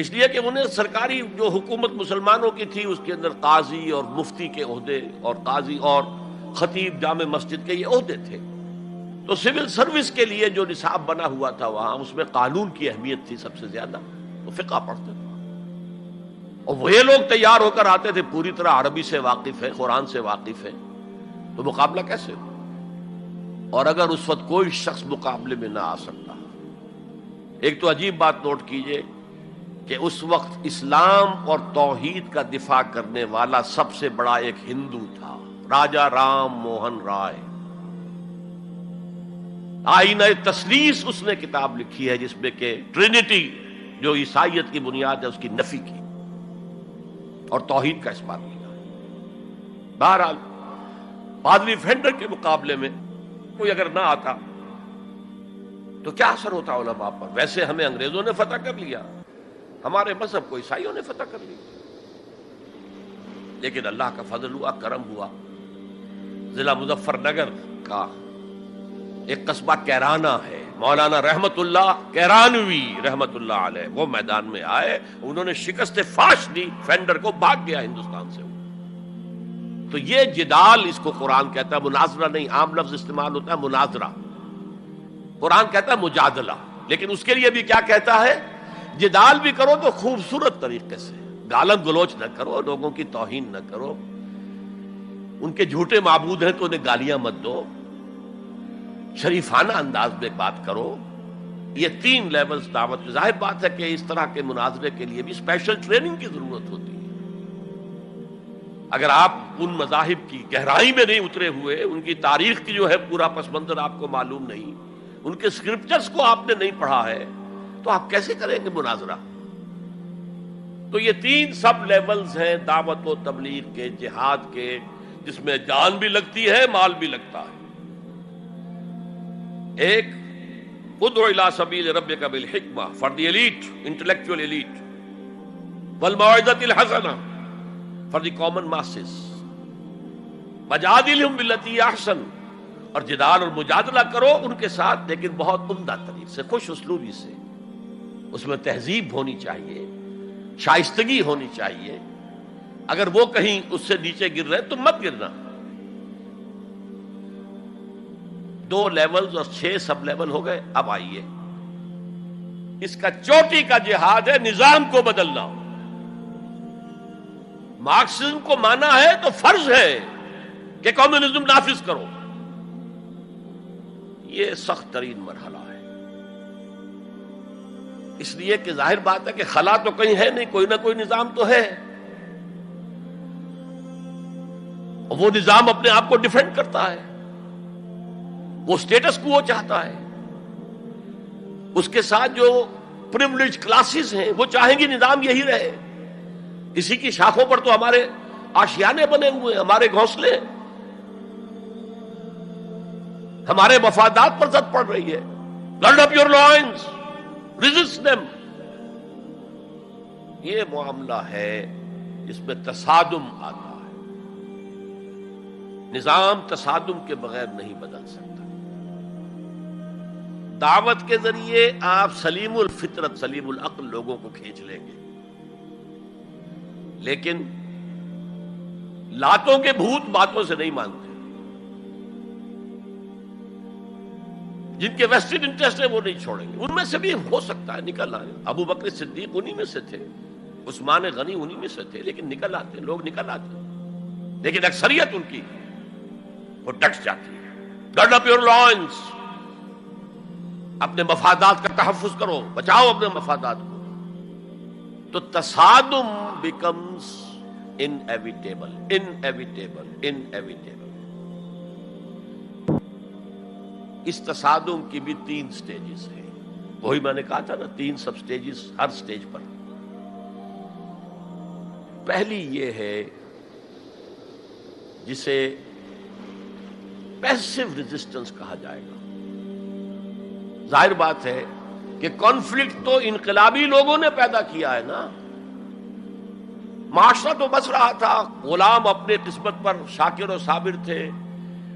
اس لیے کہ انہیں سرکاری جو حکومت مسلمانوں کی تھی اس کے اندر قاضی اور مفتی کے عہدے اور قاضی اور خطیب جامع مسجد کے یہ عہدے تھے. تو سول سروس کے لیے جو نصاب بنا ہوا تھا وہاں اس میں قانون کی اہمیت تھی سب سے زیادہ، تو فقہ پڑھتے تھے. اور وہ لوگ تیار ہو کر آتے تھے پوری طرح عربی سے واقف ہے، قرآن سے واقف ہے، تو مقابلہ کیسے ہو؟ اور اگر اس وقت کوئی شخص مقابلے میں نہ آ سکتا. ایک تو عجیب بات نوٹ کیجئے کہ اس وقت اسلام اور توحید کا دفاع کرنے والا سب سے بڑا ایک ہندو تھا، راجا رام موہن رائے. آئینہ تثلیث اس نے کتاب لکھی ہے جس میں کہ ٹرینٹی جو عیسائیت کی بنیاد ہے اس کی نفی کی اور توحید کا اثبات کیا. بہرحال پادری فینڈر کے مقابلے میں کوئی اگر نہ آتا تو کیا اثر ہوتا علماء پر؟ ویسے ہمیں انگریزوں نے فتح کر لیا، ہمارے مذہب کو عیسائیوں نے فتح کر لیا، لیکن اللہ کا فضل ہوا، کرم ہوا. ضلع مظفر نگر کا ایک قصبہ کیرانہ ہے، مولانا رحمت اللہ کیرانوی رحمت اللہ علیہ وہ میدان میں آئے، انہوں نے شکست فاش دی، فینڈر کو بھاگ گیا ہندوستان سے. تو یہ جدال اس کو قرآن کہتا ہے، مناظرہ نہیں، عام لفظ استعمال ہوتا ہے مناظرہ، قرآن کہتا ہے مجادلہ. لیکن اس کے لیے بھی کیا کہتا ہے؟ جدال بھی کرو تو خوبصورت طریقے سے، گالم گلوچ نہ کرو، لوگوں کی توہین نہ کرو، ان کے جھوٹے معبود ہیں تو انہیں گالیاں مت دو، شریفانہ انداز میں بات کرو. یہ 3 لیولز دعوت. ظاہر بات ہے کہ اس طرح کے مناظرے کے لیے بھی اسپیشل ٹریننگ کی ضرورت ہوتی ہے. اگر آپ ان مذاہب کی گہرائی میں نہیں اترے ہوئے، ان کی تاریخ کی جو ہے پورا پس منظر آپ کو معلوم نہیں، ان کے اسکرپچرز کو آپ نے نہیں پڑھا ہے، تو آپ کیسے کریں گے مناظرہ؟ تو یہ 3 سب لیولز ہیں دعوت و تبلیغ کے، جہاد کے، جس میں جان بھی لگتی ہے، مال بھی لگتا ہے. ایک ادعو الی سبیل ربک بالحکمہ for the elite, intellectual elite, والموعظۃ الحسنہ فار دی کامن ماسز، وجادلہم باللتی ہی احسن، اور جدال اور مجادلہ کرو ان کے ساتھ، لیکن بہت عمدہ طریقے سے، خوش اسلوبی سے. اس میں تہذیب ہونی چاہیے، شائستگی ہونی چاہیے. اگر وہ کہیں اس سے نیچے گر رہے تو مت گرنا. 2 لیولز اور 6 سب لیول ہو گئے. اب آئیے اس کا چوٹی کا جہاد ہے نظام کو بدلنا. مارکسزم کو مانا ہے تو فرض ہے کہ کمیونزم نافذ کرو. یہ سخت ترین مرحلہ ہے، اس لیے کہ ظاہر بات ہے کہ خلا تو کہیں ہے نہیں، کوئی نہ کوئی نظام تو ہے، اور وہ نظام اپنے آپ کو ڈیفینڈ کرتا ہے، وہ سٹیٹس کو وہ چاہتا ہے. اس کے ساتھ جو پریویلیج کلاسز ہیں وہ چاہیں گی نظام یہی رہے. اسی کی شاخوں پر تو ہمارے آشیانے بنے ہوئے ہیں، ہمارے گھونسلے، ہمارے مفادات پر زد پڑ رہی ہے. Grid up your lines, resist them. یہ معاملہ ہے جس میں تصادم آتا ہے. نظام تصادم کے بغیر نہیں بدل سکتا. دعوت کے ذریعے آپ سلیم الفطرت، سلیم العقل لوگوں کو کھینچ لیں گے، لیکن لاتوں کے بھوت باتوں سے نہیں مانتے. جن کے ویسٹڈ انٹرسٹ ہے وہ نہیں چھوڑیں گے. ان میں سے بھی ہو سکتا ہے نکل آئے. ابو بکر صدیق انہی میں سے تھے، عثمان غنی انہی میں سے تھے، لیکن نکل آتے، لوگ نکل آتے. لیکن اکثریت ان کی وہ ڈٹ جاتی ہے. گارڈ اپ یور لائنز، اپنے مفادات کا تحفظ کرو، بچاؤ اپنے مفادات کو. تو تصادم بیکمز انیویٹیبل، انیویٹیبل، انیویٹیبل. اس تصادم کی بھی 3 سٹیجز ہیں. وہی میں نے کہا تھا نا، 3 سب سٹیجز ہر سٹیج پر. پہلی یہ ہے جسے پیسو ریزسٹنس کہا جائے گا. ظاہر بات ہے کہ کانفلکٹ تو انقلابی لوگوں نے پیدا کیا ہے نا. معاشرہ تو بس رہا تھا، غلام اپنے قسمت پر شاکر و صابر تھے،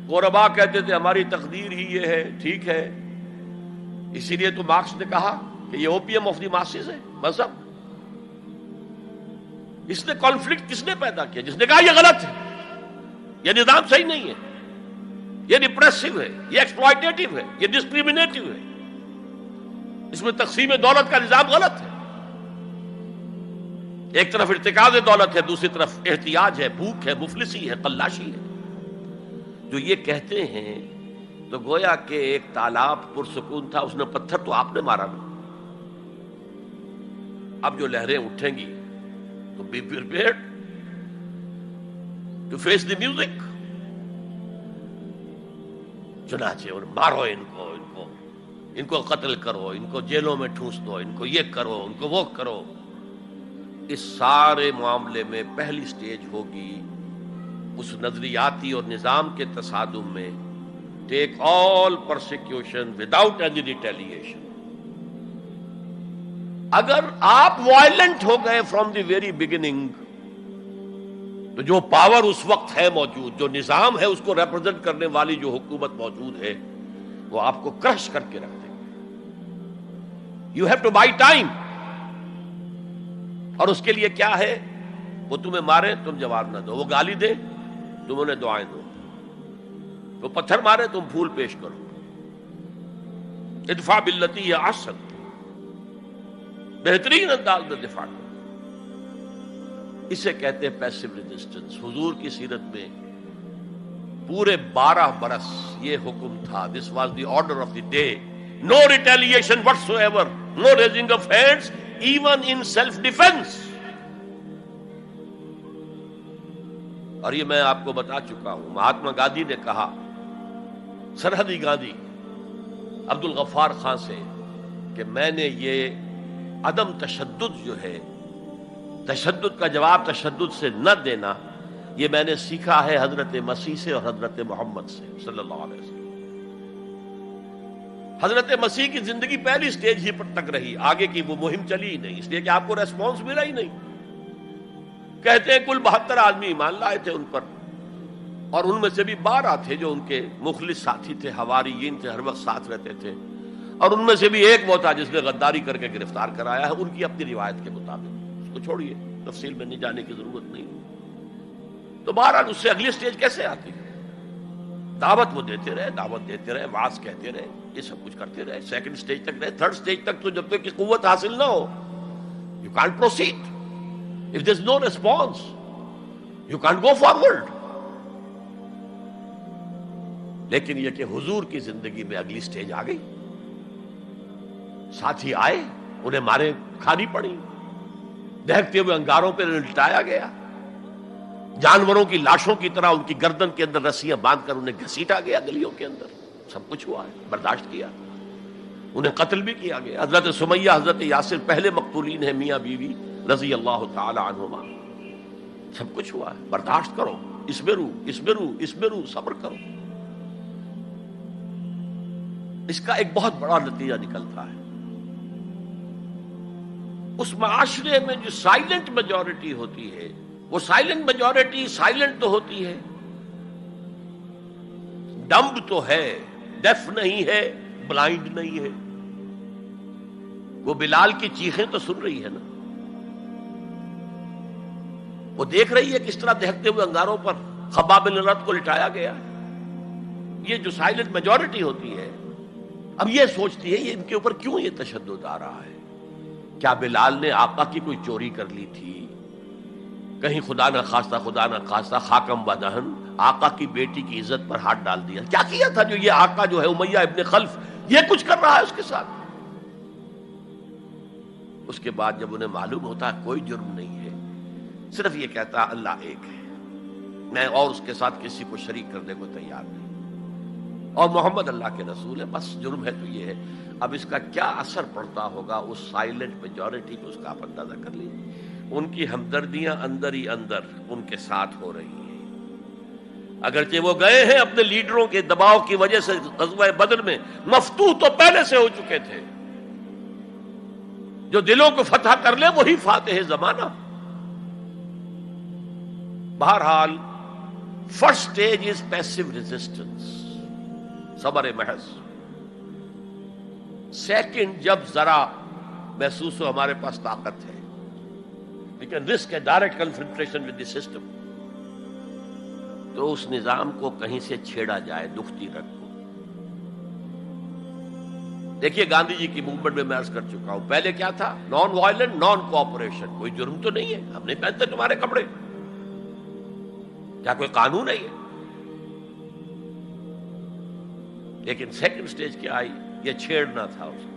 قربا کہتے تھے ہماری تقدیر ہی یہ ہے، ٹھیک ہے، اسی لیے تو مارکس نے کہا کہ یہ اوپیم آف دی ماسز ہے مذہب۔ اس نے کانفلکٹ کس نے پیدا کیا؟ جس نے کہا یہ غلط ہے، یہ نظام صحیح نہیں ہے، یہ ریپریسو ہے، یہ ایکسپلائٹیٹو ہے، یہ ڈسکریمنیٹو ہے، اس میں تقسیم دولت کا نظام غلط ہے۔ ایک طرف ارتکاز دولت ہے، دوسری طرف احتیاج ہے، بھوک ہے، مفلسی ہے، قلاشی ہے۔ جو یہ کہتے ہیں تو گویا کہ ایک تالاب پرسکون تھا، اس نے پتھر تو آپ نے مارا نا، اب جو لہریں اٹھیں گی تو be prepared to face the music. چنانچہ اور مارو ان کو قتل کرو، ان کو جیلوں میں ٹھونس دو، ان کو یہ کرو، ان کو وہ کرو۔ اس سارے معاملے میں پہلی سٹیج ہوگی اس نظریاتی اور نظام کے تصادم میں ٹیک آل پرسیکیوشن وداؤٹ اینی ریٹیلیشن۔ اگر آپ وائلنٹ ہو گئے فرام دی ویری بگننگ تو جو پاور اس وقت ہے موجود، جو نظام ہے اس کو ریپرزینٹ کرنے والی جو حکومت موجود ہے، وہ آپ کو کرش کر کے رکھ دیں گے۔ You have to buy time. اور اس کے لیے کیا ہے؟ وہ تمہیں مارے تم جواب نہ دو، وہ گالی دے تم انہیں دعائیں دو، وہ پتھر مارے تم پھول پیش کرو۔ ادفع باللتی ہی احسن، بہترین انداز میں دفاع کرو۔ اسے کہتے ہیں پیسو ریزسٹنس۔ حضور کی سیرت میں پورے 12 برس یہ حکم تھا، this was the order of the day, no retaliation whatsoever, no raising of hands even in self defence. اور یہ میں آپ کو بتا چکا ہوں، مہاتما گاندھی نے کہا، سرحدی گاندھی عبد الغفار خان سے، کہ میں نے یہ عدم تشدد جو ہے، تشدد کا جواب تشدد سے نہ دینا، یہ میں نے سیکھا ہے حضرت مسیح سے اور حضرت محمد سے صلی اللہ علیہ وسلم۔ حضرت مسیح کی زندگی پہلی سٹیج ہی پر تک رہی، آگے کی وہ مہم چلی ہی نہیں، اس لیے کہ آپ کو ریسپانس ملا ہی نہیں۔ کہتے ہیں کل 72 آدمی ایمان لائے تھے ان پر، اور ان میں سے بھی 12 تھے جو ان کے مخلص ساتھی تھے، حواریین تھے، ہر وقت ساتھ رہتے تھے، اور ان میں سے بھی ایک وہ تھا جس نے غداری کر کے گرفتار کرایا ہے، ان کی اپنی روایت کے مطابق۔ اس کو چھوڑیے، تفصیل میں نہیں جانے کی ضرورت نہیں۔ تو بہرحال اس سے اگلی سٹیج کیسے آتی ہے؟ دعوت وہ دیتے رہے، دعوت دیتے رہے، وعظ کہتے رہے، یہ سب کچھ کرتے رہے، سیکنڈ سٹیج تک رہے، تھرڈ سٹیج تک تو جب تک کہ قوت حاصل نہ ہو you can't proceed. If there's no response, you can't go forward۔ لیکن یہ کہ حضور کی زندگی میں اگلی سٹیج آ گئی، ساتھی آئے، انہیں مارے کھانی پڑی، دہکتے ہوئے انگاروں پہ لٹایا گیا، جانوروں کی لاشوں کی طرح ان کی گردن کے اندر رسیاں باندھ کر انہیں گھسیٹا گیا گلیوں کے اندر، سب کچھ ہوا ہے، برداشت کیا، انہیں قتل بھی کیا گیا۔ حضرت سمیہ، حضرت یاسر پہلے مقتولین ہیں، میاں بیوی رضی اللہ تعالی عنہما، سب کچھ ہوا ہے، برداشت کرو، اسبروا، صبر کرو۔ اس کا ایک بہت بڑا نتیجہ نکلتا ہے، اس معاشرے میں جو سائلنٹ میجورٹی ہوتی ہے، وہ سائلنٹ میجورٹی سائلنٹ تو ہوتی ہے، ڈمب تو ہے، ڈیف نہیں ہے، بلائنڈ نہیں ہے۔ وہ بلال کی چیخیں تو سن رہی ہے نا، وہ دیکھ رہی ہے کس طرح دہکتے ہوئے انگاروں پر خباب بن الارت کو لٹایا گیا۔ یہ جو سائلنٹ میجورٹی ہوتی ہے، اب یہ سوچتی ہے یہ ان کے اوپر کیوں یہ تشدد آ رہا ہے؟ کیا بلال نے آقا کی کوئی چوری کر لی تھی؟ کہیں خدا نہ خواستہ خاکم بدہن آقا کی بیٹی کی عزت پر ہاتھ ڈال دیا؟ کیا کیا تھا جو یہ آقا جو ہے امیہ ابن خلف یہ کچھ کر رہا ہے اس کے ساتھ؟ اس کے بعد جب انہیں معلوم ہوتا ہے کوئی جرم نہیں ہے، صرف یہ کہتا ہے اللہ ایک ہے، میں اور اس کے ساتھ کسی کو شریک کرنے کو تیار نہیں، اور محمد اللہ کے رسول ہے، بس جرم ہے تو یہ ہے۔ اب اس کا کیا اثر پڑتا ہوگا اس سائلنٹ میجورٹی پہ، اس کا آپ اندازہ کر لیجیے۔ ان کی ہمدردیاں اندر ہی اندر ان کے ساتھ ہو رہی ہیں، اگرچہ وہ گئے ہیں اپنے لیڈروں کے دباؤ کی وجہ سے غزوہ بدر میں، مفتوح تو پہلے سے ہو چکے تھے، جو دلوں کو فتح کر لے وہی فاتح زمانہ۔ بہرحال first stage is passive resistance, صبر محض. سیکنڈ، جب ذرا محسوس ہو ہمارے پاس طاقت ہے، we can risk a direct confrontation with the system، تو اس نظام کو کہیں سے چھیڑا جائے دکھتی رکھ کو. دیکھیے گاندھی جی کی موومنٹ میں عرض کر چکا ہوں، پہلے کیا تھا؟ Non violent, naan cooperation. کوئی جرم تو نہیں ہے، ہم نہیں پہنتے تمہارے کپڑے، کیا کوئی قانون ہے یہ؟ لیکن سیکنڈ سٹیج کیا آئی؟ یہ چھیڑنا تھا اس کو.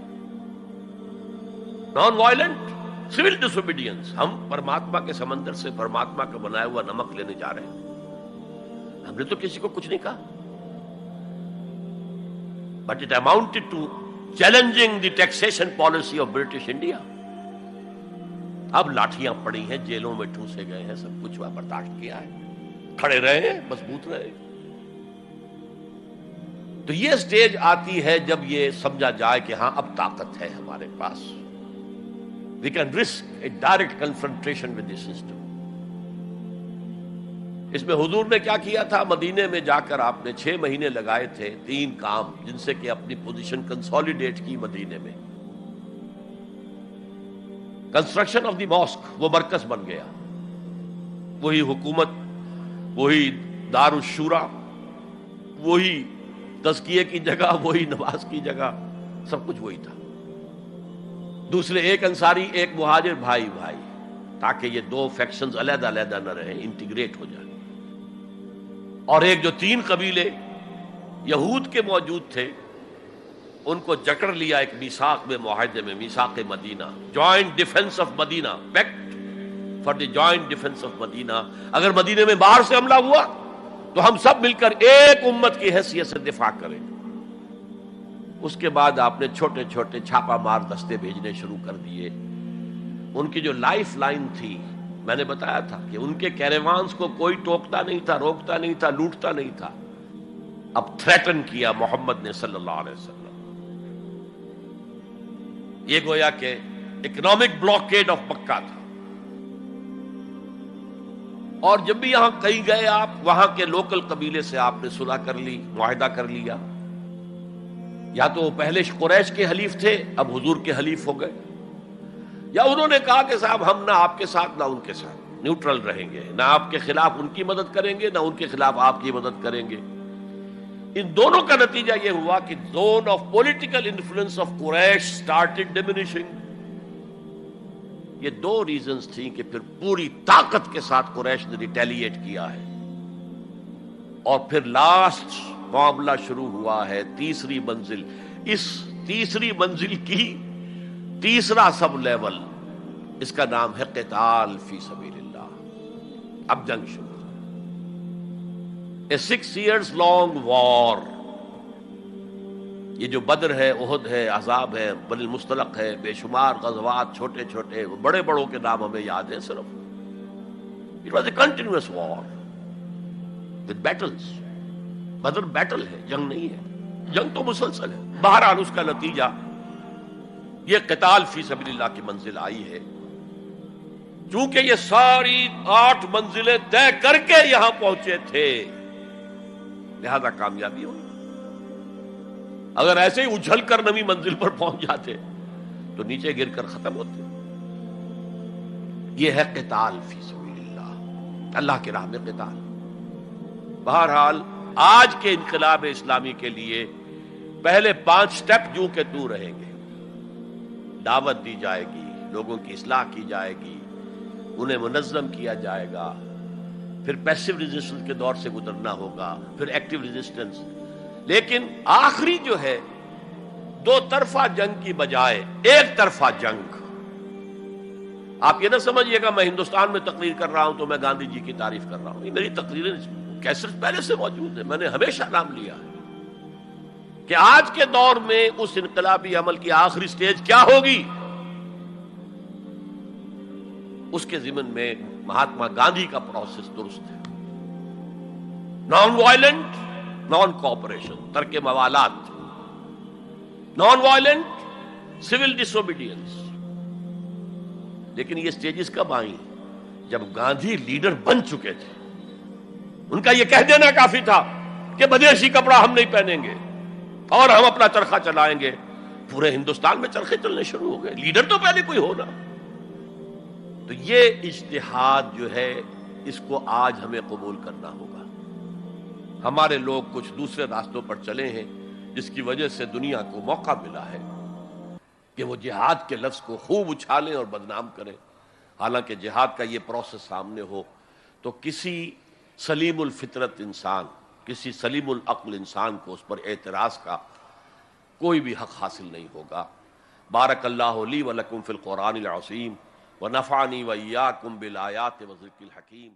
نان وائلنٹ سول ڈس اوبیڈینس. ہم پرماتما کے سمندر سے پرماتما کا بنایا ہوا نمک لینے جا رہے ہیں، ہم نے تو کسی کو کچھ نہیں کہا. But it amounted to challenging the taxation policy of British India. اب لاٹھیاں پڑی ہیں، جیلوں میں ٹھوسے گئے ہیں، سب کچھ برداشت کیا ہے، کھڑے رہے ہیں، مضبوط رہے. تو یہ سٹیج آتی ہے جب یہ سمجھا جائے کہ ہاں اب طاقت ہے ہمارے پاس. We can risk a direct confrontation with the system. اس میں حضور نے کیا کیا تھا؟ مدینے میں جا کر آپ نے 6 مہینے لگائے تھے، 3 کام جن سے کہ اپنی پوزیشن کنسولیڈیٹ کی. مدینے میں کنسٹرکشن آف دی ماسک، وہ مرکز بن گیا، وہی حکومت، وہی دار الشورا، وہی تزکیے کی جگہ، وہی نماز کی جگہ، سب کچھ وہی تھا. دوسرے، ایک انصاری ایک مہاجر، بھائی بھائی، تاکہ یہ 2 فیکشنز علیحدہ علیحدہ نہ رہیں، انٹیگریٹ ہو جائیں. اور ایک جو 3 قبیلے یہود کے موجود تھے ان کو جکڑ لیا ایک میثاق میں، معاہدے میں، میثاق Medina, joint defence of Medina, pact for the joint defence of Medina. اگر مدینے میں باہر سے حملہ ہوا تو ہم سب مل کر ایک امت کی حیثیت سے دفاع کریں. اس کے بعد آپ نے چھوٹے چھوٹے چھاپا مار دستے بھیجنے شروع کر دیے. ان کی جو لائف لائن تھی، میں نے بتایا تھا کہ ان کے کیریوانز کو کوئی ٹوکتا نہیں تھا، روکتا نہیں تھا، لوٹتا نہیں تھا. اب تھریٹن کیا محمد نے صلی اللہ علیہ وسلم. یہ گویا کہ اکنامک بلاکیڈ آف مکہ تھا. اور جب بھی یہاں کہیں گئے آپ، وہاں کے لوکل قبیلے سے آپ نے صلح کر لی، معاہدہ کر لیا. یا تو وہ پہلے قریش کے حلیف تھے، اب حضور کے حلیف ہو گئے، یا انہوں نے کہا کہ صاحب ہم نہ آپ کے ساتھ نہ ان کے ساتھ، نیوٹرل رہیں گے، نہ آپ کے خلاف ان کی مدد کریں گے، نہ ان کے خلاف آپ کی مدد کریں گے. ان دونوں کا نتیجہ یہ ہوا کہ zone of political influence of Quraysh started diminishing. یہ 2 ریزنز تھیں کہ پھر پوری طاقت کے ساتھ قریش نے ریٹیلیٹ کیا ہے. اور پھر لاسٹ معاملہ شروع ہوا ہے، تیسری منزل. اس تیسری منزل کی تیسرا سب لیول، اس کا نام ہے قتال فی سبیل اللہ. اب جنگ شروع، a 6 years long war. یہ جو بدر ہے، احد ہے، احزاب ہے، بنی المصطلق ہے، بے شمار غزوات، چھوٹے چھوٹے، بڑے بڑوں کے نام ہمیں یاد ہیں صرف. It was a continuous war with battles. Badr battle ہے، جنگ نہیں ہے، جنگ تو مسلسل ہے. بہرحال اس کا نتیجہ یہ قتال فی سبیل اللہ کی منزل آئی ہے. چونکہ یہ ساری 8 منزلیں طے کر کے یہاں پہنچے تھے، لہذا کامیابی ہوئی. اگر ایسے ہی اچھل کر نویں منزل پر پہنچ جاتے تو نیچے گر کر ختم ہوتے. یہ ہے قتال فی سبیل اللہ، اللہ کی راہ میں قتال. بہرحال آج کے انقلاب اسلامی کے لیے پہلے 5 سٹیپ جو کہ تو رہیں گے. دعوت دی جائے گی، لوگوں کی اصلاح کی جائے گی، انہیں منظم کیا جائے گا، پھر پیسو ریزسٹنس کے دور سے گزرنا ہوگا، پھر ایکٹیو ریزسٹنس. لیکن آخری جو ہے 2 طرفہ جنگ کی بجائے ایک طرفہ جنگ. آپ یہ نہ سمجھیے گا میں ہندوستان میں تقریر کر رہا ہوں تو میں گاندھی جی کی تعریف کر رہا ہوں. یہ میری تقریریں کیسٹ پہلے سے موجود ہے، میں نے ہمیشہ نام لیا ہے کہ آج کے دور میں اس انقلابی عمل کی آخری سٹیج کیا ہوگی. اس کے ضمن میں مہاتما گاندھی کا پروسیس درست ہے. نان وائلنٹ، نان کوآپریشن، ترک موالات، نان وائلنٹ، سول ڈس اوبیڈینس. لیکن یہ سٹیجز کب آئیں؟ جب گاندھی لیڈر بن چکے تھے. ان کا یہ کہہ دینا کافی تھا کہ بدیشی کپڑا ہم نہیں پہنیں گے اور ہم اپنا چرخہ چلائیں گے. پورے ہندوستان میں چرخے چلنے شروع ہو گئے. لیڈر تو پہلے کوئی ہونا. تو یہ اجتہاد جو ہے اس کو آج ہمیں قبول کرنا ہوگا. ہمارے لوگ کچھ دوسرے راستوں پر چلے ہیں جس کی وجہ سے دنیا کو موقع ملا ہے کہ وہ جہاد کے لفظ کو خوب اچھالیں اور بدنام کریں. حالانکہ جہاد کا یہ پروسیس سامنے ہو تو کسی سلیم الفطرت انسان، کسی سلیم العقل انسان کو اس پر اعتراض کا کوئی بھی حق حاصل نہیں ہوگا. بارک اللہ لی و لکم فی القرآن العظیم ونفعنی و ایاکم بالآیات و ذکر الحکیم.